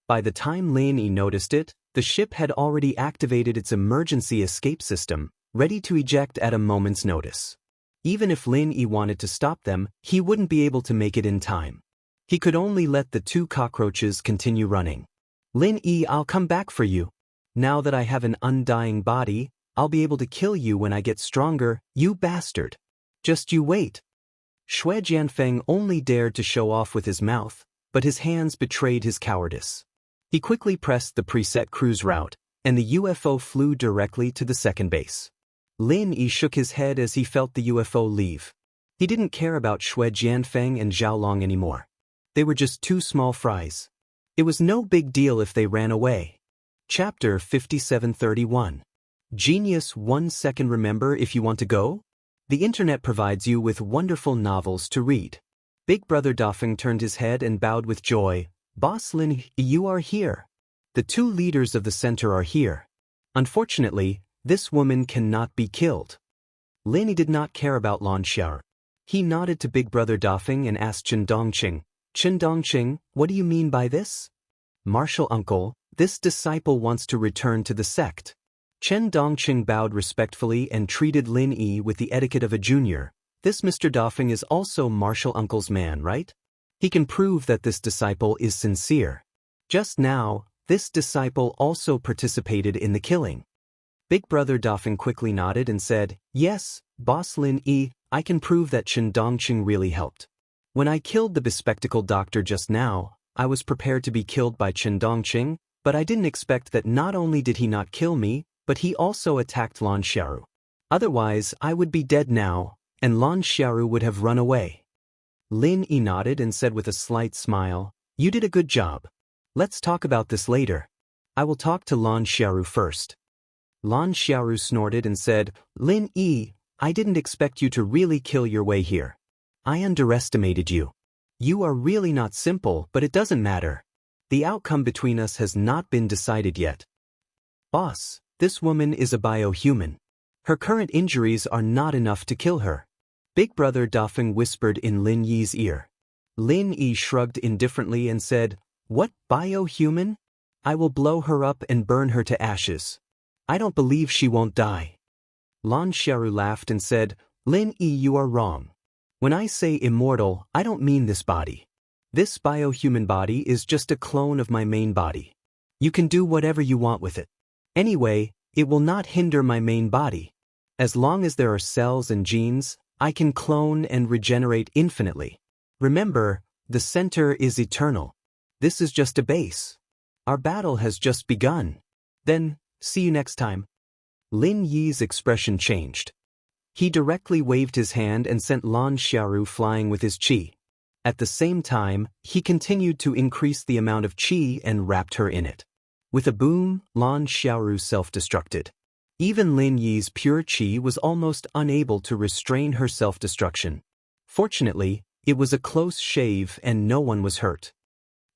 By the time Lin Yi noticed it, the ship had already activated its emergency escape system, ready to eject at a moment's notice. Even if Lin Yi wanted to stop them, he wouldn't be able to make it in time. He could only let the two cockroaches continue running. Lin Yi, I'll come back for you. Now that I have an undying body, I'll be able to kill you when I get stronger, you bastard. Just you wait. Shui Jianfeng only dared to show off with his mouth, but his hands betrayed his cowardice. He quickly pressed the preset cruise route, and the UFO flew directly to the second base. Lin Yi shook his head as he felt the UFO leave. He didn't care about Shui Jianfeng and Zhao Long anymore. They were just two small fries. It was no big deal if they ran away. Chapter 5731. Genius 1 second. Remember, if you want to go? The internet provides you with wonderful novels to read. Big Brother Dafeng turned his head and bowed with joy. Boss Lin, you are here. The two leaders of the center are here. Unfortunately, this woman cannot be killed. Lin did not care about Lan Xiao. He nodded to Big Brother Dafeng and asked Chen Dongqing, Chen Dongqing, what do you mean by this? Martial uncle, this disciple wants to return to the sect. Chen Dongqing bowed respectfully and treated Lin Yi with the etiquette of a junior. This Mr. Dafeng is also Martial uncle's man, right? He can prove that this disciple is sincere. Just now, this disciple also participated in the killing. Big Brother Dafeng quickly nodded and said, yes, Boss Lin Yi, I can prove that Chen Dongqing really helped. When I killed the bespectacled doctor just now, I was prepared to be killed by Chen Dongqing, but I didn't expect that not only did he not kill me, but he also attacked Lan Xiaoru. Otherwise, I would be dead now, and Lan Xiaoru would have run away. Lin Yi nodded and said with a slight smile, you did a good job. Let's talk about this later. I will talk to Lan Xiaoru first. Lan Xiaoru snorted and said, Lin Yi, I didn't expect you to really kill your way here. I underestimated you. You are really not simple, but it doesn't matter. The outcome between us has not been decided yet. Boss, this woman is a biohuman. Her current injuries are not enough to kill her. Big Brother Dafeng whispered in Lin Yi's ear. Lin Yi shrugged indifferently and said, what biohuman? I will blow her up and burn her to ashes. I don't believe she won't die. Lan Xiaoru laughed and said, Lin Yi, you are wrong. When I say immortal, I don't mean this body. This biohuman body is just a clone of my main body. You can do whatever you want with it. Anyway, it will not hinder my main body. As long as there are cells and genes, I can clone and regenerate infinitely. Remember, the center is eternal. This is just a base. Our battle has just begun. Then, see you next time. Lin Yi's expression changed. He directly waved his hand and sent Lan Xiaoru flying with his qi. At the same time, he continued to increase the amount of qi and wrapped her in it. With a boom, Lan Xiaoru self-destructed. Even Lin Yi's pure qi was almost unable to restrain her self-destruction. Fortunately, it was a close shave and no one was hurt.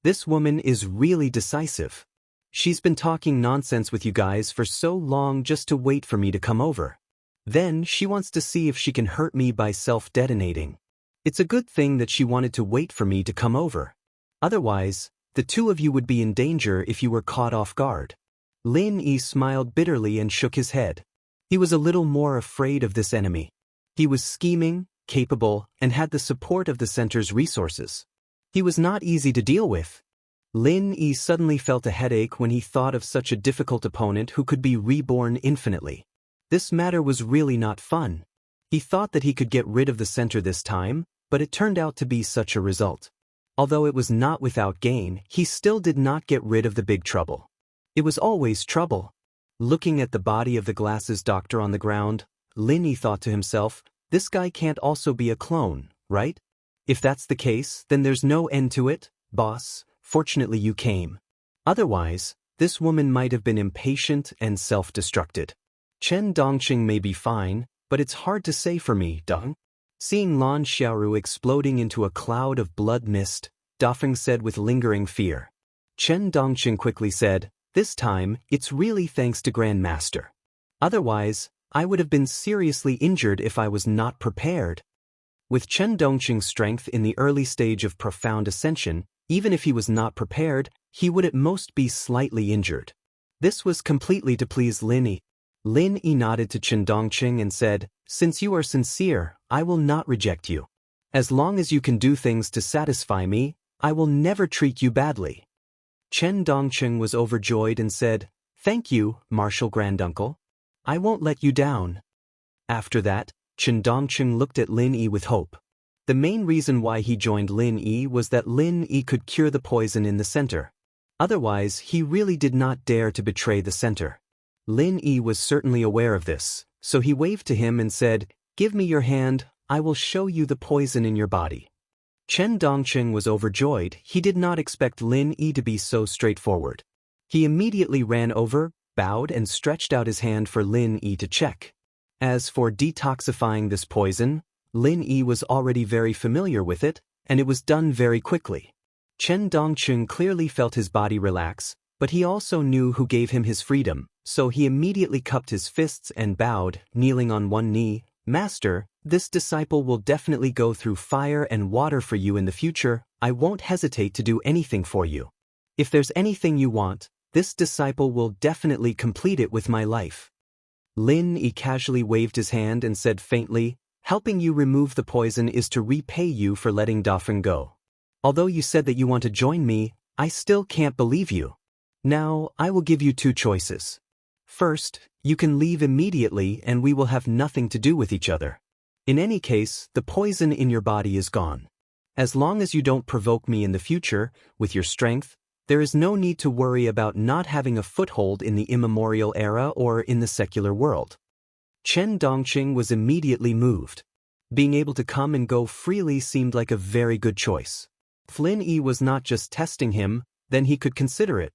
This woman is really decisive. She's been talking nonsense with you guys for so long just to wait for me to come over. Then she wants to see if she can hurt me by self-detonating. It's a good thing that she wanted to wait for me to come over. Otherwise, the two of you would be in danger if you were caught off guard. Lin Yi smiled bitterly and shook his head. He was a little more afraid of this enemy. He was scheming, capable, and had the support of the center's resources. He was not easy to deal with. Lin Yi suddenly felt a headache when he thought of such a difficult opponent who could be reborn infinitely. This matter was really not fun. He thought that he could get rid of the center this time, but it turned out to be such a result. Although it was not without gain, he still did not get rid of the big trouble. It was always trouble. Looking at the body of the glasses doctor on the ground, Lin Yi thought to himself, this guy can't also be a clone, right? If that's the case, then there's no end to it, boss. Fortunately you came. Otherwise, this woman might have been impatient and self-destructed. Chen Dongqing may be fine, but it's hard to say for me, Dong. Seeing Lan Xiaoru exploding into a cloud of blood mist, Dafeng said with lingering fear. Chen Dongqing quickly said, this time, it's really thanks to Grandmaster. Otherwise, I would have been seriously injured if I was not prepared. With Chen Dongqing's strength in the early stage of profound ascension, even if he was not prepared, he would at most be slightly injured. This was completely to please Lin Yi. Lin Yi nodded to Chen Dongqing and said, "Since you are sincere, I will not reject you. As long as you can do things to satisfy me, I will never treat you badly." Chen Dongqing was overjoyed and said, "Thank you, Martial Granduncle. I won't let you down." After that, Chen Dongqing looked at Lin Yi with hope. The main reason why he joined Lin Yi was that Lin Yi could cure the poison in the center. Otherwise, he really did not dare to betray the center. Lin Yi was certainly aware of this, so he waved to him and said, "Give me your hand, I will show you the poison in your body." Chen Dongqing was overjoyed. He did not expect Lin Yi to be so straightforward. He immediately ran over, bowed and stretched out his hand for Lin Yi to check. As for detoxifying this poison, Lin Yi was already very familiar with it, and it was done very quickly. Chen Dongqing clearly felt his body relax, but he also knew who gave him his freedom, so he immediately cupped his fists and bowed, kneeling on one knee. "Master, this disciple will definitely go through fire and water for you in the future. I won't hesitate to do anything for you. If there's anything you want, this disciple will definitely complete it with my life." Lin Yi casually waved his hand and said faintly, "Helping you remove the poison is to repay you for letting Dafeng go. Although you said that you want to join me, I still can't believe you. Now, I will give you two choices. First, you can leave immediately and we will have nothing to do with each other. In any case, the poison in your body is gone. As long as you don't provoke me in the future, with your strength, there is no need to worry about not having a foothold in the immemorial era or in the secular world." Chen Dongqing was immediately moved. Being able to come and go freely seemed like a very good choice. If Lin Yi was not just testing him, then he could consider it.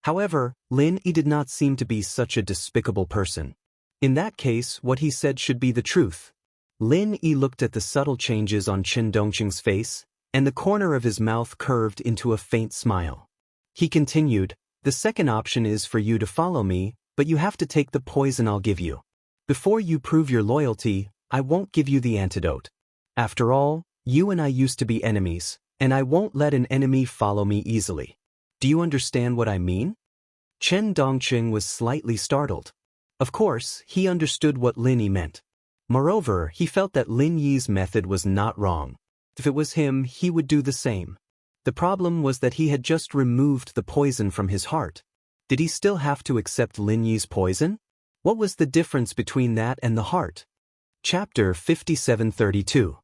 However, Lin Yi did not seem to be such a despicable person. In that case, what he said should be the truth. Lin Yi looked at the subtle changes on Chen Dongqing's face, and the corner of his mouth curved into a faint smile. He continued, "The second option is for you to follow me, but you have to take the poison I'll give you. Before you prove your loyalty, I won't give you the antidote. After all, you and I used to be enemies, and I won't let an enemy follow me easily. Do you understand what I mean?" Chen Dongqing was slightly startled. Of course, he understood what Lin Yi meant. Moreover, he felt that Lin Yi's method was not wrong. If it was him, he would do the same. The problem was that he had just removed the poison from his heart. Did he still have to accept Lin Yi's poison? What was the difference between that and the heart? Chapter 5732.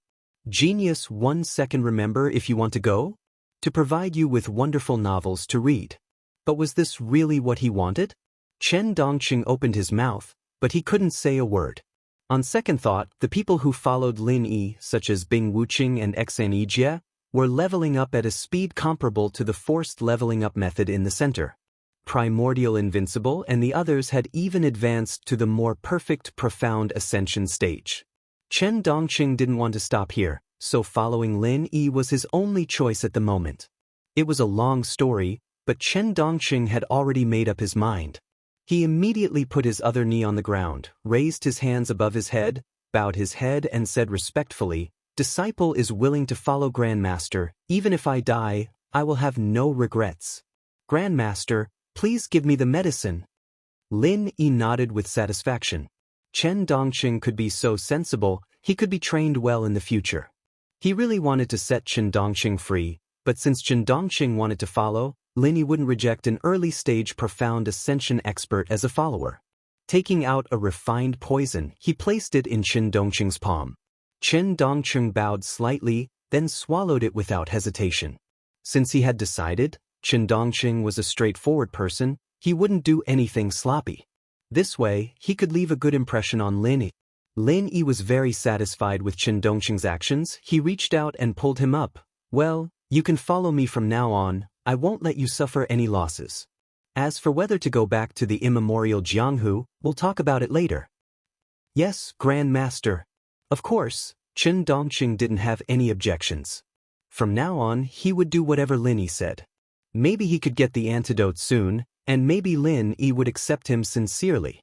Genius 1 second. Remember if you want to go? To provide you with wonderful novels to read. But was this really what he wanted? Chen Dongqing opened his mouth, but he couldn't say a word. On second thought, the people who followed Lin Yi, such as Bing Wuxia and Xianxia, were leveling up at a speed comparable to the forced leveling up method in the center. Primordial Invincible and the others had even advanced to the more perfect profound ascension stage. Chen Dongqing didn't want to stop here, so following Lin Yi was his only choice at the moment. It was a long story, but Chen Dongqing had already made up his mind. He immediately put his other knee on the ground, raised his hands above his head, bowed his head and said respectfully, "Disciple is willing to follow Grandmaster. Even if I die, I will have no regrets. Grandmaster, please give me the medicine." Lin Yi nodded with satisfaction. Chen Dongqing could be so sensible, he could be trained well in the future. He really wanted to set Chen Dongqing free, but since Chen Dongqing wanted to follow, Lin Yi wouldn't reject an early-stage profound ascension expert as a follower. Taking out a refined poison, he placed it in Chen Dongqing's palm. Chen Dongqing bowed slightly, then swallowed it without hesitation. Since he had decided, Chen Dongqing was a straightforward person, he wouldn't do anything sloppy. This way, he could leave a good impression on Lin Yi. Lin Yi was very satisfied with Chen Dongqing's actions. He reached out and pulled him up. "Well, you can follow me from now on. I won't let you suffer any losses. As for whether to go back to the immemorial Jianghu, we'll talk about it later." "Yes, Grand Master." Of course, Chen Dongqing didn't have any objections. From now on, he would do whatever Lin Yi said. Maybe he could get the antidote soon, and maybe Lin Yi would accept him sincerely.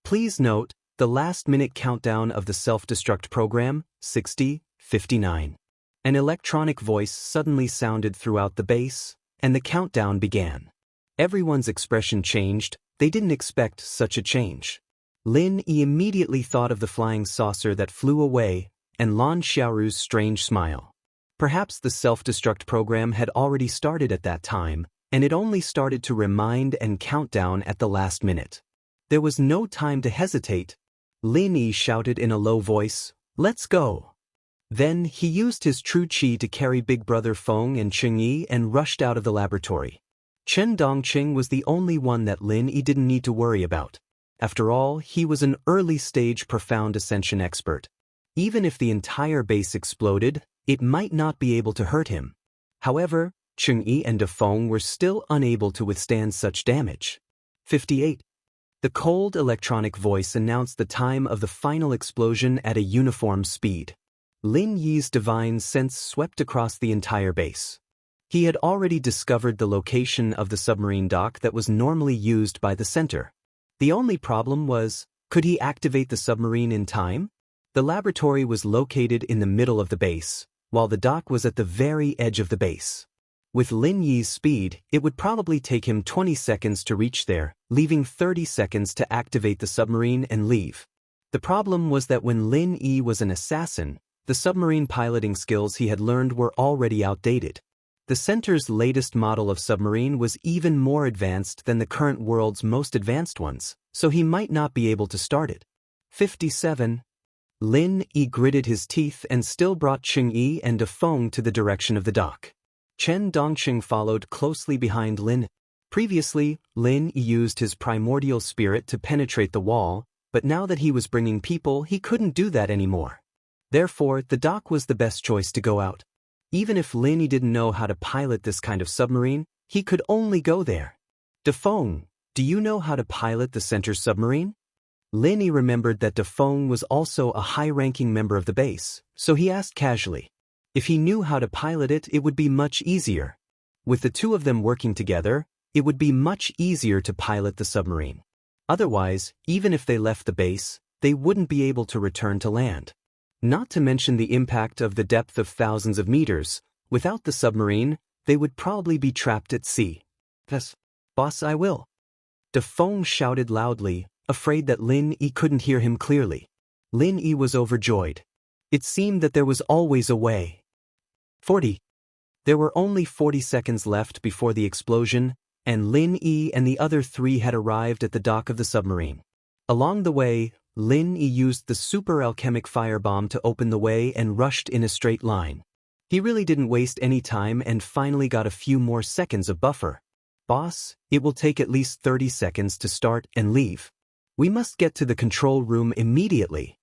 Please note, the last-minute countdown of the self-destruct program, 60, 59. An electronic voice suddenly sounded throughout the base. and the countdown began. Everyone's expression changed. They didn't expect such a change. Lin Yi immediately thought of the flying saucer that flew away, and Lan Xiaoru's strange smile. Perhaps the self-destruct program had already started at that time, and it only started to remind and count down at the last minute. There was no time to hesitate. Lin Yi shouted in a low voice, "Let's go!" Then he used his true qi to carry Big Brother Feng and Chengyi and rushed out of the laboratory. Chen Dongqing was the only one that Lin Yi didn't need to worry about. After all, he was an early-stage profound ascension expert. Even if the entire base exploded, it might not be able to hurt him. However, Chengyi and Feng were still unable to withstand such damage. 58. The cold electronic voice announced the time of the final explosion at a uniform speed. Lin Yi's divine sense swept across the entire base. He had already discovered the location of the submarine dock that was normally used by the center. The only problem was, could he activate the submarine in time? The laboratory was located in the middle of the base, while the dock was at the very edge of the base. With Lin Yi's speed, it would probably take him 20 seconds to reach there, leaving 30 seconds to activate the submarine and leave. The problem was that when Lin Yi was an assassin, the submarine piloting skills he had learned were already outdated. The center's latest model of submarine was even more advanced than the current world's most advanced ones, so he might not be able to start it. 57. Lin Yi gritted his teeth and still brought Chengyi and Feng to the direction of the dock. Chen Dongqing followed closely behind Lin. Previously, Lin Yi used his primordial spirit to penetrate the wall, but now that he was bringing people, he couldn't do that anymore. Therefore, the dock was the best choice to go out. Even if Lin Yi didn't know how to pilot this kind of submarine, he could only go there. Feng, do you know how to pilot the center's submarine? Lin Yi remembered that Feng was also a high-ranking member of the base, so he asked casually. If he knew how to pilot it, it would be much easier. With the two of them working together, it would be much easier to pilot the submarine. Otherwise, even if they left the base, they wouldn't be able to return to land. Not to mention the impact of the depth of thousands of meters. Without the submarine, they would probably be trapped at sea. Yes, boss, I will. Feng shouted loudly, afraid that Lin Yi couldn't hear him clearly. Lin Yi was overjoyed. It seemed that there was always a way. 40. There were only 40 seconds left before the explosion, and Lin Yi and the other three had arrived at the dock of the submarine. Along the way, Lin Yi used the super alchemic firebomb to open the way and rushed in a straight line. He really didn't waste any time and finally got a few more seconds of buffer. Boss, it will take at least 30 seconds to start and leave. We must get to the control room immediately.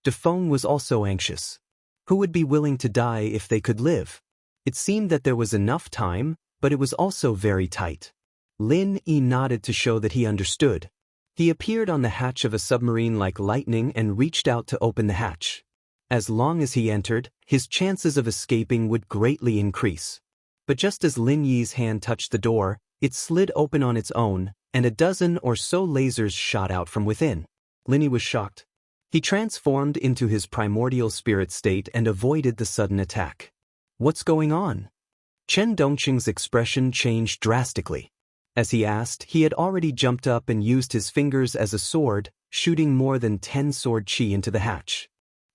Feng was also anxious. Who would be willing to die if they could live? It seemed that there was enough time, but it was also very tight. Lin Yi nodded to show that he understood. He appeared on the hatch of a submarine like lightning and reached out to open the hatch. As long as he entered, his chances of escaping would greatly increase. But just as Lin Yi's hand touched the door, it slid open on its own, and a dozen or so lasers shot out from within. Lin Yi was shocked. He transformed into his primordial spirit state and avoided the sudden attack. What's going on? Chen Dongqing's expression changed drastically. As he asked, he had already jumped up and used his fingers as a sword, shooting more than 10 sword qi into the hatch.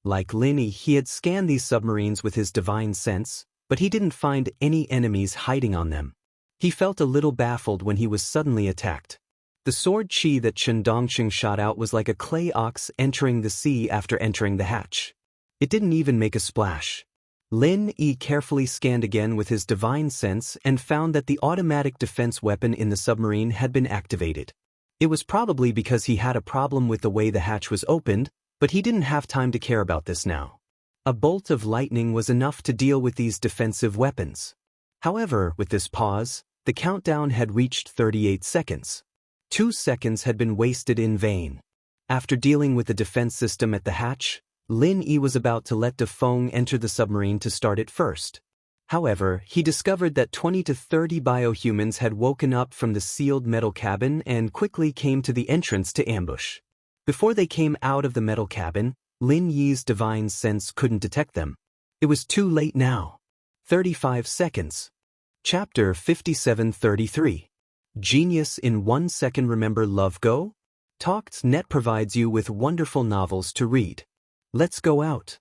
Like Lin Yi, he had scanned these submarines with his divine sense, but he didn't find any enemies hiding on them. He felt a little baffled when he was suddenly attacked. The sword qi that Chen Dongqing shot out was like a clay ox entering the sea after entering the hatch. It didn't even make a splash. Lin Yi carefully scanned again with his divine sense and found that the automatic defense weapon in the submarine had been activated. It was probably because he had a problem with the way the hatch was opened, but he didn't have time to care about this now. A bolt of lightning was enough to deal with these defensive weapons. However, with this pause, the countdown had reached 38 seconds. 2 seconds had been wasted in vain. After dealing with the defense system at the hatch, Lin Yi was about to let Feng enter the submarine to start it first. However, he discovered that 20 to 30 biohumans had woken up from the sealed metal cabin and quickly came to the entrance to ambush. Before they came out of the metal cabin, Lin Yi's divine sense couldn't detect them. It was too late now. 35 seconds. Chapter 5733. Genius in 1 second. Remember Love Go? Talks.net provides you with wonderful novels to read. Let's go out.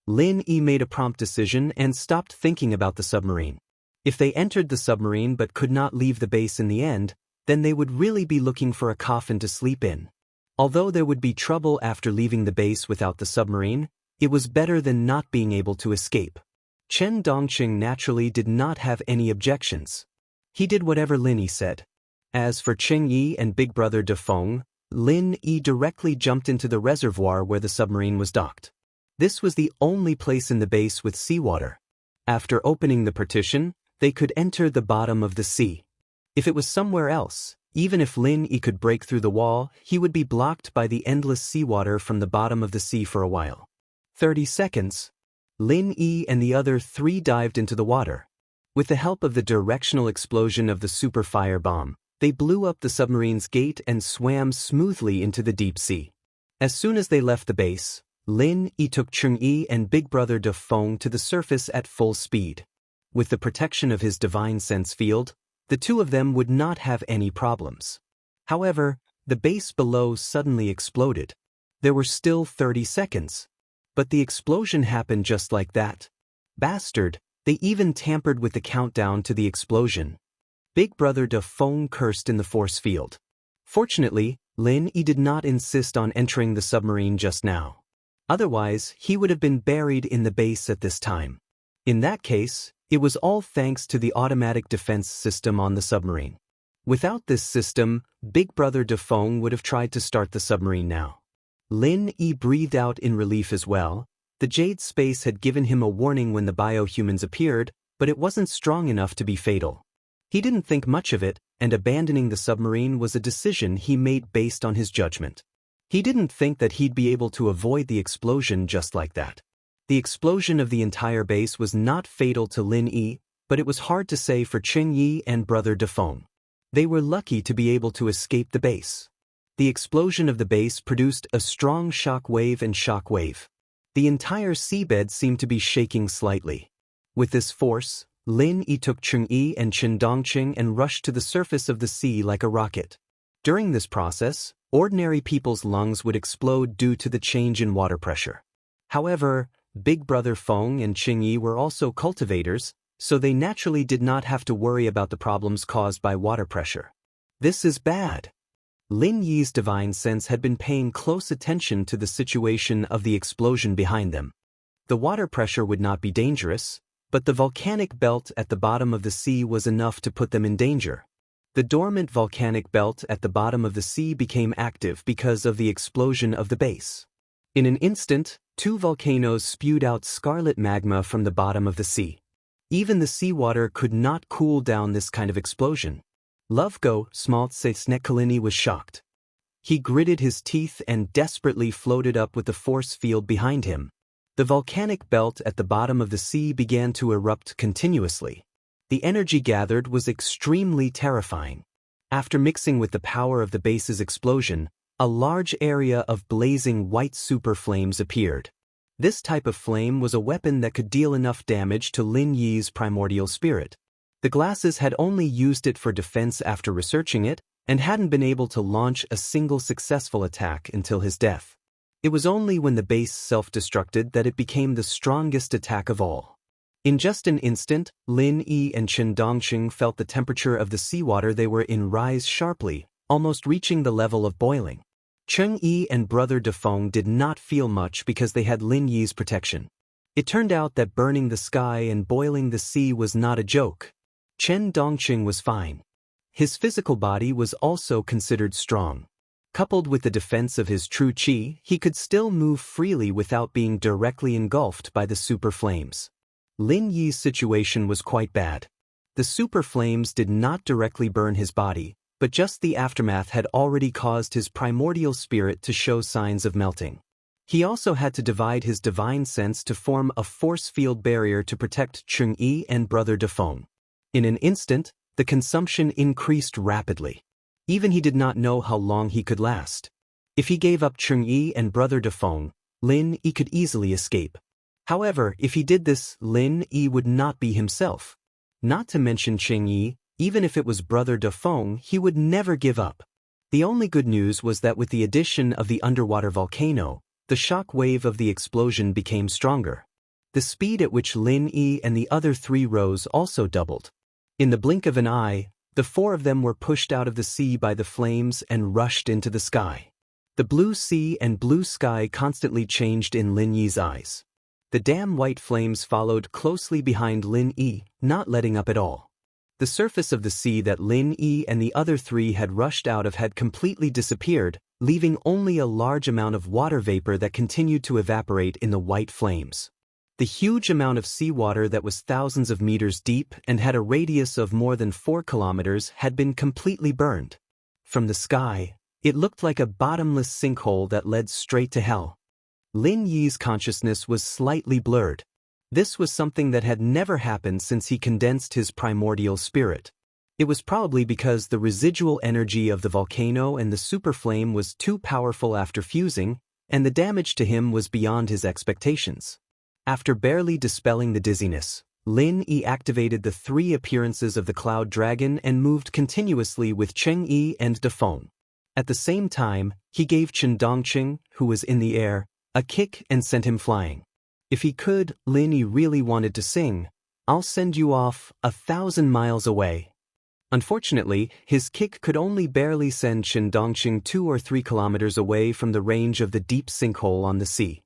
Lin Yi made a prompt decision and stopped thinking about the submarine. If they entered the submarine but could not leave the base in the end, then they would really be looking for a coffin to sleep in. Although there would be trouble after leaving the base without the submarine, it was better than not being able to escape. Chen Dongqing naturally did not have any objections. He did whatever Lin Yi said. As for Cheng Yi and Big Brother Defeng, Lin Yi directly jumped into the reservoir where the submarine was docked. This was the only place in the base with seawater. After opening the partition, they could enter the bottom of the sea. If it was somewhere else, even if Lin Yi could break through the wall, he would be blocked by the endless seawater from the bottom of the sea for a while. 30 seconds. Lin Yi and the other 3 dived into the water. With the help of the directional explosion of the super fire bomb, they blew up the submarine's gate and swam smoothly into the deep sea. As soon as they left the base, Lin Yi took Cheng Yi and Big Brother Defeng to the surface at full speed. With the protection of his divine sense field, the two of them would not have any problems. However, the base below suddenly exploded. There were still 30 seconds. But the explosion happened just like that. Bastard, they even tampered with the countdown to the explosion. Big Brother Defeng cursed in the force field. Fortunately, Lin Yi did not insist on entering the submarine just now. Otherwise, he would have been buried in the base at this time. In that case, it was all thanks to the automatic defense system on the submarine. Without this system, Big Brother Defeng would have tried to start the submarine now. Lin Yi breathed out in relief as well. The Jade space had given him a warning when the biohumans appeared, but it wasn't strong enough to be fatal. He didn't think much of it, and abandoning the submarine was a decision he made based on his judgment. He didn't think that he'd be able to avoid the explosion just like that. The explosion of the entire base was not fatal to Lin Yi, but it was hard to say for Cheng Yi and Brother Defeng. They were lucky to be able to escape the base. The explosion of the base produced a strong shock wave and shock wave. The entire seabed seemed to be shaking slightly. With this force, Lin Yi took Cheng Yi and Chen Dongqing and rushed to the surface of the sea like a rocket. During this process, ordinary people's lungs would explode due to the change in water pressure. However, Big Brother Feng and Cheng Yi were also cultivators, so they naturally did not have to worry about the problems caused by water pressure. This is bad. Lin Yi's divine sense had been paying close attention to the situation of the explosion behind them. The water pressure would not be dangerous, but the volcanic belt at the bottom of the sea was enough to put them in danger. The dormant volcanic belt at the bottom of the sea became active because of the explosion of the base. In an instant, 2 volcanoes spewed out scarlet magma from the bottom of the sea. Even the seawater could not cool down this kind of explosion. Lovego Smaltsetsnekalini was shocked. He gritted his teeth and desperately floated up with the force field behind him. The volcanic belt at the bottom of the sea began to erupt continuously. The energy gathered was extremely terrifying. After mixing with the power of the base's explosion, a large area of blazing white super flames appeared. This type of flame was a weapon that could deal enough damage to Lin Yi's primordial spirit. The glasses had only used it for defense after researching it, and hadn't been able to launch a single successful attack until his death. It was only when the base self-destructed that it became the strongest attack of all. In just an instant, Lin Yi and Chen Dongqing felt the temperature of the seawater they were in rise sharply, almost reaching the level of boiling. Cheng Yi and Brother Defeng did not feel much because they had Lin Yi's protection. It turned out that burning the sky and boiling the sea was not a joke. Chen Dongqing was fine. His physical body was also considered strong. Coupled with the defense of his true qi, he could still move freely without being directly engulfed by the super flames. Lin Yi's situation was quite bad. The super flames did not directly burn his body, but just the aftermath had already caused his primordial spirit to show signs of melting. He also had to divide his divine sense to form a force field barrier to protect Cheng Yi and Brother Defeng. In an instant, the consumption increased rapidly. Even he did not know how long he could last. If he gave up Cheng Yi and Brother Defeng, Lin Yi could easily escape. However, if he did this, Lin Yi would not be himself. Not to mention Qingyi, even if it was Brother Dafeng, he would never give up. The only good news was that with the addition of the underwater volcano, the shock wave of the explosion became stronger. The speed at which Lin Yi and the other 3 rose also doubled. In the blink of an eye, the 4 of them were pushed out of the sea by the flames and rushed into the sky. The blue sea and blue sky constantly changed in Lin Yi's eyes. The damn white flames followed closely behind Lin Yi, not letting up at all. The surface of the sea that Lin Yi and the other 3 had rushed out of had completely disappeared, leaving only a large amount of water vapor that continued to evaporate in the white flames. The huge amount of seawater that was thousands of meters deep and had a radius of more than 4 kilometers had been completely burned. From the sky, it looked like a bottomless sinkhole that led straight to hell. Lin Yi's consciousness was slightly blurred. This was something that had never happened since he condensed his primordial spirit. It was probably because the residual energy of the volcano and the superflame was too powerful after fusing, and the damage to him was beyond his expectations. After barely dispelling the dizziness, Lin Yi activated the 3 appearances of the Cloud Dragon and moved continuously with Qingyi and Dafeng. At the same time, he gave Qindongqing, who was in the air, a kick and sent him flying. If he could, Lin Yi really wanted to sing, "I'll send you off 1,000 miles away." Unfortunately, his kick could only barely send Qindongqing 2 or 3 kilometers away from the range of the deep sinkhole on the sea.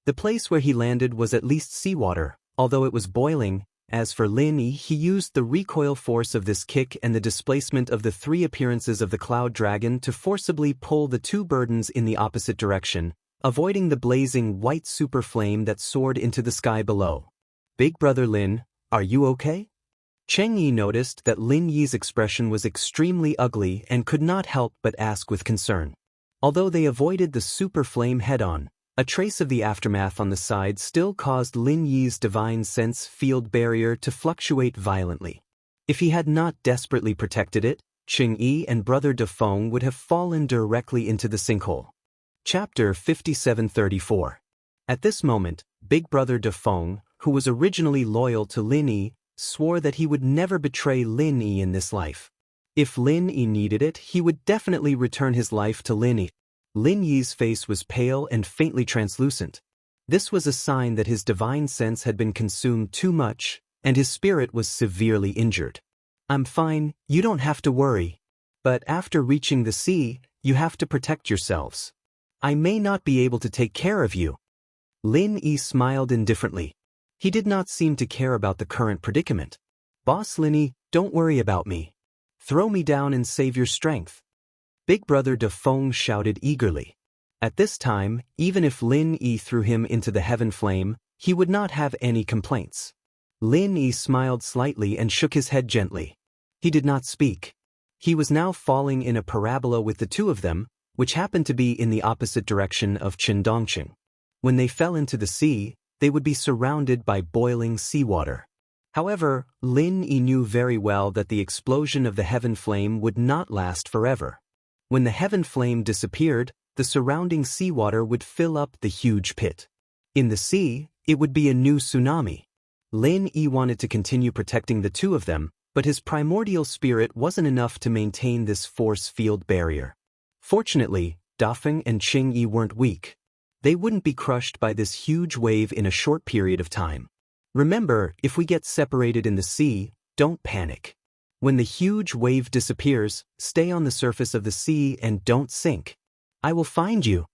The place where he landed was at least seawater, although it was boiling. As for Lin Yi, he used the recoil force of this kick and the displacement of the 3 appearances of the Cloud Dragon to forcibly pull the 2 burdens in the opposite direction, avoiding the blazing white super flame that soared into the sky below. "Big Brother Lin, are you okay?" Qingyi noticed that Lin Yi's expression was extremely ugly and could not help but ask with concern. Although they avoided the super flame head-on, a trace of the aftermath on the side still caused Lin Yi's divine sense field barrier to fluctuate violently. If he had not desperately protected it, Qingyi and Brother Dafeng would have fallen directly into the sinkhole. Chapter 5734. At this moment, Big Brother Dafeng, who was originally loyal to Lin Yi, swore that he would never betray Lin Yi in this life. If Lin Yi needed it, he would definitely return his life to Lin Yi. Lin Yi's face was pale and faintly translucent. This was a sign that his divine sense had been consumed too much, and his spirit was severely injured. "I'm fine, you don't have to worry. But after reaching the sea, you have to protect yourselves. I may not be able to take care of you." Lin Yi smiled indifferently. He did not seem to care about the current predicament. "Boss Lin Yi, don't worry about me. Throw me down and save your strength." Big Brother Dafeng shouted eagerly. At this time, even if Lin Yi threw him into the heaven flame, he would not have any complaints. Lin Yi smiled slightly and shook his head gently. He did not speak. He was now falling in a parabola with the 2 of them, which happened to be in the opposite direction of Qindongqing. When they fell into the sea, they would be surrounded by boiling seawater. However, Lin Yi knew very well that the explosion of the heaven flame would not last forever. When the heaven flame disappeared, the surrounding seawater would fill up the huge pit. In the sea, it would be a new tsunami. Lin Yi wanted to continue protecting the 2 of them, but his primordial spirit wasn't enough to maintain this force field barrier. Fortunately, Dafeng and Qingyi weren't weak. They wouldn't be crushed by this huge wave in a short period of time. "Remember, if we get separated in the sea, don't panic. When the huge wave disappears, stay on the surface of the sea and don't sink. I will find you,"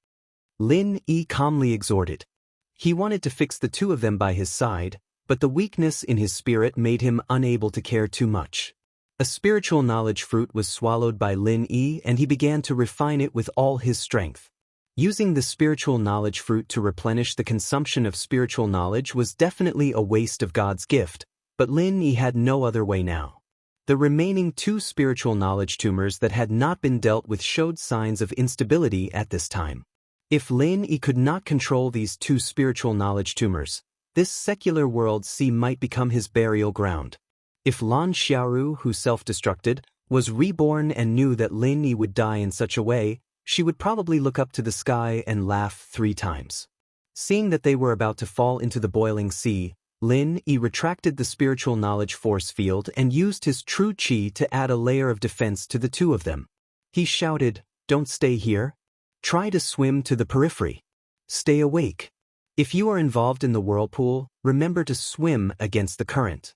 Lin Yi calmly exhorted. He wanted to fix the 2 of them by his side, but the weakness in his spirit made him unable to care too much. A spiritual knowledge fruit was swallowed by Lin Yi and he began to refine it with all his strength. Using the spiritual knowledge fruit to replenish the consumption of spiritual knowledge was definitely a waste of God's gift, but Lin Yi had no other way now. The remaining 2 spiritual knowledge tumors that had not been dealt with showed signs of instability at this time. If Lin Yi could not control these 2 spiritual knowledge tumors, this secular world sea might become his burial ground. If Lan Xiaoru, who self-destructed, was reborn and knew that Lin Yi would die in such a way, she would probably look up to the sky and laugh 3 times. Seeing that they were about to fall into the boiling sea, Lin Yi retracted the spiritual knowledge force field and used his true qi to add a layer of defense to the two of them. He shouted, "Don't stay here. Try to swim to the periphery. Stay awake. If you are involved in the whirlpool, remember to swim against the current."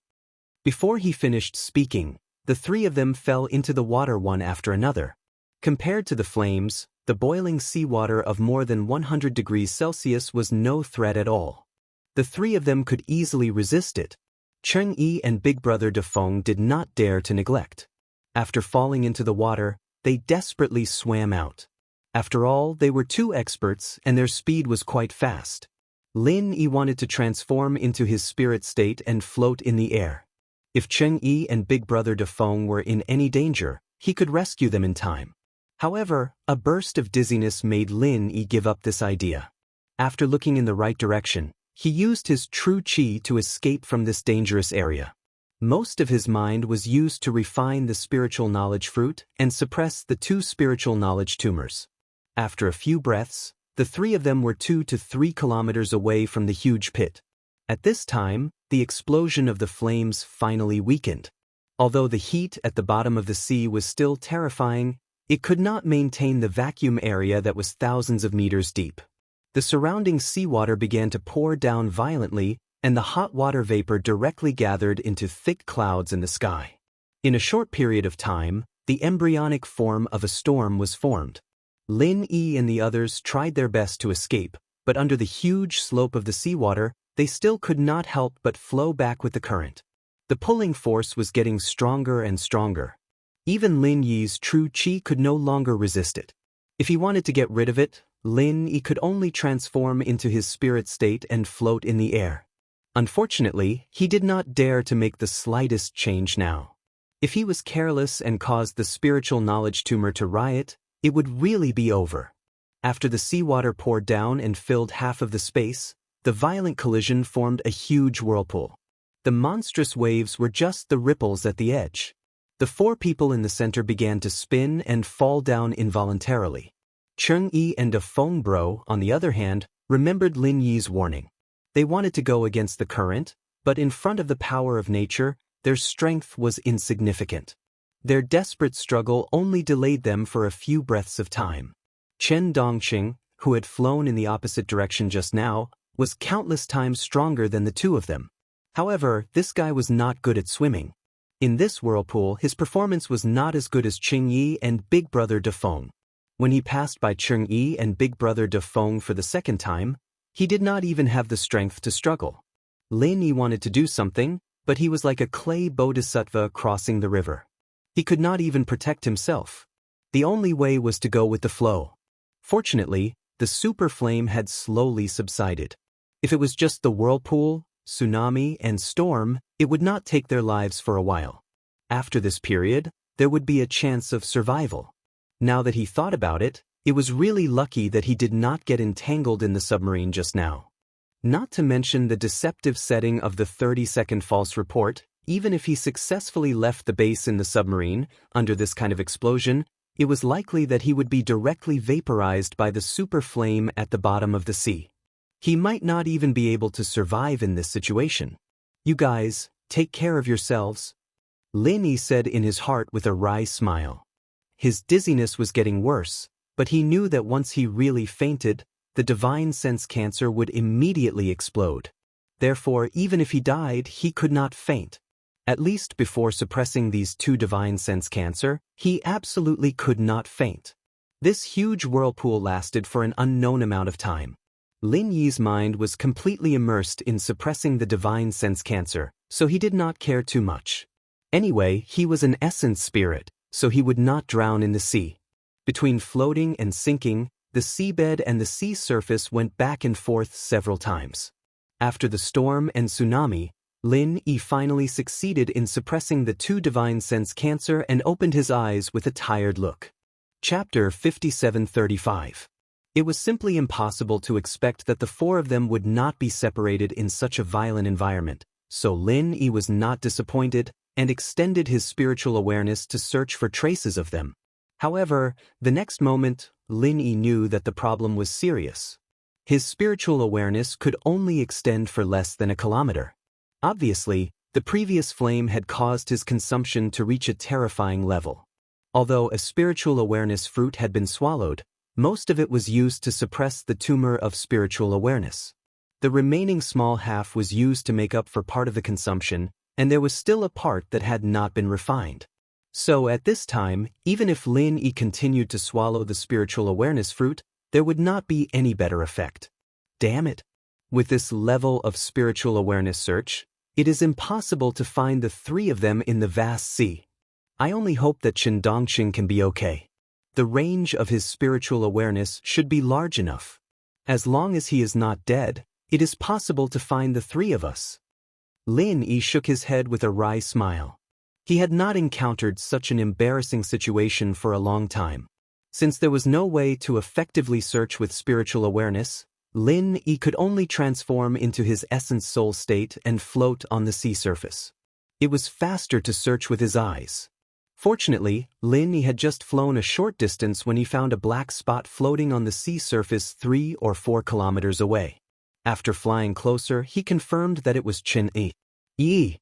Before he finished speaking, the three of them fell into the water one after another. Compared to the flames, the boiling seawater of more than 100 degrees Celsius was no threat at all. The three of them could easily resist it. Cheng-Yi and Big Brother Defeng did not dare to neglect. After falling into the water, they desperately swam out. After all, they were two experts and their speed was quite fast. Lin Yi wanted to transform into his spirit state and float in the air. If Cheng-Yi and Big Brother Defeng were in any danger, he could rescue them in time. However, a burst of dizziness made Lin Yi give up this idea. After looking in the right direction, he used his true qi to escape from this dangerous area. Most of his mind was used to refine the spiritual knowledge fruit and suppress the two spiritual knowledge tumors. After a few breaths, the three of them were 2 to 3 kilometers away from the huge pit. At this time, the explosion of the flames finally weakened. Although the heat at the bottom of the sea was still terrifying, it could not maintain the vacuum area that was thousands of meters deep. The surrounding seawater began to pour down violently, and the hot water vapor directly gathered into thick clouds in the sky. In a short period of time, the embryonic form of a storm was formed. Lin Yi and the others tried their best to escape, but under the huge slope of the seawater, they still could not help but flow back with the current. The pulling force was getting stronger and stronger. Even Lin Yi's true qi could no longer resist it. If he wanted to get rid of it, Lin Yi could only transform into his spirit state and float in the air. Unfortunately, he did not dare to make the slightest change now. If he was careless and caused the spiritual knowledge tumor to riot, it would really be over. After the seawater poured down and filled half of the space, the violent collision formed a huge whirlpool. The monstrous waves were just the ripples at the edge. The four people in the center began to spin and fall down involuntarily. Cheng-Yi and Defeng Bro, on the other hand, remembered Lin Yi's warning. They wanted to go against the current, but in front of the power of nature, their strength was insignificant. Their desperate struggle only delayed them for a few breaths of time. Chen Dongqing, who had flown in the opposite direction just now, was countless times stronger than the two of them. However, this guy was not good at swimming. In this whirlpool, his performance was not as good as Cheng-Yi and Big Brother Defeng. When he passed by Cheng-Yi and Big Brother Defeng for the second time, he did not even have the strength to struggle. Lin Yi wanted to do something, but he was like a clay bodhisattva crossing the river. He could not even protect himself. The only way was to go with the flow. Fortunately, the super flame had slowly subsided. If it was just the whirlpool, tsunami, and storm, it would not take their lives for a while. After this period, there would be a chance of survival. Now that he thought about it, it was really lucky that he did not get entangled in the submarine just now. Not to mention the deceptive setting of the 30-second false report. Even if he successfully left the base in the submarine, under this kind of explosion, it was likely that he would be directly vaporized by the super flame at the bottom of the sea. He might not even be able to survive in this situation. "You guys, take care of yourselves," Lin Yi said in his heart with a wry smile. His dizziness was getting worse, but he knew that once he really fainted, the divine sense cancer would immediately explode. Therefore, even if he died, he could not faint. At least before suppressing these two divine sense cancer, he absolutely could not faint. This huge whirlpool lasted for an unknown amount of time. Lin Yi's mind was completely immersed in suppressing the divine sense cancer, so he did not care too much. Anyway, he was an essence spirit, so he would not drown in the sea. Between floating and sinking, the seabed and the sea surface went back and forth several times. After the storm and tsunami, Lin Yi finally succeeded in suppressing the two divine sense cancer and opened his eyes with a tired look. Chapter 5735. It was simply impossible to expect that the four of them would not be separated in such a violent environment, so Lin Yi was not disappointed and extended his spiritual awareness to search for traces of them. However, the next moment, Lin Yi knew that the problem was serious. His spiritual awareness could only extend for less than a kilometer. Obviously, the previous flame had caused his consumption to reach a terrifying level. Although a spiritual awareness fruit had been swallowed, most of it was used to suppress the tumor of spiritual awareness. The remaining small half was used to make up for part of the consumption, and there was still a part that had not been refined. So at this time, even if Lin Yi continued to swallow the spiritual awareness fruit, there would not be any better effect. Damn it! With this level of spiritual awareness search, it is impossible to find the three of them in the vast sea. I only hope that Chen Dongqing can be okay. The range of his spiritual awareness should be large enough. As long as he is not dead, it is possible to find the three of us. Lin Yi shook his head with a wry smile. He had not encountered such an embarrassing situation for a long time. Since there was no way to effectively search with spiritual awareness, Lin Yi could only transform into his essence soul state and float on the sea surface. It was faster to search with his eyes. Fortunately, Lin Yi had just flown a short distance when he found a black spot floating on the sea surface 3 or 4 kilometers away. After flying closer, he confirmed that it was Chen Yi.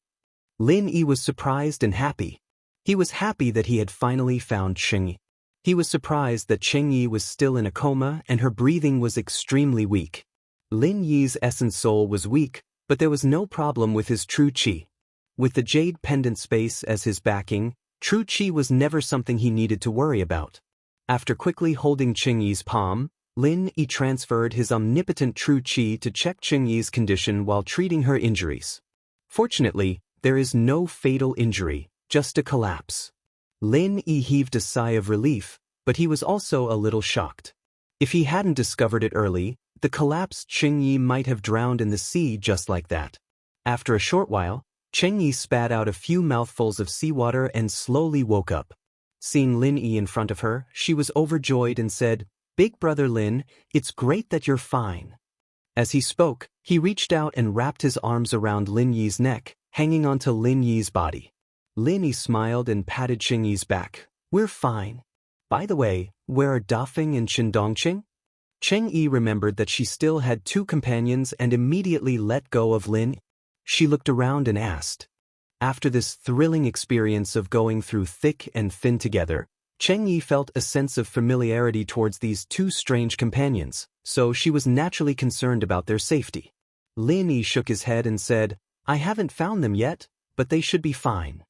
Lin Yi was surprised and happy. He was happy that he had finally found Cheng Yi. He was surprised that Cheng Yi was still in a coma and her breathing was extremely weak. Lin Yi's essence soul was weak, but there was no problem with his true qi. With the jade pendant space as his backing, true qi was never something he needed to worry about. After quickly holding Cheng Yi's palm, Lin Yi transferred his omnipotent true qi to check Cheng Yi's condition while treating her injuries. Fortunately, there is no fatal injury, just a collapse. Lin Yi heaved a sigh of relief, but he was also a little shocked. If he hadn't discovered it early, the collapsed Cheng Yi might have drowned in the sea just like that. After a short while, Cheng Yi spat out a few mouthfuls of seawater and slowly woke up. Seeing Lin Yi in front of her, she was overjoyed and said, "Big brother Lin, it's great that you're fine." As he spoke, he reached out and wrapped his arms around Lin Yi's neck, hanging onto Lin Yi's body. Lin Yi smiled and patted Cheng Yi's back. "We're fine. By the way, where are Dafeng and Chen Dongqing?" Cheng Yi remembered that she still had 2 companions and immediately let go of Lin. She looked around and asked. After this thrilling experience of going through thick and thin together, Cheng Yi felt a sense of familiarity towards these 2 strange companions, so she was naturally concerned about their safety. Lin Yi shook his head and said, "I haven't found them yet, but they should be fine."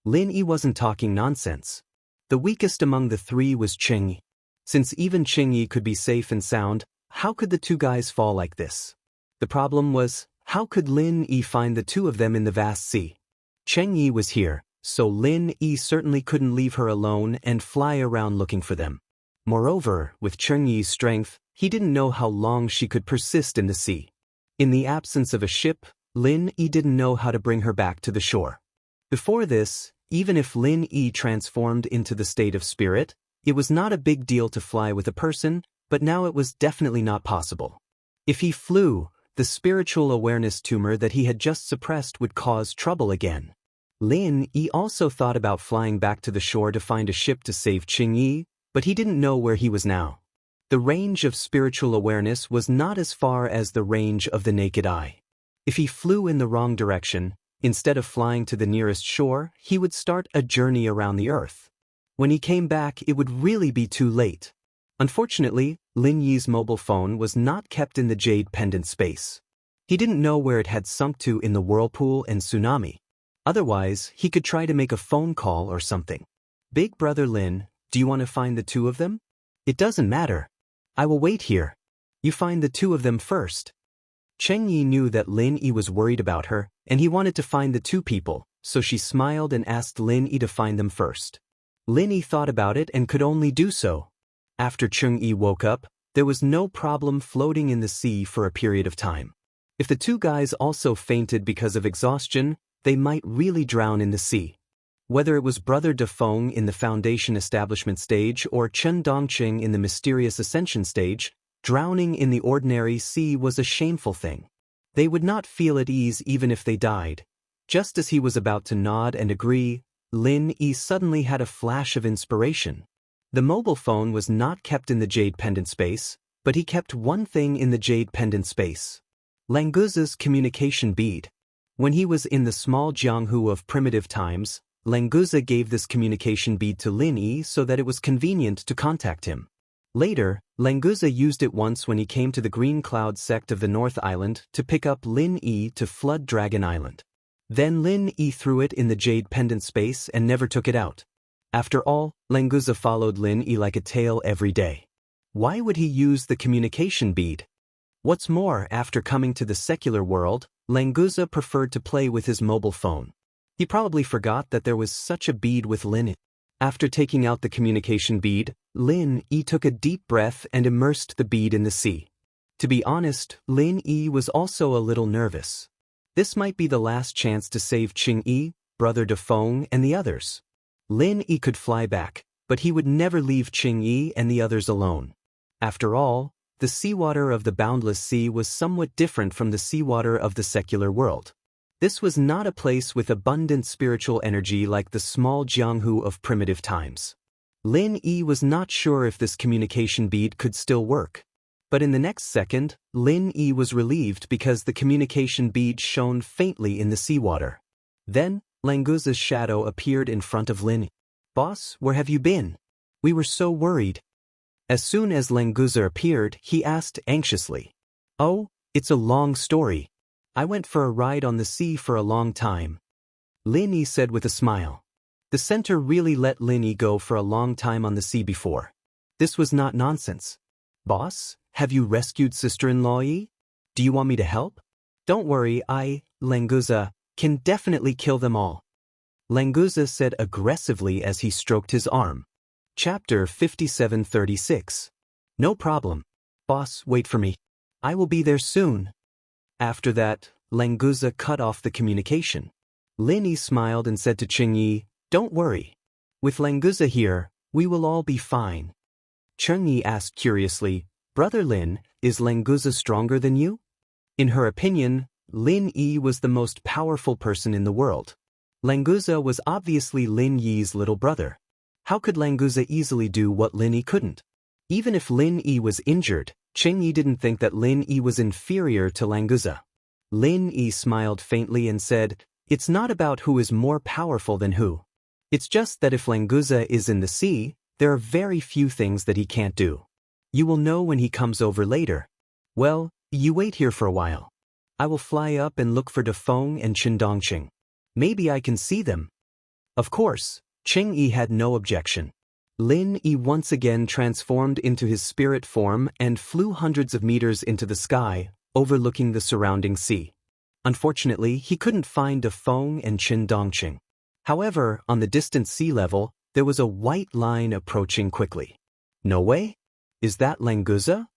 Lin Yi wasn't talking nonsense. The weakest among the 3 was Cheng Yi. Since even Cheng Yi could be safe and sound, how could the 2 guys fall like this? The problem was, how could Lin Yi find the 2 of them in the vast sea? Cheng Yi was here, so Lin Yi certainly couldn't leave her alone and fly around looking for them. Moreover, with Cheng Yi's strength, he didn't know how long she could persist in the sea. In the absence of a ship, Lin Yi didn't know how to bring her back to the shore. Before this, even if Lin Yi transformed into the state of spirit, it was not a big deal to fly with a person, but now it was definitely not possible. If he flew, the spiritual awareness tumor that he had just suppressed would cause trouble again. Lin Yi also thought about flying back to the shore to find a ship to save Cheng Yi, but he didn't know where he was now. The range of spiritual awareness was not as far as the range of the naked eye. If he flew in the wrong direction, instead of flying to the nearest shore, he would start a journey around the earth. When he came back, it would really be too late. Unfortunately, Lin Yi's mobile phone was not kept in the jade pendant space. He didn't know where it had sunk to in the whirlpool and tsunami. Otherwise, he could try to make a phone call or something. "Big brother Lin, do you want to find the 2 of them?" "It doesn't matter. I will wait here. You find the 2 of them first." Cheng Yi knew that Lin Yi was worried about her, and he wanted to find the 2 people, so she smiled and asked Lin Yi to find them first. Lin Yi thought about it and could only do so. After Cheng Yi woke up, there was no problem floating in the sea for a period of time. If the 2 guys also fainted because of exhaustion, they might really drown in the sea. Whether it was Brother Dafeng in the Foundation establishment stage or Chen Dongqing in the mysterious ascension stage, drowning in the ordinary sea was a shameful thing. They would not feel at ease even if they died. Just as he was about to nod and agree, Lin Yi suddenly had a flash of inspiration. The mobile phone was not kept in the jade pendant space, but he kept one thing in the jade pendant space. Languz's communication bead. When he was in the small Jianghu of primitive times, Languza gave this communication bead to Lin Yi so that it was convenient to contact him. Later, Languza used it once when he came to the Green Cloud sect of the North Island to pick up Lin Yi to flood Dragon Island. Then Lin Yi threw it in the jade pendant space and never took it out. After all, Languza followed Lin Yi like a tail every day. Why would he use the communication bead? What's more, after coming to the secular world, Languza preferred to play with his mobile phone. He probably forgot that there was such a bead with Lin Yi. After taking out the communication bead, Lin Yi took a deep breath and immersed the bead in the sea. To be honest, Lin Yi was also a little nervous. This might be the last chance to save Qing Yi, Brother Defeng, and the others. Lin Yi could fly back, but he would never leave Qing Yi and the others alone. After all, the seawater of the boundless sea was somewhat different from the seawater of the secular world. This was not a place with abundant spiritual energy like the small Jianghu of primitive times. Lin Yi was not sure if this communication bead could still work. But in the next second, Lin Yi was relieved because the communication bead shone faintly in the seawater. Then, Languza's shadow appeared in front of Lin Yi. "Boss, where have you been? We were so worried." As soon as Languza appeared, he asked anxiously. "Oh, it's a long story. I went for a ride on the sea for a long time," Lin Yi said with a smile. The center really let Lin Yi go for a long time on the sea before. This was not nonsense. "Boss, have you rescued sister-in-law Yi? Do you want me to help?" "Don't worry, Languza, can definitely kill them all," Languza said aggressively as he stroked his arm. Chapter 5736. "No problem. Boss, wait for me. I will be there soon." After that, Languza cut off the communication. Lin Yi smiled and said to Qing Yi, "Don't worry. With Languza here, we will all be fine." Qing Yi asked curiously, "Brother Lin, is Languza stronger than you?" In her opinion, Lin Yi was the most powerful person in the world. Languza was obviously Lin Yi's little brother. How could Languza easily do what Lin Yi couldn't? Even if Lin Yi was injured, Qing Yi didn't think that Lin Yi was inferior to Languza. Lin Yi smiled faintly and said, "It's not about who is more powerful than who. It's just that if Languza is in the sea, there are very few things that he can't do. You will know when he comes over later. Well, you wait here for a while. I will fly up and look for Defeng and Qindongqing. Maybe I can see them." Of course, Qing Yi had no objection. Lin Yi once again transformed into his spirit form and flew hundreds of meters into the sky, overlooking the surrounding sea. Unfortunately, he couldn't find Defeng and Qindongqing. However, on the distant sea level, there was a white line approaching quickly. "No way? Is that Languza?"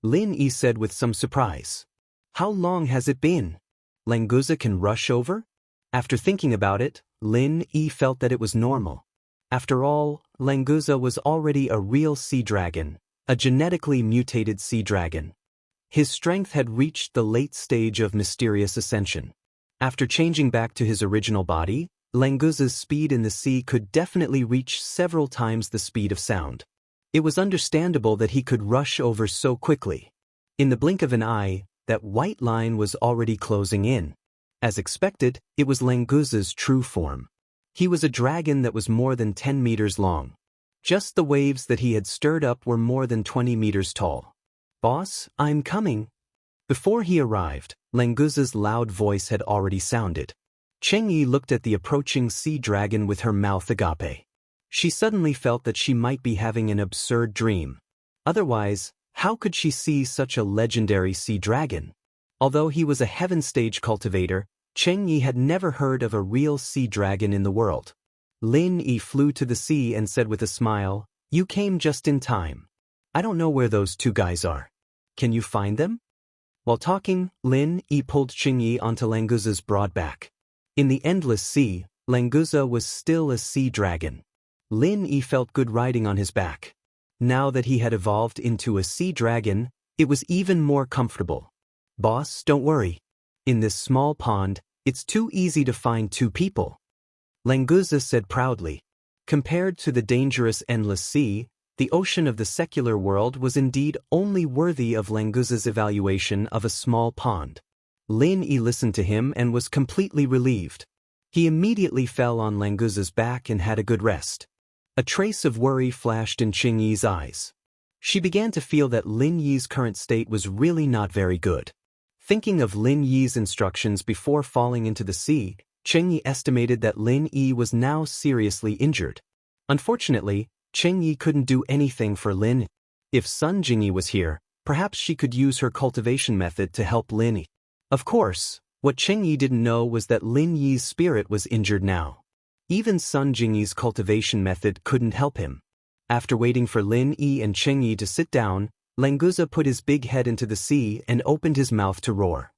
Lin Yi said with some surprise. "How long has it been? Languza can rush over?" After thinking about it, Lin Yi felt that it was normal. After all, Languza was already a real sea dragon, a genetically mutated sea dragon. His strength had reached the late stage of mysterious ascension. After changing back to his original body, Languza's speed in the sea could definitely reach several times the speed of sound. It was understandable that he could rush over so quickly. In the blink of an eye, that white line was already closing in. As expected, it was Languza's true form. He was a dragon that was more than 10 meters long. Just the waves that he had stirred up were more than 20 meters tall. "Boss, I'm coming." Before he arrived, Languza's loud voice had already sounded. Qing Yi looked at the approaching sea dragon with her mouth agape. She suddenly felt that she might be having an absurd dream. Otherwise, how could she see such a legendary sea dragon? Although he was a heaven stage cultivator, Qing Yi had never heard of a real sea dragon in the world. Lin Yi flew to the sea and said with a smile, "You came just in time. I don't know where those two guys are. Can you find them?" While talking, Lin Yi pulled Qing Yi onto Languza's broad back. In the endless sea, Languza was still a sea dragon. Lin Yi felt good riding on his back. Now that he had evolved into a sea dragon, it was even more comfortable. "Boss, don't worry. In this small pond, it's too easy to find two people," Languza said proudly. Compared to the dangerous endless sea, the ocean of the secular world was indeed only worthy of Languza's evaluation of a small pond. Lin Yi listened to him and was completely relieved. He immediately fell on Languza's back and had a good rest. A trace of worry flashed in Qing Yi's eyes. She began to feel that Lin Yi's current state was really not very good. Thinking of Lin Yi's instructions before falling into the sea, Qing Yi estimated that Lin Yi was now seriously injured. Unfortunately, Qing Yi couldn't do anything for Lin. If Sun Jingyi was here, perhaps she could use her cultivation method to help Lin Yi. Of course, what Qing Yi didn't know was that Lin Yi's spirit was injured now. Even Sun Jingyi's cultivation method couldn't help him. After waiting for Lin Yi and Qing Yi to sit down, Languza put his big head into the sea and opened his mouth to roar.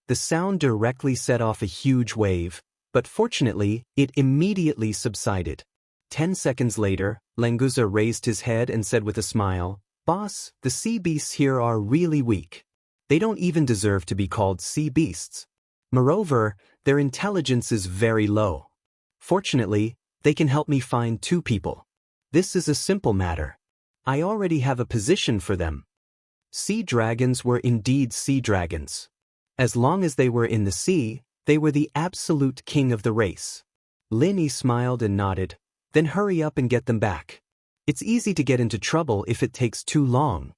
The sound directly set off a huge wave, but fortunately, it immediately subsided. 10 seconds later, Languza raised his head and said with a smile, "Boss, the sea beasts here are really weak. They don't even deserve to be called sea beasts. Moreover, their intelligence is very low. Fortunately, they can help me find 2 people. This is a simple matter. I already have a position for them." Sea dragons were indeed sea dragons. As long as they were in the sea, they were the absolute king of the race. Lin Yi smiled and nodded, "Then hurry up and get them back. It's easy to get into trouble if it takes too long."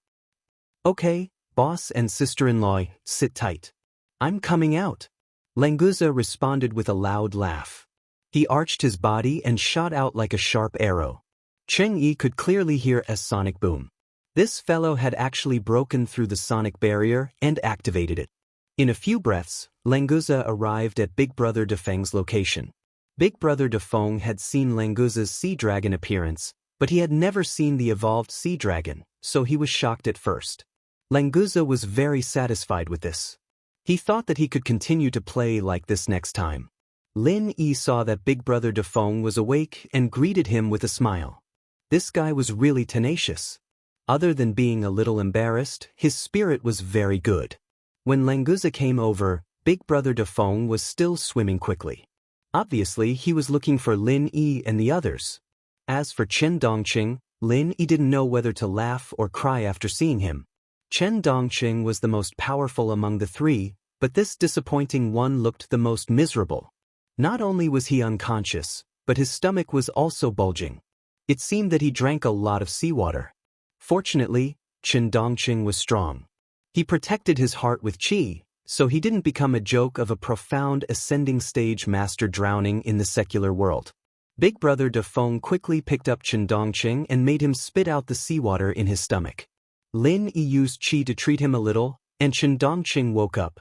"Okay, boss and sister-in-law, sit tight. I'm coming out." Languza responded with a loud laugh. He arched his body and shot out like a sharp arrow. Qing Yi could clearly hear a sonic boom. This fellow had actually broken through the sonic barrier and activated it. In a few breaths, Languza arrived at Big Brother Defeng's location. Big Brother Defeng had seen Languza's sea dragon appearance, but he had never seen the evolved sea dragon, so he was shocked at first. Languza was very satisfied with this. He thought that he could continue to play like this next time. Lin Yi saw that Big Brother Defeng was awake and greeted him with a smile. This guy was really tenacious. Other than being a little embarrassed, his spirit was very good. When Languza came over, Big Brother Defeng was still swimming quickly. Obviously, he was looking for Lin Yi and the others. As for Chen Dongqing, Lin Yi didn't know whether to laugh or cry after seeing him. Chen Dongqing was the most powerful among the 3, but this disappointing one looked the most miserable. Not only was he unconscious, but his stomach was also bulging. It seemed that he drank a lot of seawater. Fortunately, Chen Dongqing was strong. He protected his heart with qi, so he didn't become a joke of a profound ascending stage master drowning in the secular world. Big Brother Defeng quickly picked up Chen Dongqing and made him spit out the seawater in his stomach. Lin Yi used qi to treat him a little, and Chen Dongqing woke up.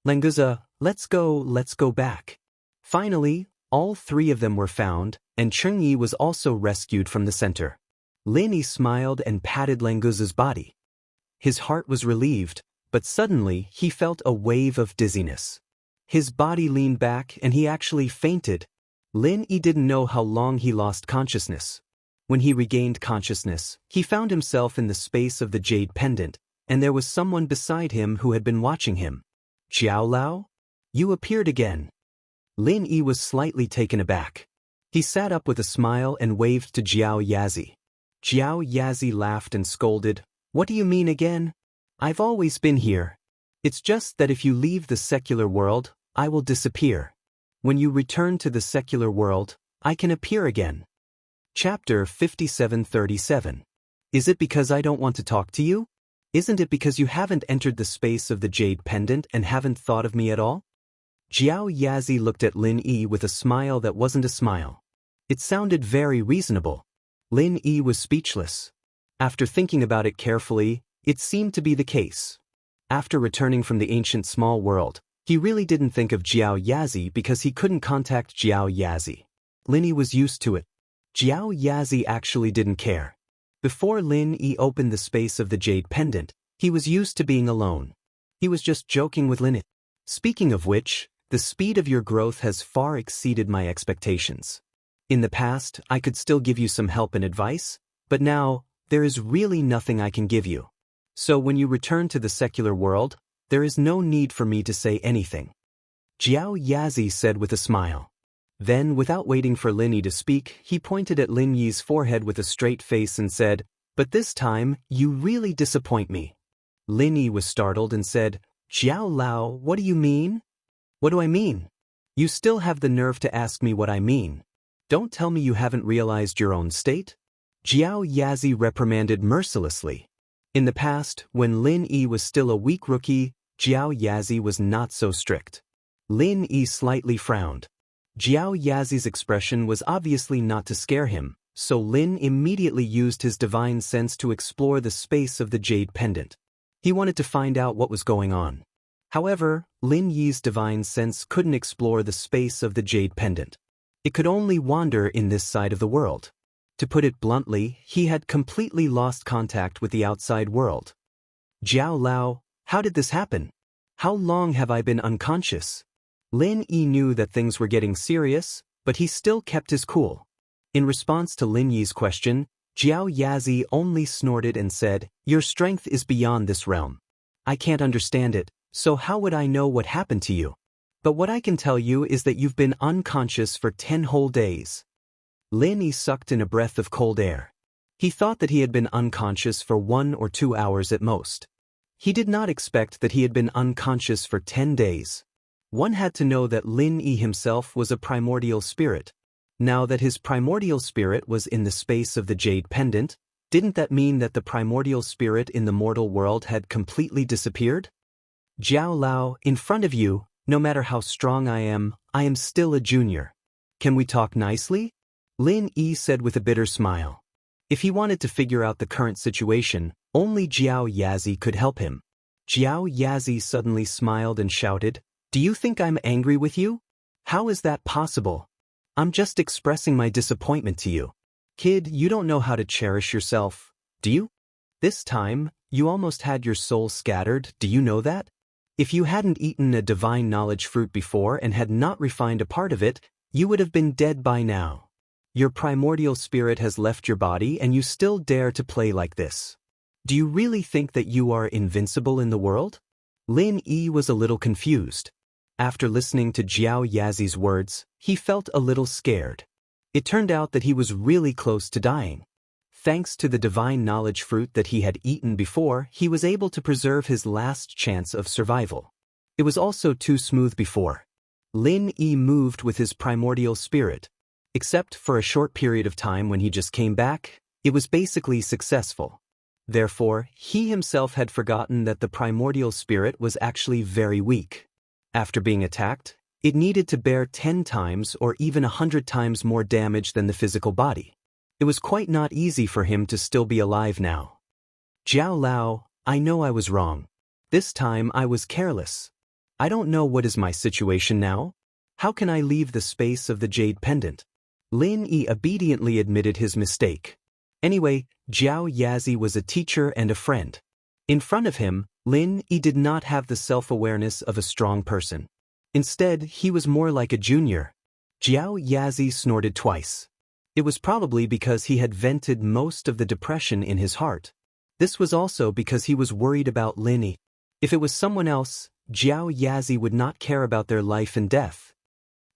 "Languza, let's go back." Finally, all 3 of them were found, and Qing Yi was also rescued from the center. Lin Yi smiled and patted Languza's body. His heart was relieved, but suddenly he felt a wave of dizziness. His body leaned back and he actually fainted. Lin Yi didn't know how long he lost consciousness. When he regained consciousness, he found himself in the space of the jade pendant, and there was someone beside him who had been watching him. "Jiao Lao? You appeared again." Lin Yi was slightly taken aback. He sat up with a smile and waved to Jiao Yazi. Jiao Yazi laughed and scolded, "What do you mean again? I've always been here. It's just that if you leave the secular world, I will disappear. When you return to the secular world, I can appear again." Chapter 5737. Is it because I don't want to talk to you? Isn't it because you haven't entered the space of the jade pendant and haven't thought of me at all? Jiao Yazi looked at Lin Yi with a smile that wasn't a smile. It sounded very reasonable. Lin Yi was speechless. After thinking about it carefully, it seemed to be the case. After returning from the ancient small world, he really didn't think of Jiao Yazi because he couldn't contact Jiao Yazi. Lin Yi was used to it. Jiao Yazi actually didn't care. Before Lin Yi opened the space of the jade pendant, he was used to being alone. He was just joking with Lin Yi. "Speaking of which, the speed of your growth has far exceeded my expectations. In the past, I could still give you some help and advice, but now, there is really nothing I can give you. So when you return to the secular world, there is no need for me to say anything." Jiao Yazi said with a smile. Then, without waiting for Lin Yi to speak, he pointed at Lin Yi's forehead with a straight face and said, "But this time, you really disappoint me." Lin Yi was startled and said, Xiao Lao, what do you mean? What do I mean? You still have the nerve to ask me what I mean. Don't tell me you haven't realized your own state? Jiao Yazi reprimanded mercilessly. In the past, when Lin Yi was still a weak rookie, Jiao Yazi was not so strict. Lin Yi slightly frowned. Jiao Yazi's expression was obviously not to scare him, so Lin immediately used his divine sense to explore the space of the jade pendant. He wanted to find out what was going on. However, Lin Yi's divine sense couldn't explore the space of the jade pendant. It could only wander in this side of the world. To put it bluntly, he had completely lost contact with the outside world. Jiao Lao, how did this happen? How long have I been unconscious? Lin Yi knew that things were getting serious, but he still kept his cool. In response to Lin Yi's question, Jiao Yazi only snorted and said, "Your strength is beyond this realm. I can't understand it, so how would I know what happened to you? But what I can tell you is that you've been unconscious for 10 whole days." Lin Yi sucked in a breath of cold air. He thought that he had been unconscious for 1 or 2 hours at most. He did not expect that he had been unconscious for 10 days. One had to know that Lin Yi himself was a primordial spirit. Now that his primordial spirit was in the space of the jade pendant, didn't that mean that the primordial spirit in the mortal world had completely disappeared? Jiao Lao, in front of you, no matter how strong I am still a junior. Can we talk nicely? Lin Yi said with a bitter smile. If he wanted to figure out the current situation, only Jiao Yazi could help him. Jiao Yazi suddenly smiled and shouted, "Do you think I'm angry with you? How is that possible? I'm just expressing my disappointment to you. Kid, you don't know how to cherish yourself, do you? This time, you almost had your soul scattered, do you know that? If you hadn't eaten a divine knowledge fruit before and had not refined a part of it, you would have been dead by now. Your primordial spirit has left your body and you still dare to play like this. Do you really think that you are invincible in the world?" Lin Yi was a little confused. After listening to Jiao Yazi's words, he felt a little scared. It turned out that he was really close to dying. Thanks to the divine knowledge fruit that he had eaten before, he was able to preserve his last chance of survival. It was also too smooth before. Lin Yi moved with his primordial spirit. Except for a short period of time when he just came back, it was basically successful. Therefore, he himself had forgotten that the primordial spirit was actually very weak. After being attacked, it needed to bear 10 times or even 100 times more damage than the physical body. It was quite not easy for him to still be alive now. "Jiao Lao, I know I was wrong. This time I was careless. I don't know what is my situation now. How can I leave the space of the jade pendant?" Lin Yi obediently admitted his mistake. Anyway, Jiao Yazi was a teacher and a friend. In front of him, Lin Yi did not have the self-awareness of a strong person. Instead, he was more like a junior. Jiao Yazi snorted twice. It was probably because he had vented most of the depression in his heart. This was also because he was worried about Lin Yi. If it was someone else, Jiao Yazi would not care about their life and death.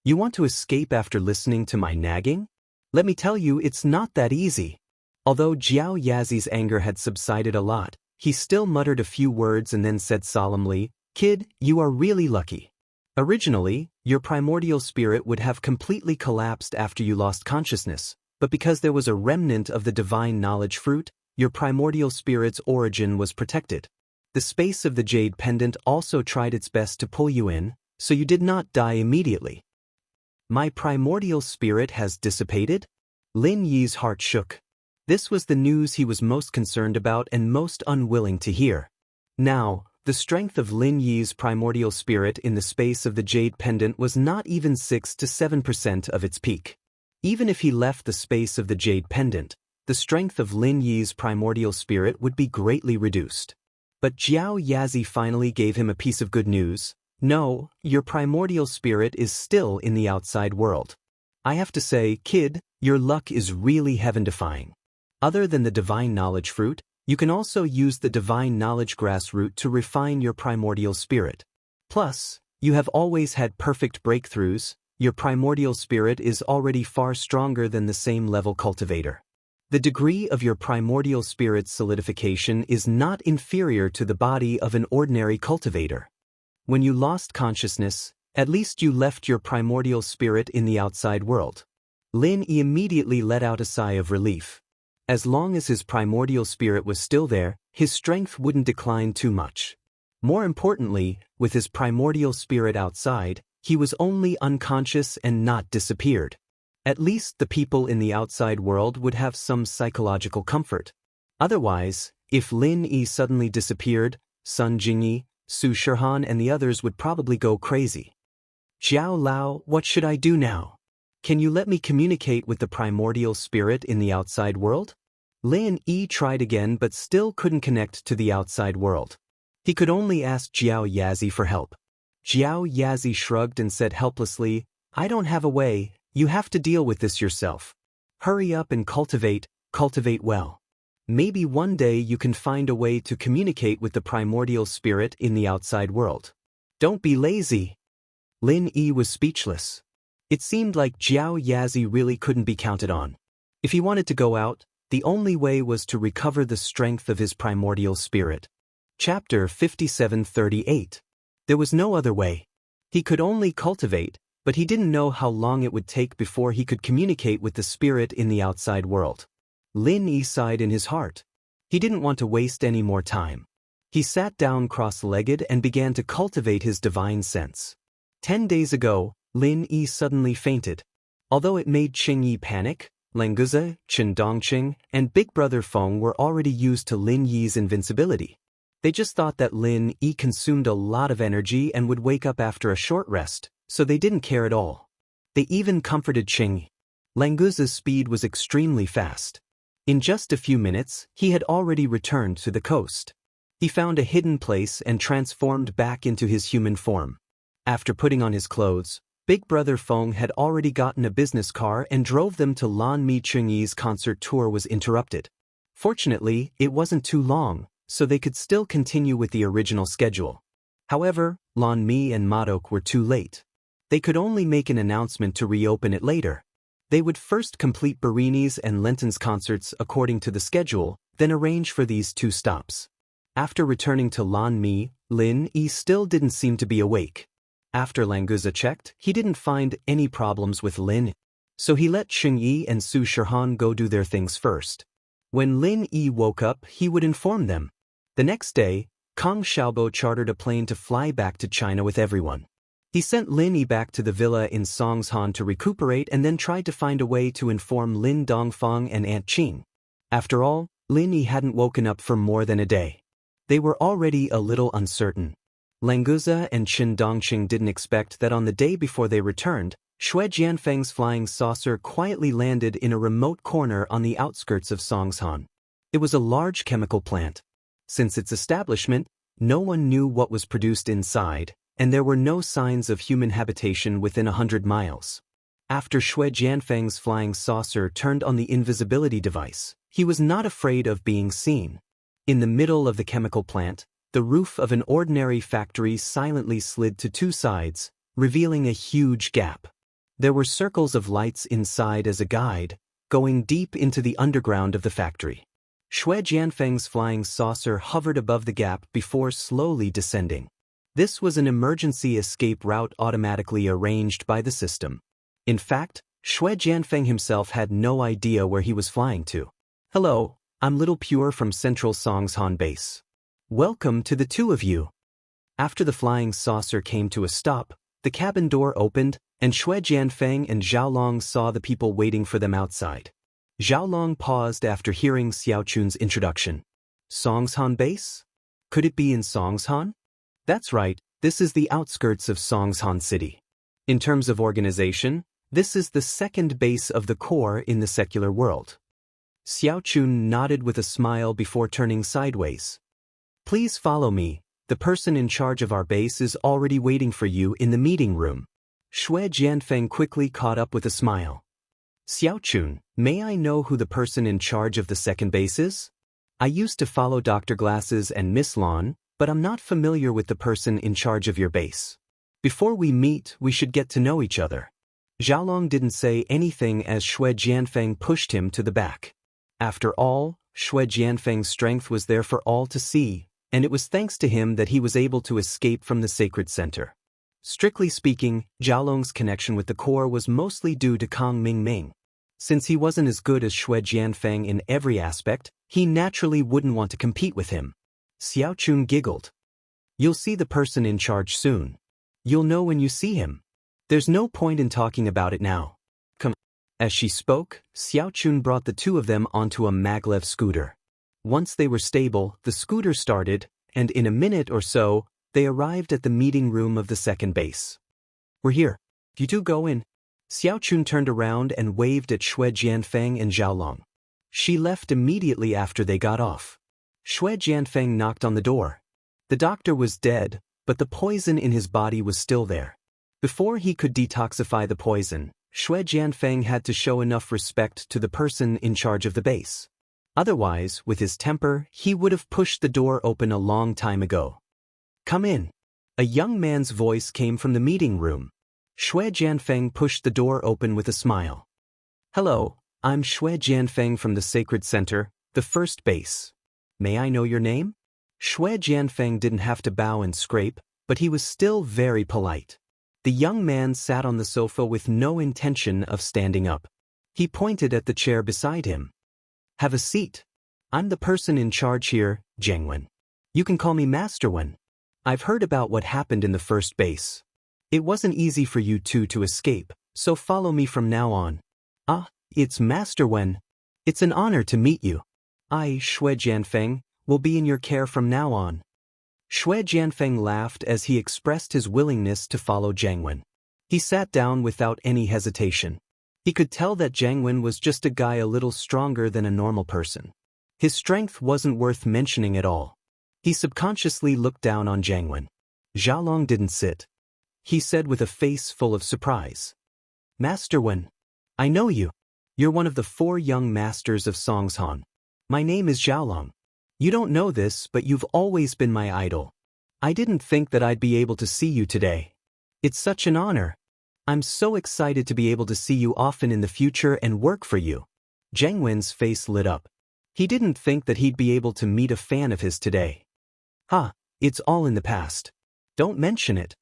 You want to escape after listening to my nagging? Let me tell you, it's not that easy. Although Jiao Yazi's anger had subsided a lot, he still muttered a few words and then said solemnly, "Kid, you are really lucky. Originally, your primordial spirit would have completely collapsed after you lost consciousness, but because there was a remnant of the divine knowledge fruit, your primordial spirit's origin was protected. The space of the jade pendant also tried its best to pull you in, so you did not die immediately." "My primordial spirit has dissipated?" Lin Yi's heart shook. This was the news he was most concerned about and most unwilling to hear. Now, the strength of Lin Yi's primordial spirit in the space of the jade pendant was not even 6 to 7% of its peak. Even if he left the space of the jade pendant, the strength of Lin Yi's primordial spirit would be greatly reduced. But Jiao Yazi finally gave him a piece of good news. "No, your primordial spirit is still in the outside world. I have to say, kid, your luck is really heaven-defying. Other than the divine knowledge fruit, you can also use the divine knowledge grass root to refine your primordial spirit. Plus, you have always had perfect breakthroughs. Your primordial spirit is already far stronger than the same level cultivator. The degree of your primordial spirit's solidification is not inferior to the body of an ordinary cultivator. When you lost consciousness, at least you left your primordial spirit in the outside world. Lin Yi immediately let out a sigh of relief. As long as his primordial spirit was still there, his strength wouldn't decline too much. More importantly, with his primordial spirit outside, he was only unconscious and not disappeared. At least the people in the outside world would have some psychological comfort. Otherwise, if Lin Yi suddenly disappeared, Sun Jingyi, Su Shihan and the others would probably go crazy. Xiao Lao, what should I do now? Can you let me communicate with the primordial spirit in the outside world? Lin Yi tried again but still couldn't connect to the outside world. He could only ask Jiao Yazi for help. Jiao Yazi shrugged and said helplessly, I don't have a way, you have to deal with this yourself. Hurry up and cultivate well. Maybe one day you can find a way to communicate with the primordial spirit in the outside world. Don't be lazy. Lin Yi was speechless. It seemed like Jiao Yazi really couldn't be counted on. If he wanted to go out, the only way was to recover the strength of his primordial spirit. Chapter 5738. There was no other way. He could only cultivate, but he didn't know how long it would take before he could communicate with the spirit in the outside world. Lin Yi sighed in his heart. He didn't want to waste any more time. He sat down cross-legged and began to cultivate his divine sense. 10 days ago, Lin Yi suddenly fainted. Although it made Qing Yi panic, Languzi, Chen Dongqing, and Big Brother Feng were already used to Lin Yi's invincibility. They just thought that Lin Yi consumed a lot of energy and would wake up after a short rest, so they didn't care at all. They even comforted Qing Yi. Languzi's speed was extremely fast. In just a few minutes, he had already returned to the coast. He found a hidden place and transformed back into his human form. After putting on his clothes, Big Brother Feng had already gotten a business car and drove them to Lan Mi Chunyi's concert tour was interrupted. Fortunately, it wasn't too long, so they could still continue with the original schedule. However, Lan Mi and Madok were too late. They could only make an announcement to reopen it later. They would first complete Barini's and Lenton's concerts according to the schedule, then arrange for these 2 stops. After returning to Lan Mi, Lin Yi still didn't seem to be awake. After Languzi checked, he didn't find any problems with Lin, so he let Qing Yi and Su Shihan go do their things first. When Lin Yi woke up, he would inform them. The next day, Kang Xiaobo chartered a plane to fly back to China with everyone. He sent Lin Yi back to the villa in Songshan to recuperate and then tried to find a way to inform Lin Dongfang and Aunt Qing. After all, Lin Yi hadn't woken up for more than a day. They were already a little uncertain. Languzi and Chen Dongqing didn't expect that on the day before they returned, Shui Jianfeng's flying saucer quietly landed in a remote corner on the outskirts of Songshan. It was a large chemical plant. Since its establishment, no one knew what was produced inside, and there were no signs of human habitation within 100 miles. After Shui Jianfeng's flying saucer turned on the invisibility device, he was not afraid of being seen. In the middle of the chemical plant, the roof of an ordinary factory silently slid to 2 sides, revealing a huge gap. There were circles of lights inside as a guide, going deep into the underground of the factory. Shui Jianfeng's flying saucer hovered above the gap before slowly descending. This was an emergency escape route automatically arranged by the system. In fact, Shui Jianfeng himself had no idea where he was flying to. Hello, I'm Little Pure from Central Songshan Base. Welcome to the 2 of you. After the flying saucer came to a stop, the cabin door opened, and Shui Jianfeng and Xiaolong saw the people waiting for them outside. Xiaolong paused after hearing Xiaochun's introduction. Songshan Base? Could it be in Songshan? That's right, this is the outskirts of Songshan City. In terms of organization, this is the 2nd base of the core in the secular world. Xiaochun nodded with a smile before turning sideways. Please follow me, the person in charge of our base is already waiting for you in the meeting room. Shui Jianfeng quickly caught up with a smile. Xiaochun, may I know who the person in charge of the 2nd base is? I used to follow Dr. Glasses and Miss Lan, but I'm not familiar with the person in charge of your base. Before we meet, we should get to know each other. Xiaolong didn't say anything as Shui Jianfeng pushed him to the back. After all, Shui Jianfeng's strength was there for all to see, and it was thanks to him that he was able to escape from the sacred center. Strictly speaking, Zhaolong's connection with the core was mostly due to Kang Mingming. Since he wasn't as good as Xue Jianfeng in every aspect, he naturally wouldn't want to compete with him. Xiaochun giggled. You'll see the person in charge soon. You'll know when you see him. There's no point in talking about it now. Come. As she spoke, Xiaochun brought the two of them onto a maglev scooter. Once they were stable, the scooter started, and in a minute or so, they arrived at the meeting room of the second base. We're here. You two go in. Xiaochun turned around and waved at Xue Jianfeng and Zhaolong. She left immediately after they got off. Xue Jianfeng knocked on the door. The doctor was dead, but the poison in his body was still there. Before he could detoxify the poison, Xue Jianfeng had to show enough respect to the person in charge of the base. Otherwise, with his temper, he would have pushed the door open a long time ago. Come in. A young man's voice came from the meeting room. Xue Jianfeng pushed the door open with a smile. Hello, I'm Xue Jianfeng from the Sacred Center, the first base. May I know your name? Xue Jianfeng didn't have to bow and scrape, but he was still very polite. The young man sat on the sofa with no intention of standing up. He pointed at the chair beside him. Have a seat. I'm the person in charge here, Zhengwen. You can call me Master Wen. I've heard about what happened in the first base. It wasn't easy for you two to escape, so follow me from now on. Ah, it's Master Wen. It's an honor to meet you. I, Xue Jianfeng, will be in your care from now on. Xue Jianfeng laughed as he expressed his willingness to follow Zhengwen. He sat down without any hesitation. He could tell that Zhengwen was just a guy a little stronger than a normal person. His strength wasn't worth mentioning at all. He subconsciously looked down on Zhengwen. Zhaolong didn't sit. He said with a face full of surprise. Master Wen, I know you. You're one of the 4 young masters of Songshan. My name is Zhaolong. You don't know this, but you've always been my idol. I didn't think that I'd be able to see you today. It's such an honor. I'm so excited to be able to see you often in the future and work for you. Zhengwen's face lit up. He didn't think that he'd be able to meet a fan of his today. It's all in the past. Don't mention it.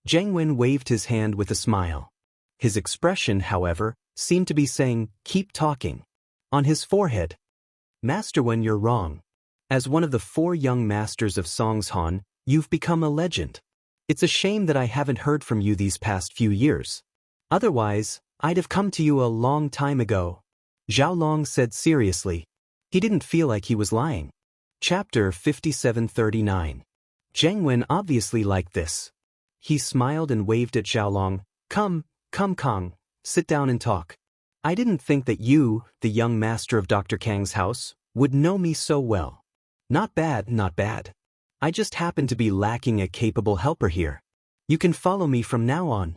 Zhengwen waved his hand with a smile. His expression, however, seemed to be saying, keep talking. On his forehead. Master Wen, you're wrong. As one of the 4 young masters of Songshan, you've become a legend. It's a shame that I haven't heard from you these past few years. Otherwise, I'd have come to you a long time ago. Zhaolong said seriously. He didn't feel like he was lying. Chapter 5739. Zhengwen obviously liked this. He smiled and waved at Zhaolong. Come, Kang, sit down and talk. I didn't think that you, the young master of Dr. Kang's house, would know me so well. Not bad, not bad. I just happen to be lacking a capable helper here. You can follow me from now on.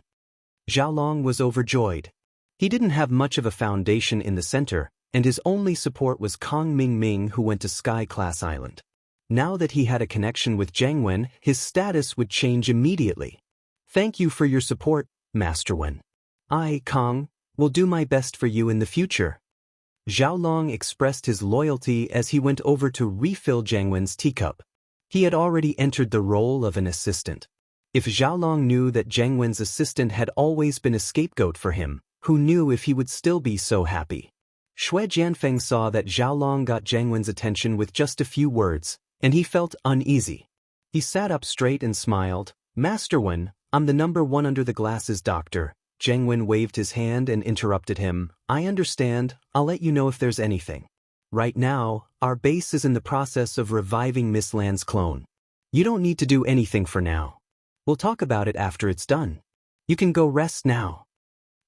Zhaolong was overjoyed. He didn't have much of a foundation in the center, and his only support was Kang Mingming, who went to Sky Class Island. Now that he had a connection with Zhengwen, his status would change immediately. Thank you for your support, Master Wen. I, Kang, will do my best for you in the future. Zhaolong expressed his loyalty as he went over to refill Zhengwen's teacup. He had already entered the role of an assistant. If Zhaolong knew that Zhengwen's assistant had always been a scapegoat for him, who knew if he would still be so happy? Xue Jianfeng saw that Zhaolong got Zhengwen's attention with just a few words, and he felt uneasy. He sat up straight and smiled. Master Wen, I'm the number 1 under the glasses doctor. Zhengwen waved his hand and interrupted him. I understand. I'll let you know if there's anything. Right now, our base is in the process of reviving Miss Lan's clone. You don't need to do anything for now. We'll talk about it after it's done. You can go rest now.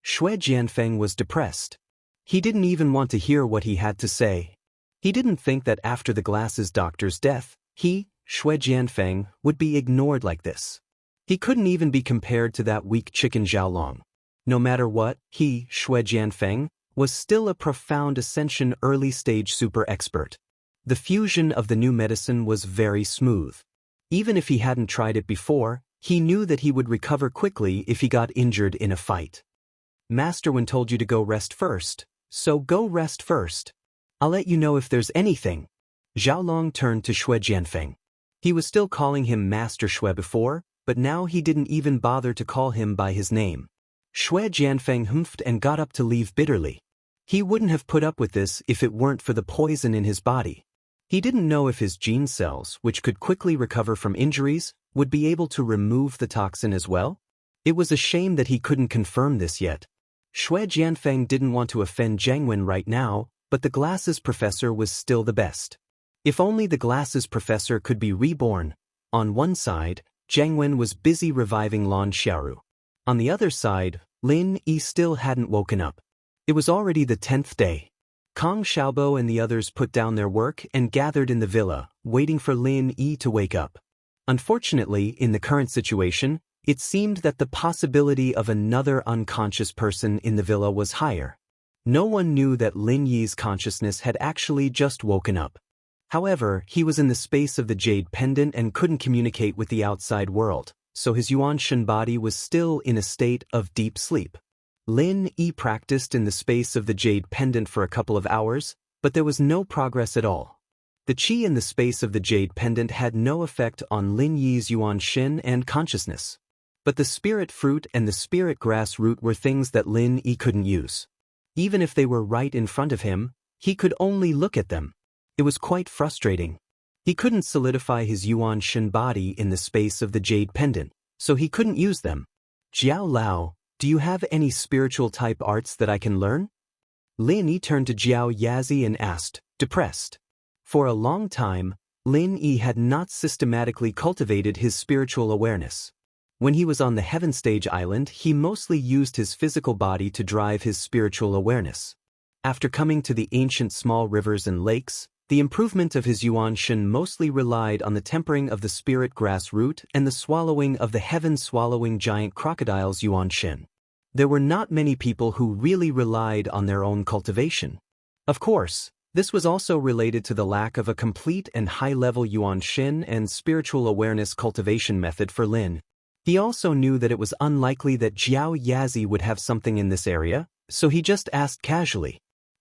Xue Jianfeng was depressed. He didn't even want to hear what he had to say. He didn't think that after the glasses doctor's death, he, Xue Jianfeng, would be ignored like this. He couldn't even be compared to that weak chicken Zhaolong. No matter what, he, Xue Jianfeng, was still a profound ascension early-stage super expert. The fusion of the new medicine was very smooth. Even if he hadn't tried it before, he knew that he would recover quickly if he got injured in a fight. Master Wen told you to go rest first, so go rest first. I'll let you know if there's anything. Zhaolong turned to Xue Jianfeng. He was still calling him Master Xue before, but now he didn't even bother to call him by his name. Xue Jianfeng humphed and got up to leave bitterly. He wouldn't have put up with this if it weren't for the poison in his body. He didn't know if his gene cells, which could quickly recover from injuries, would be able to remove the toxin as well. It was a shame that he couldn't confirm this yet. Xue Jianfeng didn't want to offend Zhengwen right now, but the glasses professor was still the best. If only the glasses professor could be reborn. On one side, Zhengwen was busy reviving Lan Xiaoru. On the other side, Lin Yi still hadn't woken up. It was already the 10th day. Kong Xiaobo and the others put down their work and gathered in the villa, waiting for Lin Yi to wake up. Unfortunately, in the current situation, it seemed that the possibility of another unconscious person in the villa was higher. No one knew that Lin Yi's consciousness had actually just woken up. However, he was in the space of the jade pendant and couldn't communicate with the outside world, so his Yuan Shen body was still in a state of deep sleep. Lin Yi practiced in the space of the jade pendant for a couple of hours, but there was no progress at all. The qi in the space of the jade pendant had no effect on Lin Yi's Yuan Shen and consciousness. But the spirit fruit and the spirit grass root were things that Lin Yi couldn't use. Even if they were right in front of him, he could only look at them. It was quite frustrating. He couldn't solidify his Yuan Shen body in the space of the jade pendant, so he couldn't use them. Jiao Lao, do you have any spiritual type arts that I can learn? Lin Yi turned to Jiao Yazi and asked, depressed. For a long time, Lin Yi had not systematically cultivated his spiritual awareness. When he was on the Heaven Stage Island, he mostly used his physical body to drive his spiritual awareness. After coming to the ancient small rivers and lakes, the improvement of his Yuan Shen mostly relied on the tempering of the spirit grass root and the swallowing of the heaven-swallowing giant crocodile's Yuan Shen. There were not many people who really relied on their own cultivation. Of course, this was also related to the lack of a complete and high-level Yuan Shen and spiritual awareness cultivation method for Lin. He also knew that it was unlikely that Jiao Yazi would have something in this area, so he just asked casually.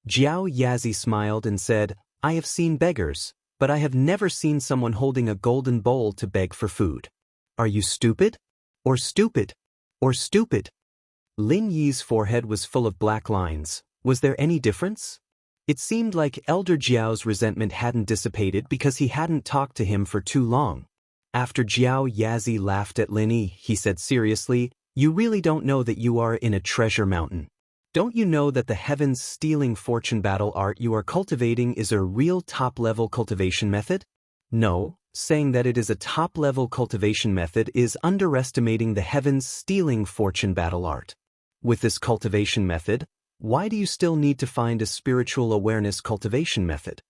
Jiao Yazi smiled and said, I have seen beggars, but I have never seen someone holding a golden bowl to beg for food. Are you stupid? Or stupid? Or stupid? Lin Yi's forehead was full of black lines. Was there any difference? It seemed like Elder Jiao's resentment hadn't dissipated because he hadn't talked to him for too long. After Jiao Yazi laughed at Lin Yi, he said seriously, You really don't know that you are in a treasure mountain. Don't you know that the heavens stealing fortune battle art you are cultivating is a real top-level cultivation method? No, saying that it is a top-level cultivation method is underestimating the heavens stealing fortune battle art. With this cultivation method, why do you still need to find a spiritual awareness cultivation method?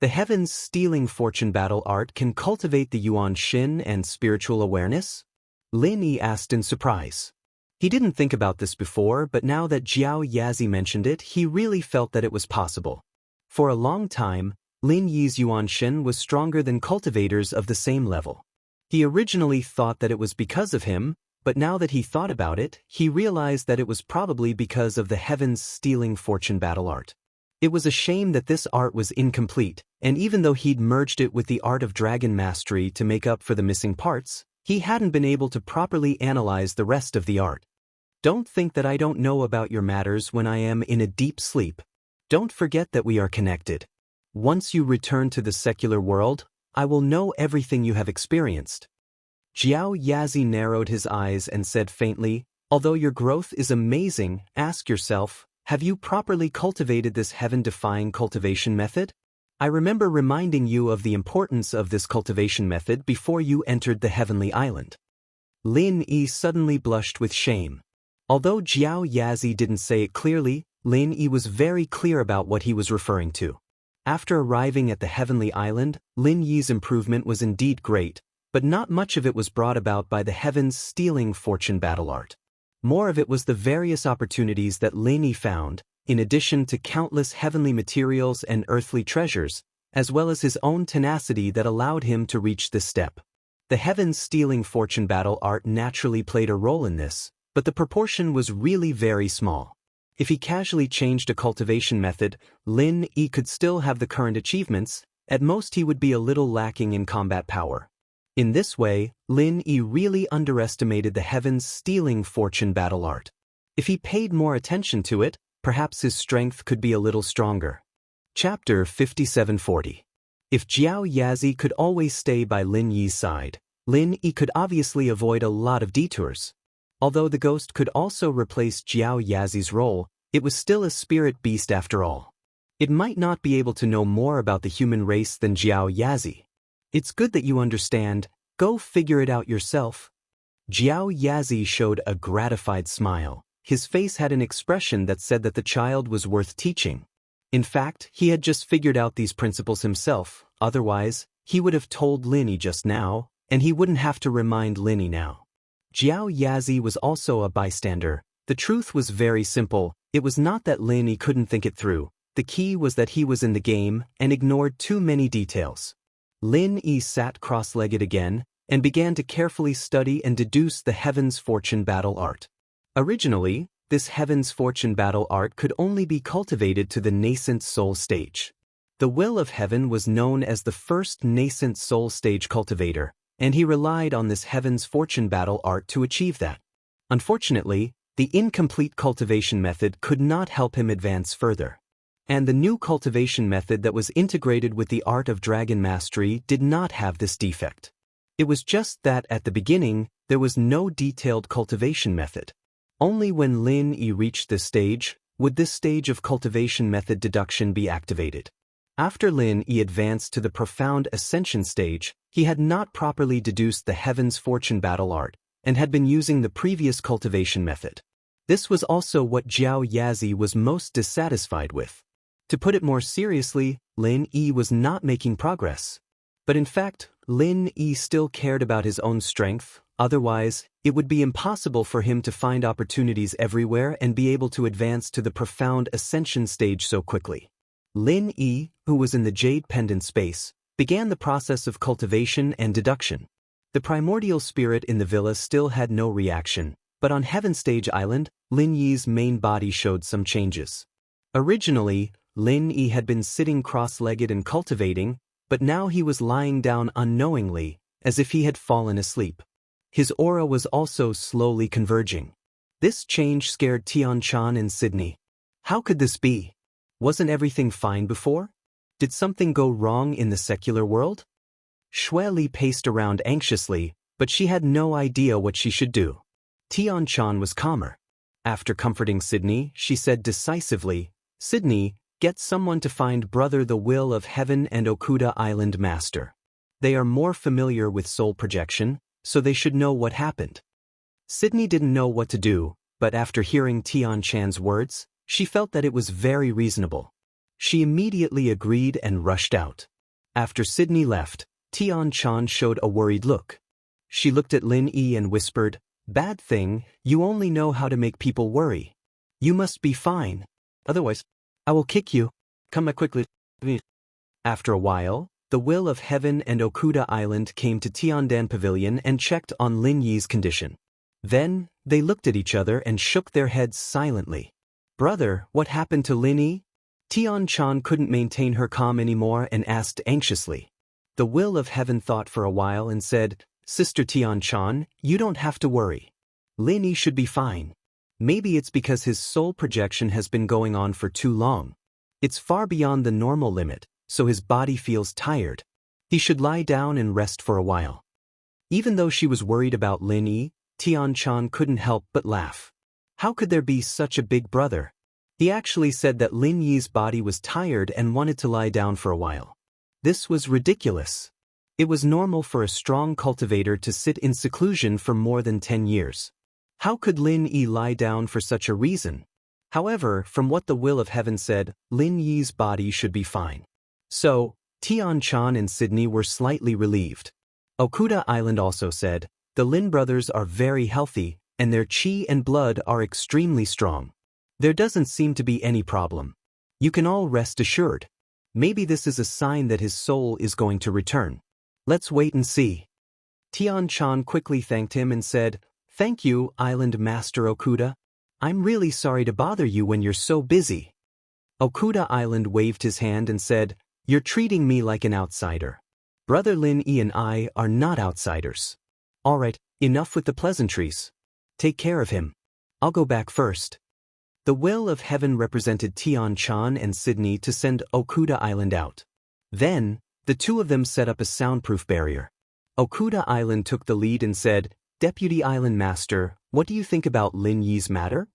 The heavens stealing fortune battle art can cultivate the Yuan Shen and spiritual awareness? Lin Yi asked in surprise. He didn't think about this before, but now that Jiao Yazi mentioned it, he really felt that it was possible. For a long time, Lin Yi's Yuan Shen was stronger than cultivators of the same level. He originally thought that it was because of him, but now that he thought about it, he realized that it was probably because of the heavens stealing fortune battle art. It was a shame that this art was incomplete, and even though he'd merged it with the art of dragon mastery to make up for the missing parts, he hadn't been able to properly analyze the rest of the art. Don't think that I don't know about your matters when I am in a deep sleep. Don't forget that we are connected. Once you return to the secular world, I will know everything you have experienced. Jiao Yazi narrowed his eyes and said faintly, Although your growth is amazing, ask yourself, have you properly cultivated this heaven-defying cultivation method? I remember reminding you of the importance of this cultivation method before you entered the heavenly island. Lin Yi suddenly blushed with shame. Although Jiao Yazi didn't say it clearly, Lin Yi was very clear about what he was referring to. After arriving at the heavenly island, Lin Yi's improvement was indeed great, but not much of it was brought about by the heavens stealing fortune battle art. More of it was the various opportunities that Lin Yi found, in addition to countless heavenly materials and earthly treasures, as well as his own tenacity that allowed him to reach this step. The heavens stealing fortune battle art naturally played a role in this, but the proportion was really very small. If he casually changed a cultivation method, Lin Yi could still have the current achievements, At most he would be a little lacking in combat power. In this way, Lin Yi really underestimated the heavens' stealing fortune battle art. If he paid more attention to it, perhaps his strength could be a little stronger. Chapter 5740. If Jiao Yazi could always stay by Lin Yi's side, Lin Yi could obviously avoid a lot of detours. Although the ghost could also replace Jiao Yazi's role, it was still a spirit beast after all. It might not be able to know more about the human race than Jiao Yazi. It's good that you understand, go figure it out yourself. Jiao Yazi showed a gratified smile. His face had an expression that said that the child was worth teaching. In fact, he had just figured out these principles himself, otherwise, he would have told Lin Yi just now, and he wouldn't have to remind Lin Yi now. Jiao Yazi was also a bystander. The truth was very simple. It was not that Lin Yi couldn't think it through. The key was that he was in the game and ignored too many details. Lin Yi sat cross-legged again and began to carefully study and deduce the Heaven's Fortune battle art. Originally, this Heaven's Fortune battle art could only be cultivated to the nascent soul stage. The Will of Heaven was known as the first nascent soul stage cultivator, and he relied on this Heaven's Fortune battle art to achieve that. Unfortunately, the incomplete cultivation method could not help him advance further. And the new cultivation method that was integrated with the art of dragon mastery did not have this defect. It was just that at the beginning, there was no detailed cultivation method. Only when Lin Yi reached this stage, would this stage of cultivation method deduction be activated. After Lin Yi advanced to the profound ascension stage, he had not properly deduced the Heaven's Fortune battle art, and had been using the previous cultivation method. This was also what Jiao Yazi was most dissatisfied with. To put it more seriously, Lin Yi was not making progress. But in fact, Lin Yi still cared about his own strength, otherwise, it would be impossible for him to find opportunities everywhere and be able to advance to the profound ascension stage so quickly. Lin Yi, who was in the jade pendant space, began the process of cultivation and deduction. The primordial spirit in the villa still had no reaction, but on Heaven Stage Island, Lin Yi's main body showed some changes. Originally, Lin Yi had been sitting cross-legged and cultivating, but now he was lying down unknowingly, as if he had fallen asleep. His aura was also slowly converging. This change scared Tianchan and Sydney. How could this be? Wasn't everything fine before? Did something go wrong in the secular world? Xue Li paced around anxiously, but she had no idea what she should do. Tianchan was calmer. After comforting Sydney, she said decisively, "Sydney, get someone to find Brother the Will of Heaven and Okuda Island Master. They are more familiar with soul projection, so they should know what happened." Sydney didn't know what to do, but after hearing Tianchan's words, she felt that it was very reasonable. She immediately agreed and rushed out. After Sydney left, Tianchan showed a worried look. She looked at Lin Yi and whispered, "Bad thing, you only know how to make people worry. You must be fine. Otherwise, I will kick you. Come back quickly." After a while, the Will of Heaven and Okuda Island came to Tiandan Pavilion and checked on Lin Yi's condition. Then, they looked at each other and shook their heads silently. "Brother, what happened to Lin Yi?" Tianchan couldn't maintain her calm anymore and asked anxiously. The Will of Heaven thought for a while and said, "Sister Tianchan, you don't have to worry. Lin Yi should be fine. Maybe it's because his soul projection has been going on for too long. It's far beyond the normal limit, so his body feels tired. He should lie down and rest for a while." Even though she was worried about Lin Yi, Tianchan couldn't help but laugh. How could there be such a big brother? He actually said that Lin Yi's body was tired and wanted to lie down for a while. This was ridiculous. It was normal for a strong cultivator to sit in seclusion for more than 10 years. How could Lin Yi lie down for such a reason? However, from what the Will of Heaven said, Lin Yi's body should be fine. So, Tianchan and Sydney were slightly relieved. Okuda Island also said, "The Lin brothers are very healthy, and their chi and blood are extremely strong. There doesn't seem to be any problem. You can all rest assured. Maybe this is a sign that his soul is going to return. Let's wait and see." Tianchan quickly thanked him and said, "Thank you, Island Master Okuda. I'm really sorry to bother you when you're so busy." Okuda Island waved his hand and said, You're treating me like an outsider. Brother Lin Yi and I are not outsiders. Alright, enough with the pleasantries. Take care of him. I'll go back first. The will of heaven represented Tian Chan and Sydney to send Okuda Island out. Then, the two of them set up a soundproof barrier. Okuda Island took the lead and said, Deputy Island Master, what do you think about Lin Yi's matter?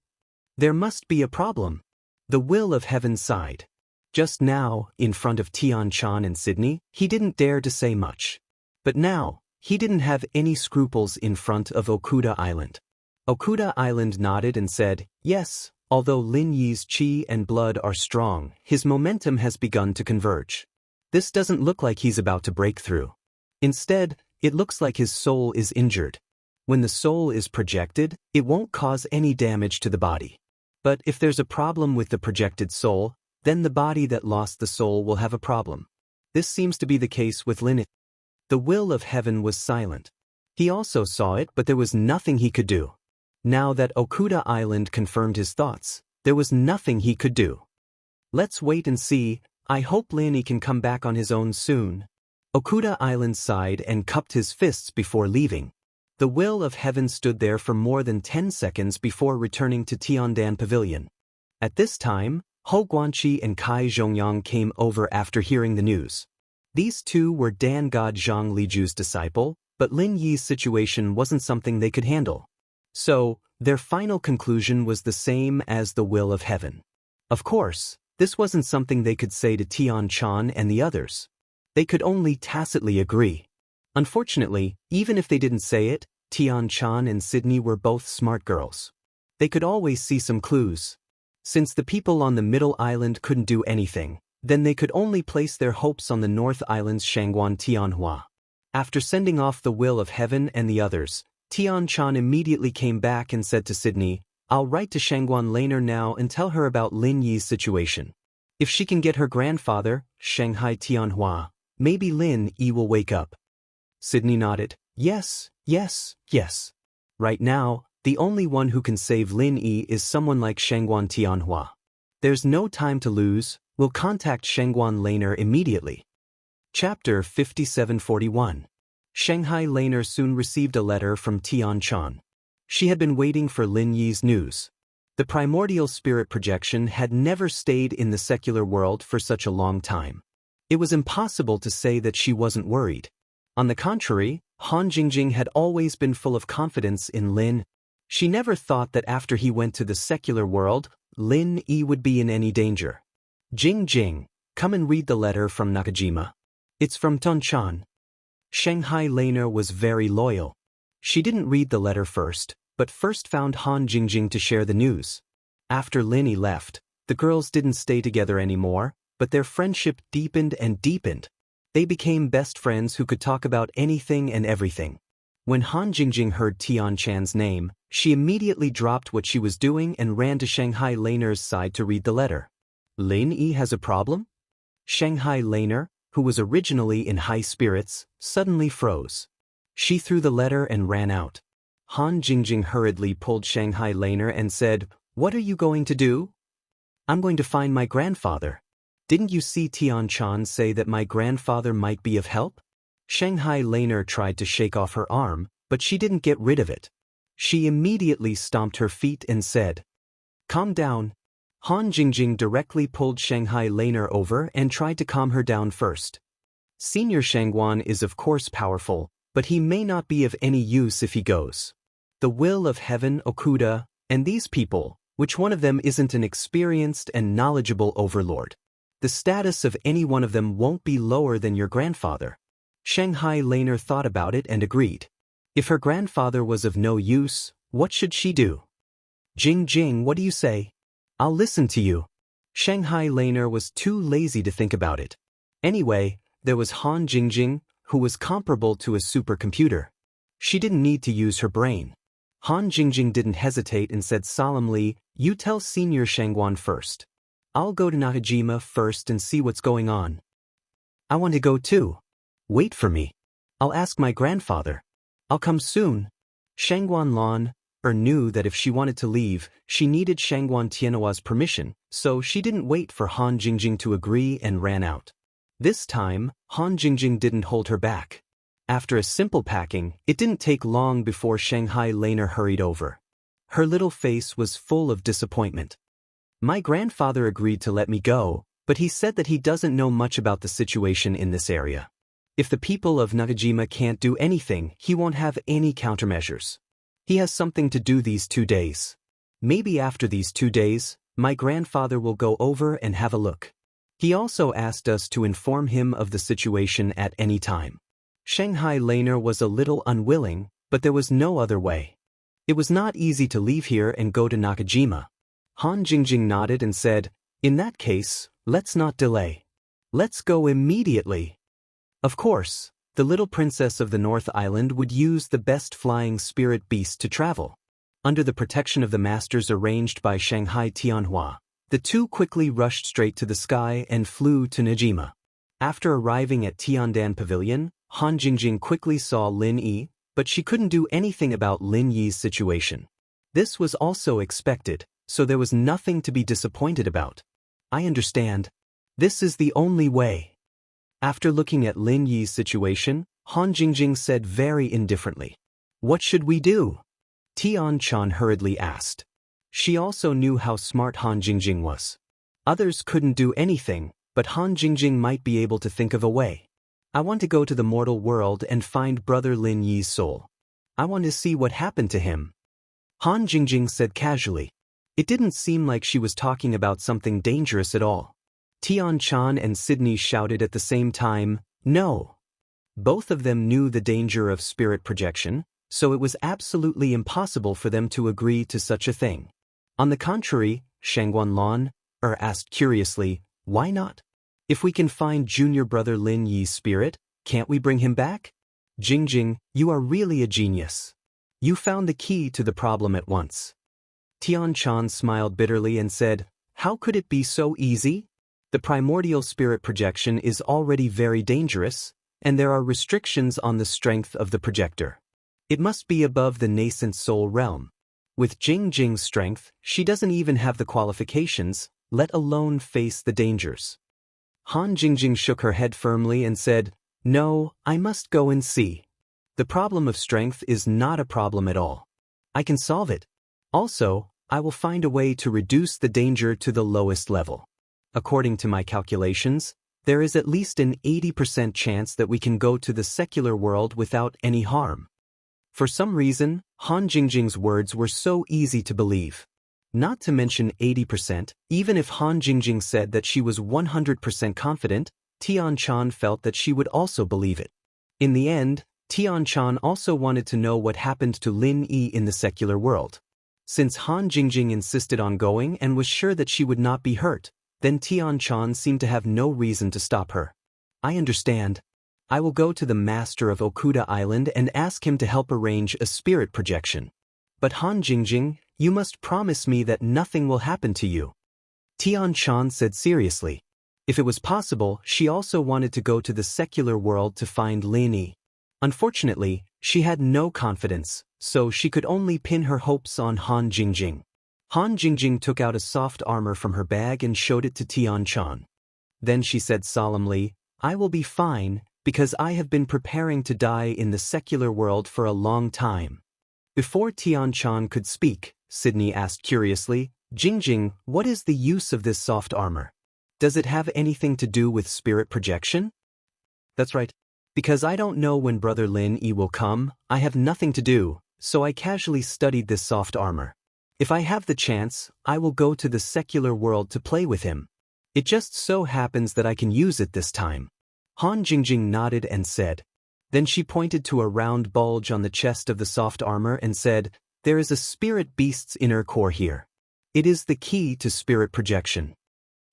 There must be a problem. The will of heaven sighed. Just now, in front of Tian Chan and Sydney, he didn't dare to say much. But now, he didn't have any scruples in front of Okuda Island. Okuda Island nodded and said, yes, although Lin Yi's qi and blood are strong, his momentum has begun to converge. This doesn't look like he's about to break through. Instead, it looks like his soul is injured. When the soul is projected, it won't cause any damage to the body. But if there's a problem with the projected soul, then the body that lost the soul will have a problem. This seems to be the case with Lin. The will of heaven was silent. He also saw it, but there was nothing he could do. Now that Okuda Island confirmed his thoughts, there was nothing he could do. Let's wait and see. I hope Lin can come back on his own soon. Okuda Island sighed and cupped his fists before leaving. The will of heaven stood there for more than 10 seconds before returning to Tiandan Pavilion. At this time, Hou Guanqi and Kai Zhongyang came over after hearing the news. These two were Dan God Zhang Liju's disciple, but Lin Yi's situation wasn't something they could handle. So, their final conclusion was the same as the will of heaven. Of course, this wasn't something they could say to Tian Chan and the others. They could only tacitly agree. Unfortunately, even if they didn't say it, Tian Chan and Sydney were both smart girls. They could always see some clues. Since the people on the middle island couldn't do anything, then they could only place their hopes on the North Island's Shangguan Tianhua. After sending off the will of heaven and the others, Tian Chan immediately came back and said to Sydney, I'll write to Shangguan later now and tell her about Lin Yi's situation. If she can get her grandfather, Shanghai Tianhua, maybe Lin Yi will wake up. Sydney nodded, yes, yes, yes. Right now, the only one who can save Lin Yi is someone like Shangguan Tianhua. There's no time to lose, we'll contact Shangguan later immediately. Chapter 5741. Shanghai later soon received a letter from Tian Chan. She had been waiting for Lin Yi's news. The primordial spirit projection had never stayed in the secular world for such a long time. It was impossible to say that she wasn't worried. On the contrary, Han Jingjing had always been full of confidence in Lin. She never thought that after he went to the secular world, Lin Yi would be in any danger. Jing, come and read the letter from Nakajima. It's from Tun Chan. Shanghai later was very loyal. She didn't read the letter first, but first found Han Jingjing to share the news. After Lin Yi left, the girls didn't stay together anymore, but their friendship deepened and deepened. They became best friends who could talk about anything and everything. When Han Jingjing heard Tian Chan's name, she immediately dropped what she was doing and ran to Shanghai later's side to read the letter. Lin Yi has a problem? Shanghai later, who was originally in high spirits, suddenly froze. She threw the letter and ran out. Han Jingjing hurriedly pulled Shanghai later and said, What are you going to do? I'm going to find my grandfather. Didn't you see Tian Chan say that my grandfather might be of help? Shanghai later tried to shake off her arm, but she didn't get rid of it. She immediately stomped her feet and said, Calm down. Han Jingjing directly pulled Shanghai later over and tried to calm her down first. Senior Shangguan is of course powerful, but he may not be of any use if he goes. The will of heaven, Okuda, and these people, which one of them isn't an experienced and knowledgeable overlord? The status of any one of them won't be lower than your grandfather. Shanghai later thought about it and agreed. If her grandfather was of no use, what should she do? Jing, what do you say? I'll listen to you. Shanghai later was too lazy to think about it. Anyway, there was Han Jingjing, who was comparable to a supercomputer. She didn't need to use her brain. Han Jingjing didn't hesitate and said solemnly, You tell Senior Shangguan first. I'll go to Nakajima first and see what's going on. I want to go too. Wait for me. I'll ask my grandfather. I'll come soon. Shangguan knew that if she wanted to leave, she needed Shangguan Tianhua's permission, so she didn't wait for Han Jingjing to agree and ran out. This time, Han Jingjing didn't hold her back. After a simple packing, it didn't take long before Shanghai Laner hurried over. Her little face was full of disappointment. My grandfather agreed to let me go, but he said that he doesn't know much about the situation in this area. If the people of Nakajima can't do anything, he won't have any countermeasures. He has something to do these 2 days. Maybe after these 2 days, my grandfather will go over and have a look. He also asked us to inform him of the situation at any time. Shanghai Laner was a little unwilling, but there was no other way. It was not easy to leave here and go to Nakajima. Han Jingjing nodded and said, "In that case, let's not delay. Let's go immediately." Of course, the little princess of the North Island would use the best flying spirit beast to travel. Under the protection of the masters arranged by Shanghai Tianhua, the two quickly rushed straight to the sky and flew to Najima. After arriving at Tiandan Pavilion, Han Jingjing quickly saw Lin Yi, but she couldn't do anything about Lin Yi's situation. This was also expected, so there was nothing to be disappointed about. I understand. This is the only way. After looking at Lin Yi's situation, Han Jingjing said very indifferently, "What should we do?" Tian Chan hurriedly asked. She also knew how smart Han Jingjing was. Others couldn't do anything, but Han Jingjing might be able to think of a way. "I want to go to the mortal world and find brother Lin Yi's soul. I want to see what happened to him," Han Jingjing said casually. It didn't seem like she was talking about something dangerous at all. Tian Chan and Sydney shouted at the same time, "No!" Both of them knew the danger of spirit projection, so it was absolutely impossible for them to agree to such a thing. On the contrary, Shangguan Lan asked curiously, "Why not? If we can find junior brother Lin Yi's spirit, can't we bring him back?" "Jingjing, you are really a genius. You found the key to the problem at once." Tian Chan smiled bitterly and said, "How could it be so easy? The primordial spirit projection is already very dangerous, and there are restrictions on the strength of the projector. It must be above the nascent soul realm. With Jingjing's strength, she doesn't even have the qualifications, let alone face the dangers." Han Jingjing shook her head firmly and said, "No, I must go and see. The problem of strength is not a problem at all. I can solve it. Also, I will find a way to reduce the danger to the lowest level. According to my calculations, there is at least an 80% chance that we can go to the secular world without any harm." For some reason, Han Jingjing's words were so easy to believe. Not to mention 80%, even if Han Jingjing said that she was 100% confident, Tian Chan felt that she would also believe it. In the end, Tian Chan also wanted to know what happened to Lin Yi in the secular world. Since Han Jingjing insisted on going and was sure that she would not be hurt, then Tian Chan seemed to have no reason to stop her. "I understand. I will go to the master of Okuda Island and ask him to help arrange a spirit projection. But Han Jingjing, you must promise me that nothing will happen to you." Tian Chan said seriously. If it was possible, she also wanted to go to the secular world to find Lin Yi. Unfortunately, she had no confidence, so she could only pin her hopes on Han Jingjing. Han Jingjing took out a soft armor from her bag and showed it to Tian Chan. Then she said solemnly, "I will be fine, because I have been preparing to die in the secular world for a long time." Before Tian Chan could speak, Sydney asked curiously, "Jingjing, what is the use of this soft armor? Does it have anything to do with spirit projection?" "That's right. Because I don't know when brother Lin Yi will come, I have nothing to do, so I casually studied this soft armor. If I have the chance, I will go to the secular world to play with him. It just so happens that I can use it this time." Han Jingjing nodded and said. Then she pointed to a round bulge on the chest of the soft armor and said, "There is a spirit beast's inner core here. It is the key to spirit projection."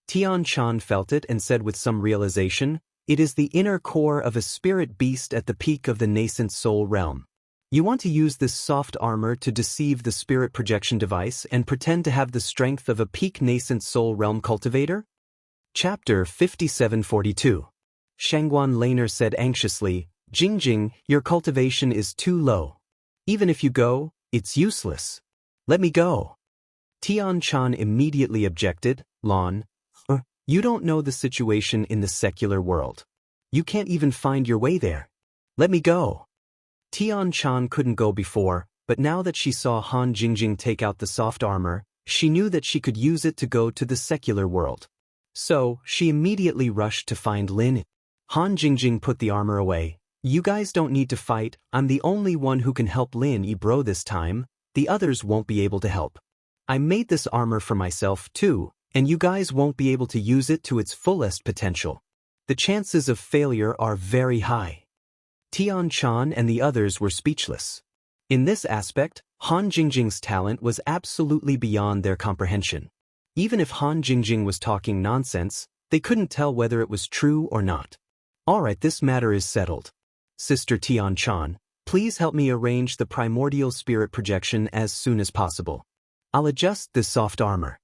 Tian Chan felt it and said with some realization, "It is the inner core of a spirit beast at the peak of the nascent soul realm. You want to use this soft armor to deceive the spirit projection device and pretend to have the strength of a peak nascent soul realm cultivator?" Chapter 5742. Shangguan Laner said anxiously, "Jingjing, your cultivation is too low. Even if you go, it's useless. Let me go." Tian Chan immediately objected, "Lan, You don't know the situation in the secular world. You can't even find your way there. Let me go. Tian Chan couldn't go before, but now that she saw Han Jingjing take out the soft armor, she knew that she could use it to go to the secular world. So, she immediately rushed to find Lin. Han Jingjing put the armor away. You guys don't need to fight, I'm the only one who can help Lin bro this time, the others won't be able to help. I made this armor for myself too, and you guys won't be able to use it to its fullest potential. The chances of failure are very high. Tian Chan and the others were speechless. In this aspect, Han Jingjing's talent was absolutely beyond their comprehension. Even if Han Jingjing was talking nonsense, they couldn't tell whether it was true or not. Alright, this matter is settled. Sister Tian Chan, please help me arrange the primordial spirit projection as soon as possible. I'll adjust this soft armor.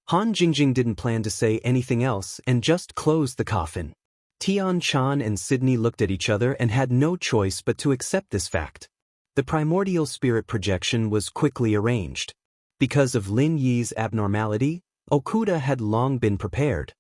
Han Jingjing didn't plan to say anything else and just closed the coffin. Tian Chan and Sydney looked at each other and had no choice but to accept this fact. The primordial spirit projection was quickly arranged. Because of Lin Yi's abnormality, Okuda had long been prepared.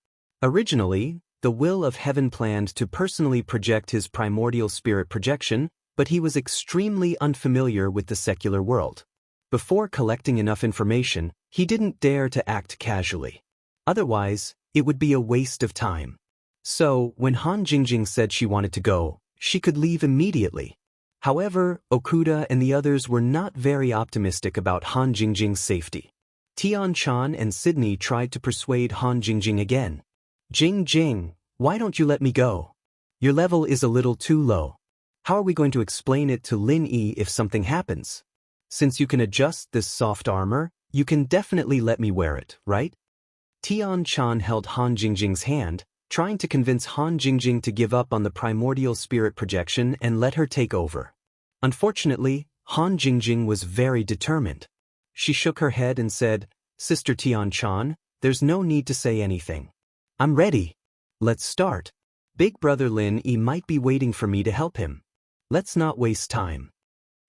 Originally, the will of heaven planned to personally project his primordial spirit projection, but he was extremely unfamiliar with the secular world. Before collecting enough information, he didn't dare to act casually. Otherwise, it would be a waste of time. So, when Han Jingjing said she wanted to go, she could leave immediately. However, Okuda and the others were not very optimistic about Han Jingjing's safety. Tian Chan and Sydney tried to persuade Han Jingjing again. Jing, why don't you let me go? Your level is a little too low. How are we going to explain it to Lin Yi if something happens? Since you can adjust this soft armor, you can definitely let me wear it, right? Tian Chan held Han Jingjing's hand, trying to convince Han Jingjing to give up on the primordial spirit projection and let her take over. Unfortunately, Han Jingjing was very determined. She shook her head and said, Sister Tian Chan, there's no need to say anything. I'm ready. Let's start. Big brother Lin Yi might be waiting for me to help him. Let's not waste time.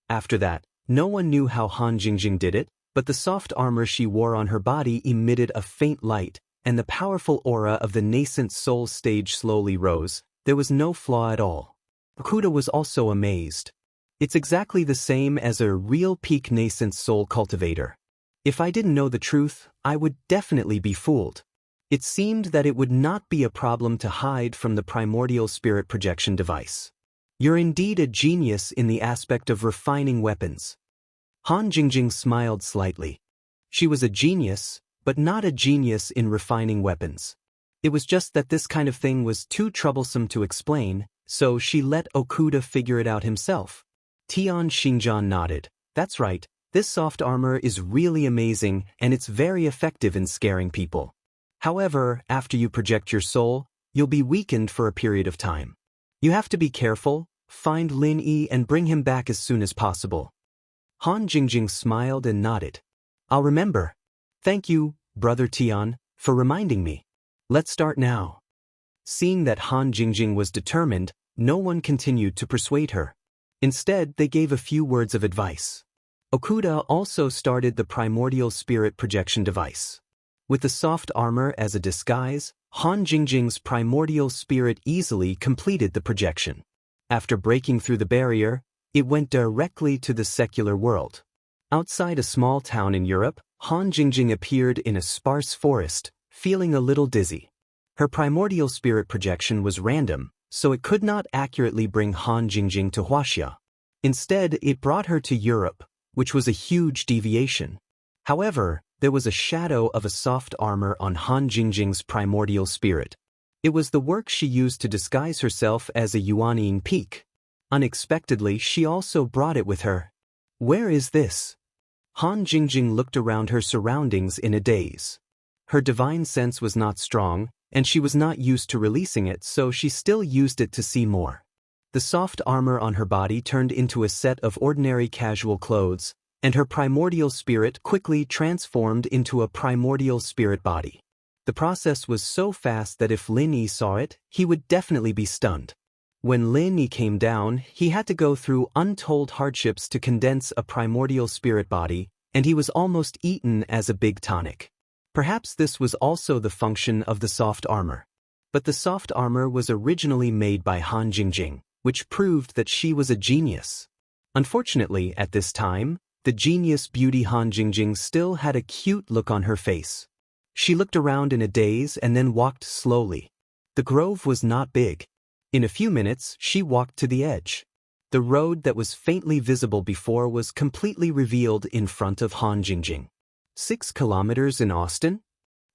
After that, no one knew how Han Jingjing did it, but the soft armor she wore on her body emitted a faint light, and the powerful aura of the nascent soul stage slowly rose. There was no flaw at all. Okuda was also amazed. It's exactly the same as a real peak nascent soul cultivator. If I didn't know the truth, I would definitely be fooled. It seemed that it would not be a problem to hide from the primordial spirit projection device. You're indeed a genius in the aspect of refining weapons. Han Jingjing smiled slightly. She was a genius, but not a genius in refining weapons. It was just that this kind of thing was too troublesome to explain, so she let Okuda figure it out himself. Tian Xingjian nodded. That's right, this soft armor is really amazing and it's very effective in scaring people. However, after you project your soul, you'll be weakened for a period of time. You have to be careful, find Lin Yi and bring him back as soon as possible. Han Jingjing smiled and nodded. I'll remember. Thank you, Brother Tian, for reminding me. Let's start now. Seeing that Han Jingjing was determined, no one continued to persuade her. Instead, they gave a few words of advice. Okuda also started the primordial spirit projection device. With the soft armor as a disguise, Han Jingjing's primordial spirit easily completed the projection. After breaking through the barrier, it went directly to the secular world. Outside a small town in Europe, Han Jingjing appeared in a sparse forest, feeling a little dizzy. Her primordial spirit projection was random, so it could not accurately bring Han Jingjing to Wuxia. Instead, it brought her to Europe, which was a huge deviation. However, there was a shadow of a soft armor on Han Jingjing's primordial spirit. It was the work she used to disguise herself as a Yuanying peak. Unexpectedly, she also brought it with her. Where is this? Han Jingjing looked around her surroundings in a daze. Her divine sense was not strong, and she was not used to releasing it, so she still used it to see more. The soft armor on her body turned into a set of ordinary casual clothes, and her primordial spirit quickly transformed into a primordial spirit body. The process was so fast that if Lin Yi saw it, he would definitely be stunned. When Lin Yi came down, he had to go through untold hardships to condense a primordial spirit body, and he was almost eaten as a big tonic. Perhaps this was also the function of the soft armor. But the soft armor was originally made by Han Jingjing, which proved that she was a genius. Unfortunately, at this time, the genius beauty Han Jingjing still had a cute look on her face. She looked around in a daze and then walked slowly. The grove was not big. In a few minutes, she walked to the edge. The road that was faintly visible before was completely revealed in front of Han Jingjing. 6 kilometers in Austin?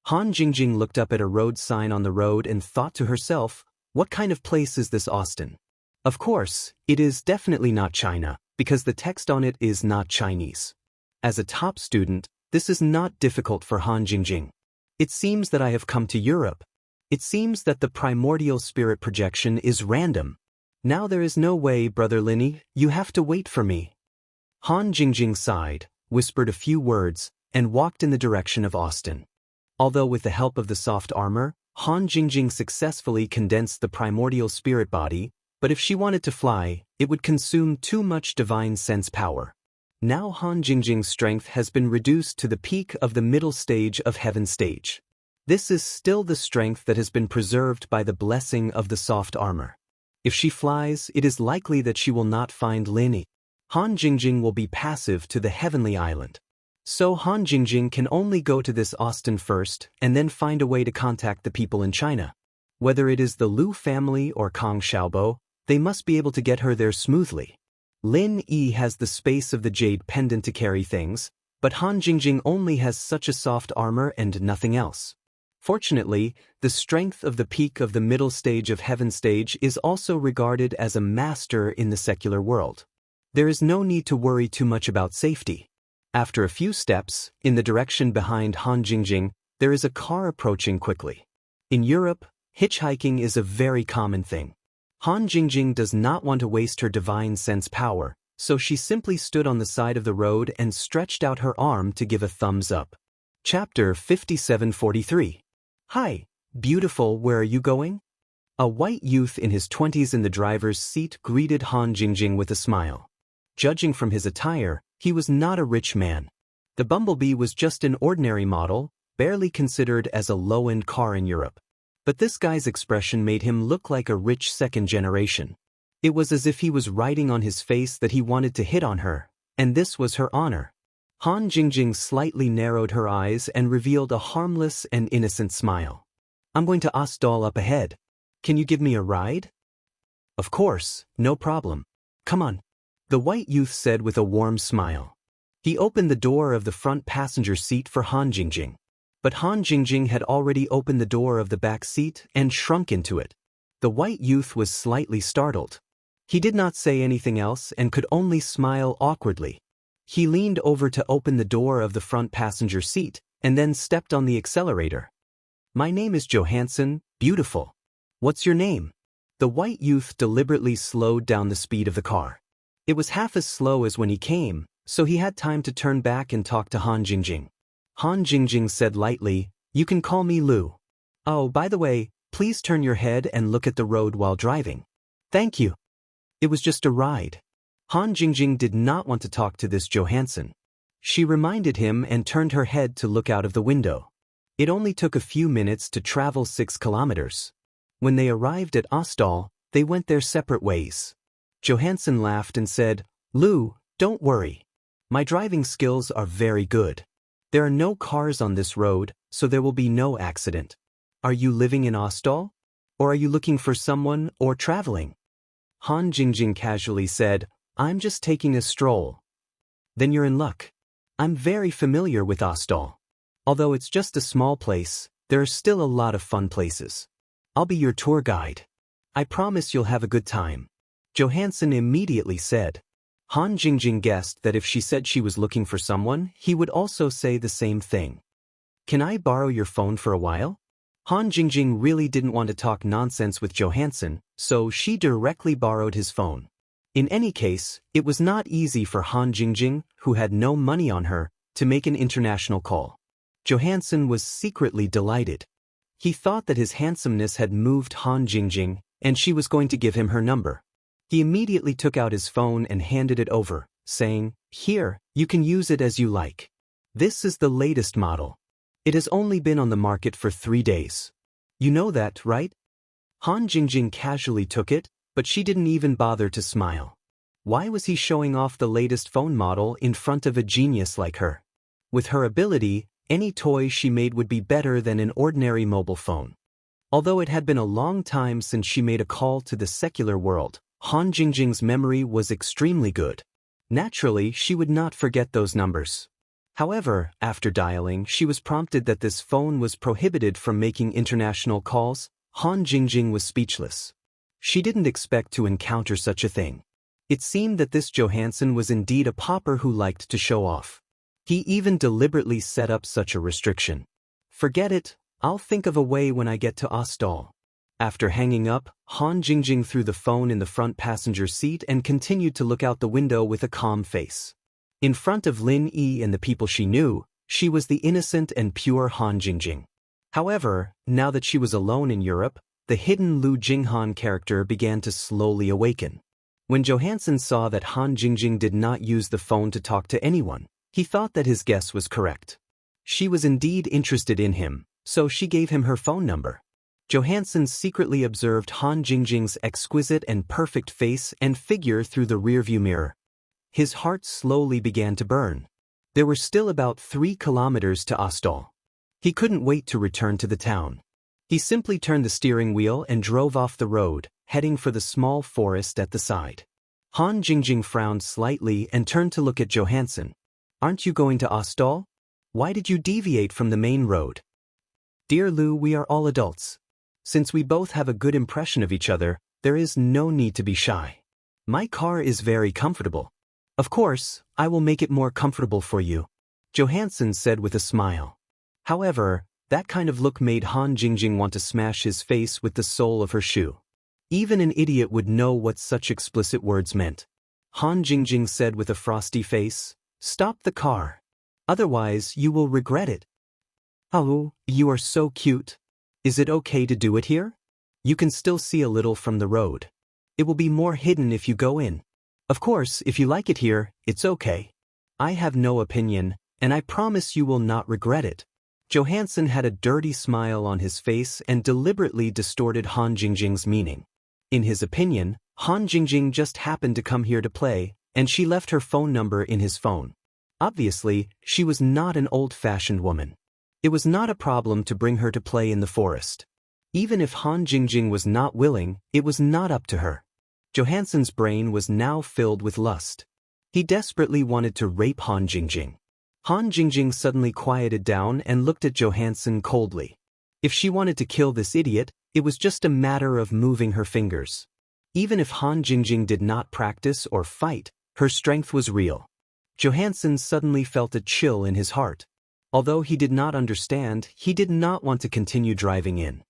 Han Jingjing looked up at a road sign on the road and thought to herself, what kind of place is this Austin? Of course, it is definitely not China, because the text on it is not Chinese. As a top student, this is not difficult for Han Jingjing. It seems that I have come to Europe. It seems that the primordial spirit projection is random. Now there is no way, Brother Linny, you have to wait for me. Han Jingjing sighed, whispered a few words, and walked in the direction of Austin. Although with the help of the soft armor, Han Jingjing successfully condensed the primordial spirit body, but if she wanted to fly, it would consume too much divine sense power. Now Han Jingjing's strength has been reduced to the peak of the middle stage of heaven stage. This is still the strength that has been preserved by the blessing of the soft armor. If she flies, it is likely that she will not find Linny. Han Jingjing will be passive to the heavenly island. So Han Jingjing can only go to this Austin first and then find a way to contact the people in China. Whether it is the Lu family or Kong Xiaobo, they must be able to get her there smoothly. Lin Yi has the space of the jade pendant to carry things, but Han Jingjing only has such a soft armor and nothing else. Fortunately, the strength of the peak of the middle stage of heaven stage is also regarded as a master in the secular world. There is no need to worry too much about safety. After a few steps, in the direction behind Han Jingjing, there is a car approaching quickly. In Europe, hitchhiking is a very common thing. Han Jingjing does not want to waste her divine sense power, so she simply stood on the side of the road and stretched out her arm to give a thumbs up. Chapter 5743. Hi, beautiful, where are you going? A white youth in his 20s in the driver's seat greeted Han Jingjing with a smile. Judging from his attire, he was not a rich man. The Bumblebee was just an ordinary model, barely considered as a low-end car in Europe. But this guy's expression made him look like a rich second generation. It was as if he was writing on his face that he wanted to hit on her, and this was her honor. Han Jingjing slightly narrowed her eyes and revealed a harmless and innocent smile. I'm going to Ostall up ahead. Can you give me a ride? Of course, no problem. Come on. The white youth said with a warm smile. He opened the door of the front passenger seat for Han Jingjing. But Han Jingjing had already opened the door of the back seat and shrunk into it. The white youth was slightly startled. He did not say anything else and could only smile awkwardly. He leaned over to open the door of the front passenger seat and then stepped on the accelerator. My name is Johansson, beautiful. What's your name? The white youth deliberately slowed down the speed of the car. It was half as slow as when he came, so he had time to turn back and talk to Han Jingjing. Han Jingjing said lightly, you can call me Lu. Oh, by the way, please turn your head and look at the road while driving. Thank you. It was just a ride. Han Jingjing did not want to talk to this Johansson. She reminded him and turned her head to look out of the window. It only took a few minutes to travel 6 kilometers. When they arrived at Ostall, they went their separate ways. Johansson laughed and said, Lu, don't worry. My driving skills are very good. There are no cars on this road, so there will be no accident. Are you living in Ostall? Or are you looking for someone or traveling? Han Jingjing casually said, I'm just taking a stroll. Then you're in luck. I'm very familiar with Ostall. Although it's just a small place, there are still a lot of fun places. I'll be your tour guide. I promise you'll have a good time. Johansson immediately said. Han Jingjing guessed that if she said she was looking for someone, he would also say the same thing. Can I borrow your phone for a while? Han Jingjing really didn't want to talk nonsense with Johansson, so she directly borrowed his phone. In any case, it was not easy for Han Jingjing, who had no money on her, to make an international call. Johansson was secretly delighted. He thought that his handsomeness had moved Han Jingjing, and she was going to give him her number. He immediately took out his phone and handed it over, saying, Here, you can use it as you like. This is the latest model. It has only been on the market for 3 days. You know that, right? Han Jingjing casually took it, but she didn't even bother to smile. Why was he showing off the latest phone model in front of a genius like her? With her ability, any toy she made would be better than an ordinary mobile phone. Although it had been a long time since she made a call to the secular world, Han Jingjing's memory was extremely good. Naturally, she would not forget those numbers. However, after dialing, she was prompted that this phone was prohibited from making international calls. Han Jingjing was speechless. She didn't expect to encounter such a thing. It seemed that this Johansson was indeed a pauper who liked to show off. He even deliberately set up such a restriction. Forget it, I'll think of a way when I get to Audiobook. After hanging up, Han Jingjing threw the phone in the front passenger seat and continued to look out the window with a calm face. In front of Lin Yi and the people she knew, she was the innocent and pure Han Jingjing. However, now that she was alone in Europe, the hidden Lu Jinghan character began to slowly awaken. When Johansson saw that Han Jingjing did not use the phone to talk to anyone, he thought that his guess was correct. She was indeed interested in him, so she gave him her phone number. Johansson secretly observed Han Jingjing's exquisite and perfect face and figure through the rearview mirror. His heart slowly began to burn. There were still about 3 kilometers to Audiobook. He couldn't wait to return to the town. He simply turned the steering wheel and drove off the road, heading for the small forest at the side. Han Jingjing frowned slightly and turned to look at Johansson. Aren't you going to Audiobook? Why did you deviate from the main road? Dear Lu, we are all adults. Since we both have a good impression of each other, there is no need to be shy. My car is very comfortable. Of course, I will make it more comfortable for you, Johansson said with a smile. However, that kind of look made Han Jingjing want to smash his face with the sole of her shoe. Even an idiot would know what such explicit words meant. Han Jingjing said with a frosty face, "Stop the car. Otherwise, you will regret it." "Oh, you are so cute. Is it okay to do it here? You can still see a little from the road. It will be more hidden if you go in. Of course, if you like it here, it's okay. I have no opinion, and I promise you will not regret it." Johansson had a dirty smile on his face and deliberately distorted Han Jingjing's meaning. In his opinion, Han Jingjing just happened to come here to play, and she left her phone number in his phone. Obviously, she was not an old-fashioned woman. It was not a problem to bring her to play in the forest. Even if Han Jingjing was not willing, it was not up to her. Johansson's brain was now filled with lust. He desperately wanted to rape Han Jingjing. Han Jingjing suddenly quieted down and looked at Johansson coldly. If she wanted to kill this idiot, it was just a matter of moving her fingers. Even if Han Jingjing did not practice or fight, her strength was real. Johansson suddenly felt a chill in his heart. Although he did not understand, he did not want to continue driving in.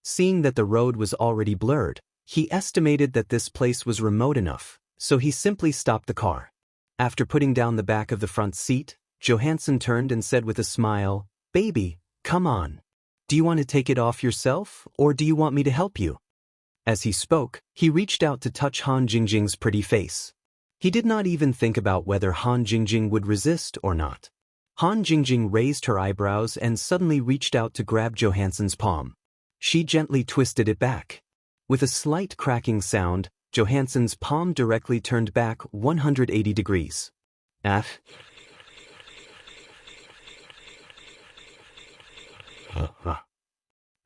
Seeing that the road was already blurred, he estimated that this place was remote enough, so he simply stopped the car. After putting down the back of the front seat, Johansson turned and said with a smile, "Baby, come on. Do you want to take it off yourself, or do you want me to help you?" As he spoke, he reached out to touch Han Jingjing's pretty face. He did not even think about whether Han Jingjing would resist or not. Han Jingjing raised her eyebrows and suddenly reached out to grab Johansson's palm. She gently twisted it back. With a slight cracking sound, Johansson's palm directly turned back 180 degrees. I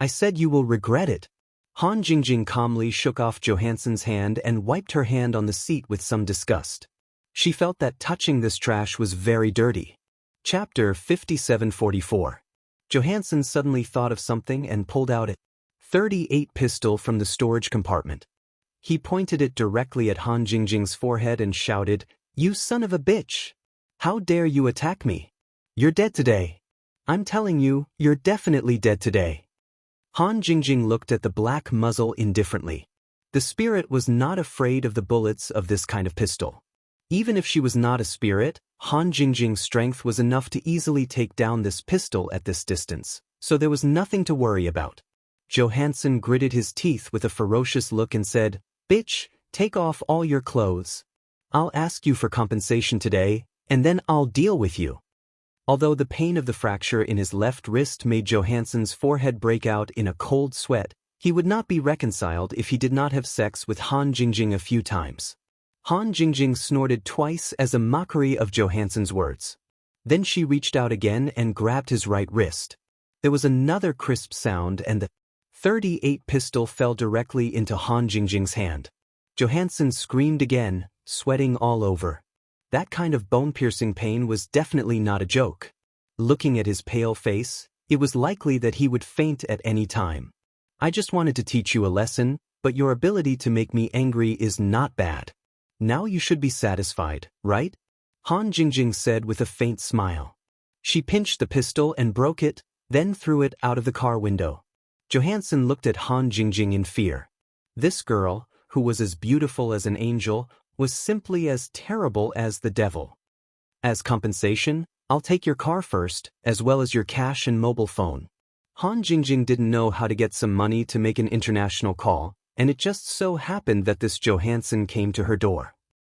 said you will regret it. Han Jingjing calmly shook off Johansson's hand and wiped her hand on the seat with some disgust. She felt that touching this trash was very dirty. Chapter 5744. Johansson suddenly thought of something and pulled out a .38 pistol from the storage compartment. He pointed it directly at Han Jingjing's forehead and shouted, "You son of a bitch! How dare you attack me? You're dead today. I'm telling you, you're definitely dead today." Han Jingjing looked at the black muzzle indifferently. The spirit was not afraid of the bullets of this kind of pistol. Even if she was not a spirit, Han Jingjing's strength was enough to easily take down this pistol at this distance, so there was nothing to worry about. Johansson gritted his teeth with a ferocious look and said, "Bitch, take off all your clothes. I'll ask you for compensation today, and then I'll deal with you." Although the pain of the fracture in his left wrist made Johansson's forehead break out in a cold sweat, he would not be reconciled if he did not have sex with Han Jingjing a few times. Han Jingjing snorted twice as a mockery of Johansson's words. Then she reached out again and grabbed his right wrist. There was another crisp sound and the .38 pistol fell directly into Han Jingjing's hand. Johansson screamed again, sweating all over. That kind of bone-piercing pain was definitely not a joke. Looking at his pale face, it was likely that he would faint at any time. I just wanted to teach you a lesson, but your ability to make me angry is not bad. Now you should be satisfied, right? Han Jingjing said with a faint smile. She pinched the pistol and broke it, then threw it out of the car window. Johansson looked at Han Jingjing in fear. This girl, who was as beautiful as an angel, was simply as terrible as the devil. As compensation, I'll take your car first, as well as your cash and mobile phone. Han Jingjing didn't know how to get some money to make an international call, and it just so happened that this Johansson came to her door.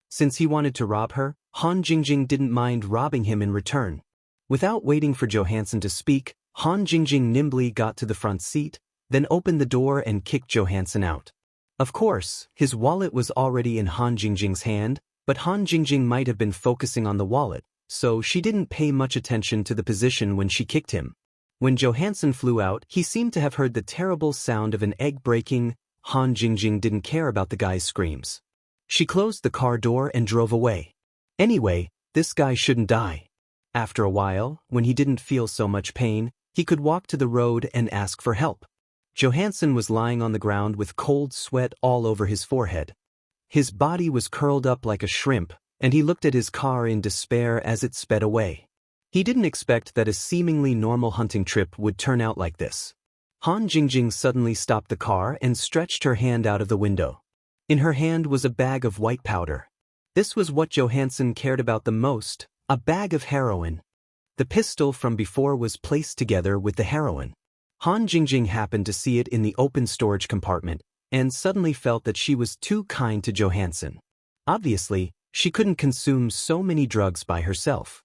Since he wanted to rob her, Han Jingjing didn't mind robbing him in return. Without waiting for Johansson to speak, Han Jingjing nimbly got to the front seat, then opened the door and kicked Johansson out. Of course, his wallet was already in Han Jingjing's hand, but Han Jingjing might have been focusing on the wallet, so she didn't pay much attention to the position when she kicked him. When Johansson flew out, he seemed to have heard the terrible sound of an egg breaking. Han Jingjing didn't care about the guy's screams. She closed the car door and drove away. Anyway, this guy shouldn't die. After a while, when he didn't feel so much pain, he could walk to the road and ask for help. Johansson was lying on the ground with cold sweat all over his forehead. His body was curled up like a shrimp, and he looked at his car in despair as it sped away. He didn't expect that a seemingly normal hunting trip would turn out like this. Han Jingjing suddenly stopped the car and stretched her hand out of the window. In her hand was a bag of white powder. This was what Johansson cared about the most, a bag of heroin. The pistol from before was placed together with the heroin. Han Jingjing happened to see it in the open storage compartment, and suddenly felt that she was too kind to Johansson. Obviously, she couldn't consume so many drugs by herself.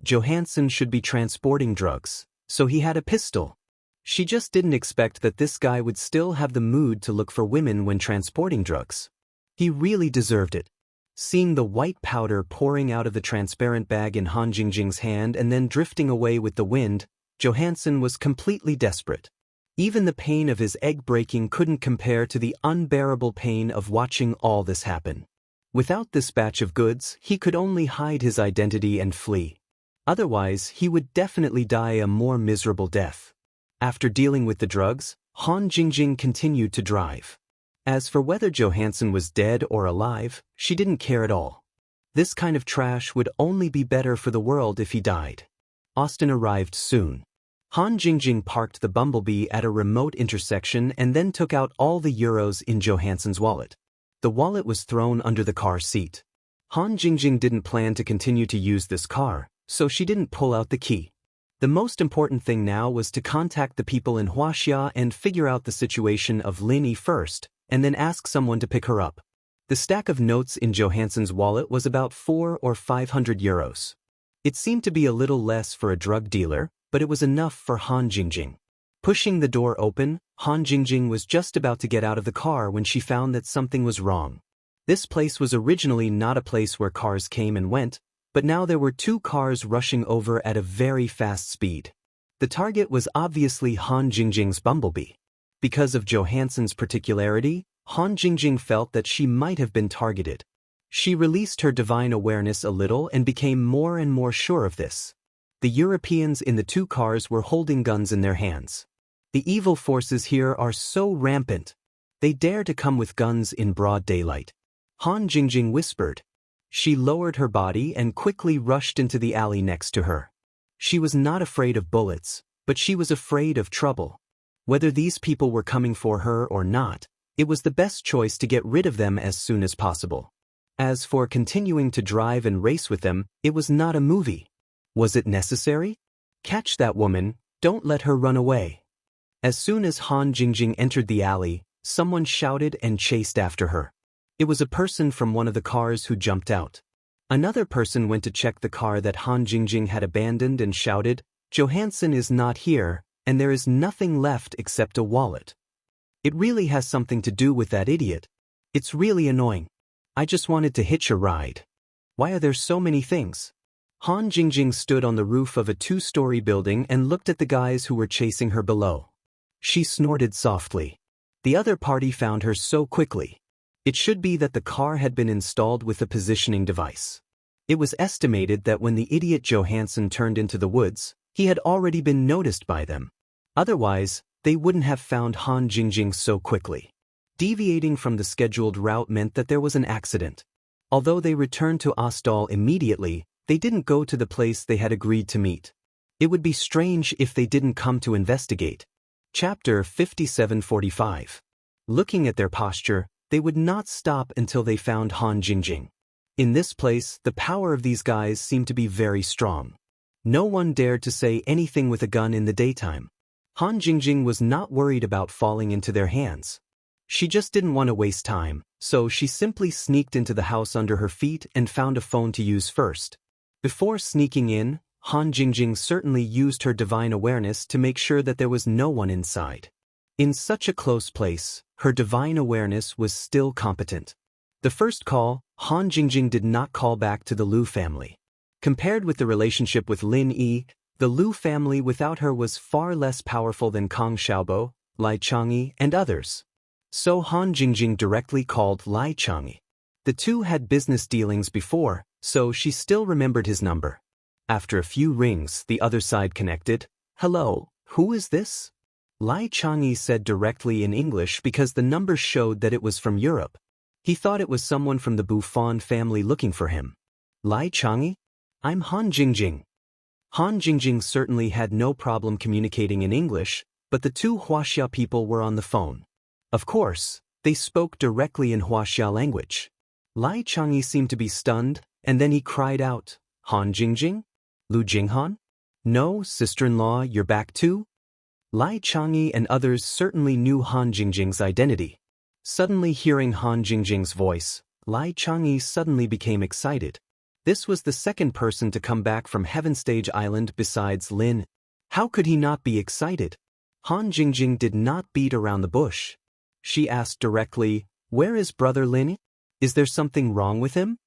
Johansson should be transporting drugs, so he had a pistol. She just didn't expect that this guy would still have the mood to look for women when transporting drugs. He really deserved it. Seeing the white powder pouring out of the transparent bag in Han Jingjing's hand and then drifting away with the wind, Johansson was completely desperate. Even the pain of his egg breaking couldn't compare to the unbearable pain of watching all this happen. Without this batch of goods, he could only hide his identity and flee. Otherwise, he would definitely die a more miserable death. After dealing with the drugs, Han Jingjing continued to drive. As for whether Johansson was dead or alive, she didn't care at all. This kind of trash would only be better for the world if he died. Austin arrived soon. Han Jingjing parked the bumblebee at a remote intersection and then took out all the euros in Johansson's wallet. The wallet was thrown under the car seat. Han Jingjing didn't plan to continue to use this car, so she didn't pull out the key. The most important thing now was to contact the people in Wuxia and figure out the situation of Lin first, and then ask someone to pick her up. The stack of notes in Johansson's wallet was about 400 or 500 euros. It seemed to be a little less for a drug dealer, but it was enough for Han Jingjing. Pushing the door open, Han Jingjing was just about to get out of the car when she found that something was wrong. This place was originally not a place where cars came and went, but now there were two cars rushing over at a very fast speed. The target was obviously Han Jingjing's bumblebee. Because of Johansson's particularity, Han Jingjing felt that she might have been targeted. She released her divine awareness a little and became more and more sure of this. The Europeans in the two cars were holding guns in their hands. The evil forces here are so rampant. They dare to come with guns in broad daylight. Han Jingjing whispered. She lowered her body and quickly rushed into the alley next to her. She was not afraid of bullets, but she was afraid of trouble. Whether these people were coming for her or not, it was the best choice to get rid of them as soon as possible. As for continuing to drive and race with them, it was not a movie. Was it necessary? Catch that woman, don't let her run away. As soon as Han Jingjing entered the alley, someone shouted and chased after her. It was a person from one of the cars who jumped out. Another person went to check the car that Han Jingjing had abandoned and shouted, "Johansson is not here, and there is nothing left except a wallet." It really has something to do with that idiot. It's really annoying. I just wanted to hitch a ride. Why are there so many things? Han Jingjing stood on the roof of a 2-story building and looked at the guys who were chasing her below. She snorted softly. The other party found her so quickly. It should be that the car had been installed with a positioning device. It was estimated that when the idiot Johansson turned into the woods, he had already been noticed by them. Otherwise, they wouldn't have found Han Jingjing so quickly. Deviating from the scheduled route meant that there was an accident. Although they returned to Ostal immediately, they didn't go to the place they had agreed to meet. It would be strange if they didn't come to investigate. Chapter 5745. Looking at their posture, they would not stop until they found Han Jingjing. In this place, the power of these guys seemed to be very strong. No one dared to say anything with a gun in the daytime. Han Jingjing was not worried about falling into their hands. She just didn't want to waste time, so she simply sneaked into the house under her feet and found a phone to use first. Before sneaking in, Han Jingjing certainly used her divine awareness to make sure that there was no one inside. In such a close place, her divine awareness was still competent. The first call, Han Jingjing did not call back to the Liu family. Compared with the relationship with Lin Yi, the Liu family without her was far less powerful than Kang Xiaobo, Lai Changyi, and others. So Han Jingjing directly called Lai Changyi. The two had business dealings before, so she still remembered his number. After a few rings, the other side connected. "Hello, who is this?" Lai Changyi said directly in English because the number showed that it was from Europe. He thought it was someone from the Buffon family looking for him. "Lai Changyi? I'm Han Jingjing." Han Jingjing certainly had no problem communicating in English, but the two Huaxia people were on the phone. Of course, they spoke directly in Huaxia language. Lai Changyi seemed to be stunned, and then he cried out, "Han Jingjing? Lu Jinghan? No, sister-in-law, you're back too?" Lai Changyi and others certainly knew Han Jingjing's identity. Suddenly hearing Han Jingjing's voice, Lai Changyi suddenly became excited. This was the second person to come back from Heaven Stage Island besides Lin. How could he not be excited? Han Jingjing did not beat around the bush. She asked directly, "Where is brother Lin? Is there something wrong with him?"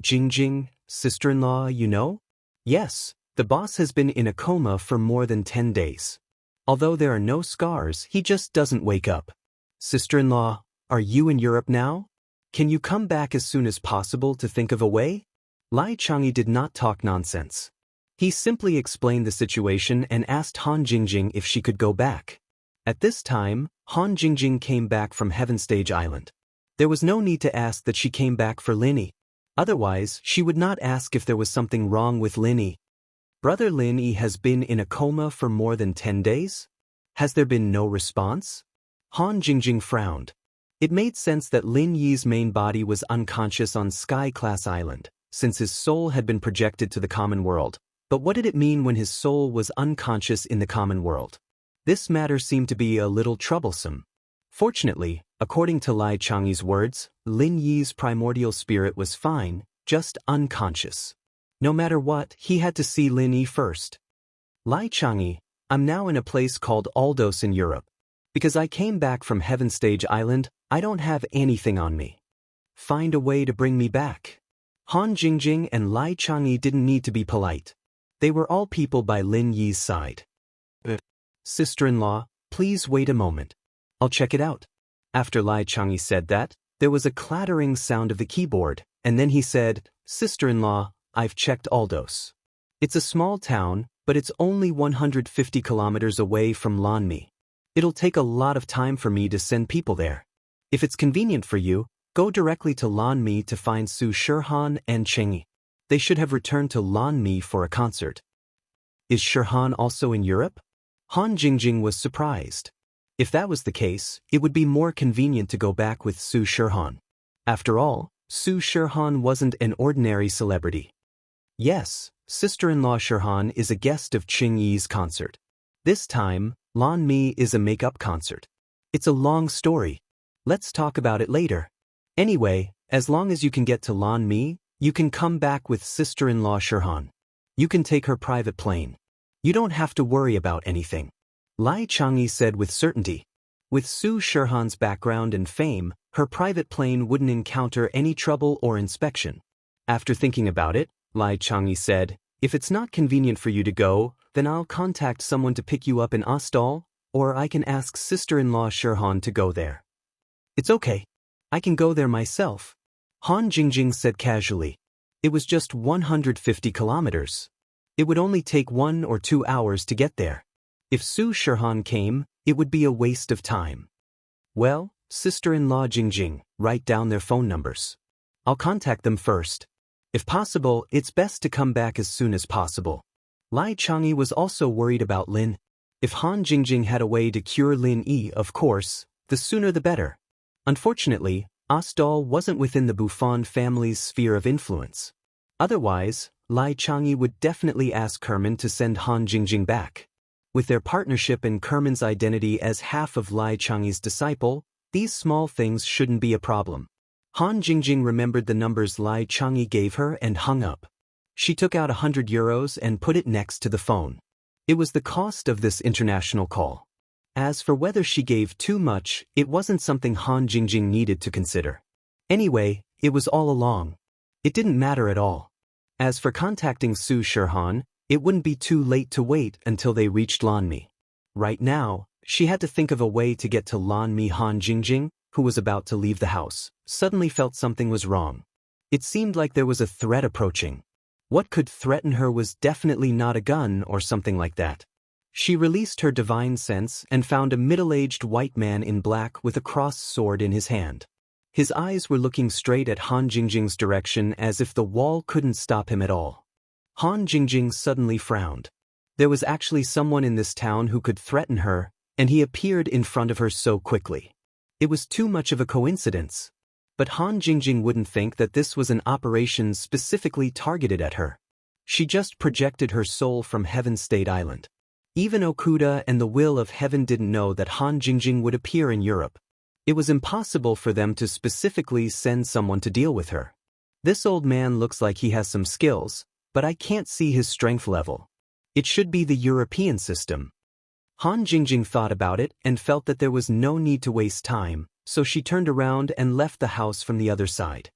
"Jingjing, sister-in-law, you know?" "Yes, the boss has been in a coma for more than 10 days. Although there are no scars, he just doesn't wake up." "Sister-in-law, are you in Europe now? Can you come back as soon as possible to think of a way?" Lai Changyi did not talk nonsense. He simply explained the situation and asked Han Jingjing if she could go back. At this time, Han Jingjing came back from Heaven Stage Island. There was no need to ask that she came back for Lin Yi. Otherwise, she would not ask if there was something wrong with Lin Yi. "Brother Lin Yi has been in a coma for more than 10 days? Has there been no response?" Han Jingjing frowned. It made sense that Lin Yi's main body was unconscious on Sky-class Island, since his soul had been projected to the common world. But what did it mean when his soul was unconscious in the common world? This matter seemed to be a little troublesome. Fortunately, according to Lai Changyi's words, Lin Yi's primordial spirit was fine, just unconscious. No matter what, he had to see Lin Yi first. "Lai Changyi, I'm now in a place called Aldos in Europe. Because I came back from Heaven Stage Island, I don't have anything on me. Find a way to bring me back." Han Jingjing and Lai Changyi didn't need to be polite. They were all people by Lin Yi's side. "Sister-in-law, please wait a moment. I'll check it out." After Lai Changyi said that, there was a clattering sound of the keyboard, and then he said, "Sister-in-law, I've checked Aldos. It's a small town, but it's only 150 kilometers away from Lanmi. It'll take a lot of time for me to send people there. If it's convenient for you, go directly to Lanmi to find Su Shirhan and Chengyi. They should have returned to Lanmi for a concert." "Is Shirhan also in Europe?" Han Jingjing was surprised. If that was the case, it would be more convenient to go back with Su Shirhan. After all, Su Shirhan wasn't an ordinary celebrity. Yes, sister-in-law Shirhan is a guest of Chengyi's concert. This time, Lanmi is a make-up concert. It's a long story. Let's talk about it later. Anyway, as long as you can get to Lanmi, You can come back with sister-in-law Shirhan. You can take her private plane. You don't have to worry about anything. Lai Chang'e said with certainty. With Su Shirhan's background and fame, her private plane wouldn't encounter any trouble or inspection. After thinking about it, Lai Chang'e said, if it's not convenient for you to go, then I'll contact someone to pick you up in Ostal, or I can ask sister-in-law Shirhan to go there. It's okay. I can go there myself. Han Jingjing said casually. It was just 150 kilometers. It would only take 1 or 2 hours to get there. If Su Shirhan came, it would be a waste of time. Well, sister-in-law Jingjing, write down their phone numbers. I'll contact them first. If possible, it's best to come back as soon as possible. Lai Chang'e was also worried about Lin. If Han Jingjing had a way to cure Lin Yi, of course, the sooner the better. Unfortunately, Ostal wasn't within the Buffon family's sphere of influence. Otherwise, Lai Chang'e would definitely ask Kerman to send Han Jingjing back. With their partnership and Kerman's identity as half of Lai Chang'e's disciple, these small things shouldn't be a problem. Han Jingjing remembered the numbers Lai Chang'e gave her and hung up. She took out €100 and put it next to the phone. It was the cost of this international call. As for whether she gave too much, it wasn't something Han Jingjing needed to consider. Anyway, it was all along. It didn't matter at all. As for contacting Su Shirhan, it wouldn't be too late to wait until they reached Lanmi. Right now, she had to think of a way to get to Lanmi. Han Jingjing, who was about to leave the house, suddenly felt something was wrong. It seemed like there was a threat approaching. What could threaten her was definitely not a gun or something like that. She released her divine sense and found a middle-aged white man in black with a crossed sword in his hand. His eyes were looking straight at Han Jingjing's direction as if the wall couldn't stop him at all. Han Jingjing suddenly frowned. There was actually someone in this town who could threaten her, and he appeared in front of her so quickly. It was too much of a coincidence. But Han Jingjing wouldn't think that this was an operation specifically targeted at her. She just projected her soul from Heaven State Island. Even Okuda and the Will of Heaven didn't know that Han Jingjing would appear in Europe. It was impossible for them to specifically send someone to deal with her. This old man looks like he has some skills, but I can't see his strength level. It should be the European system. Han Jingjing thought about it and felt that there was no need to waste time, so she turned around and left the house from the other side.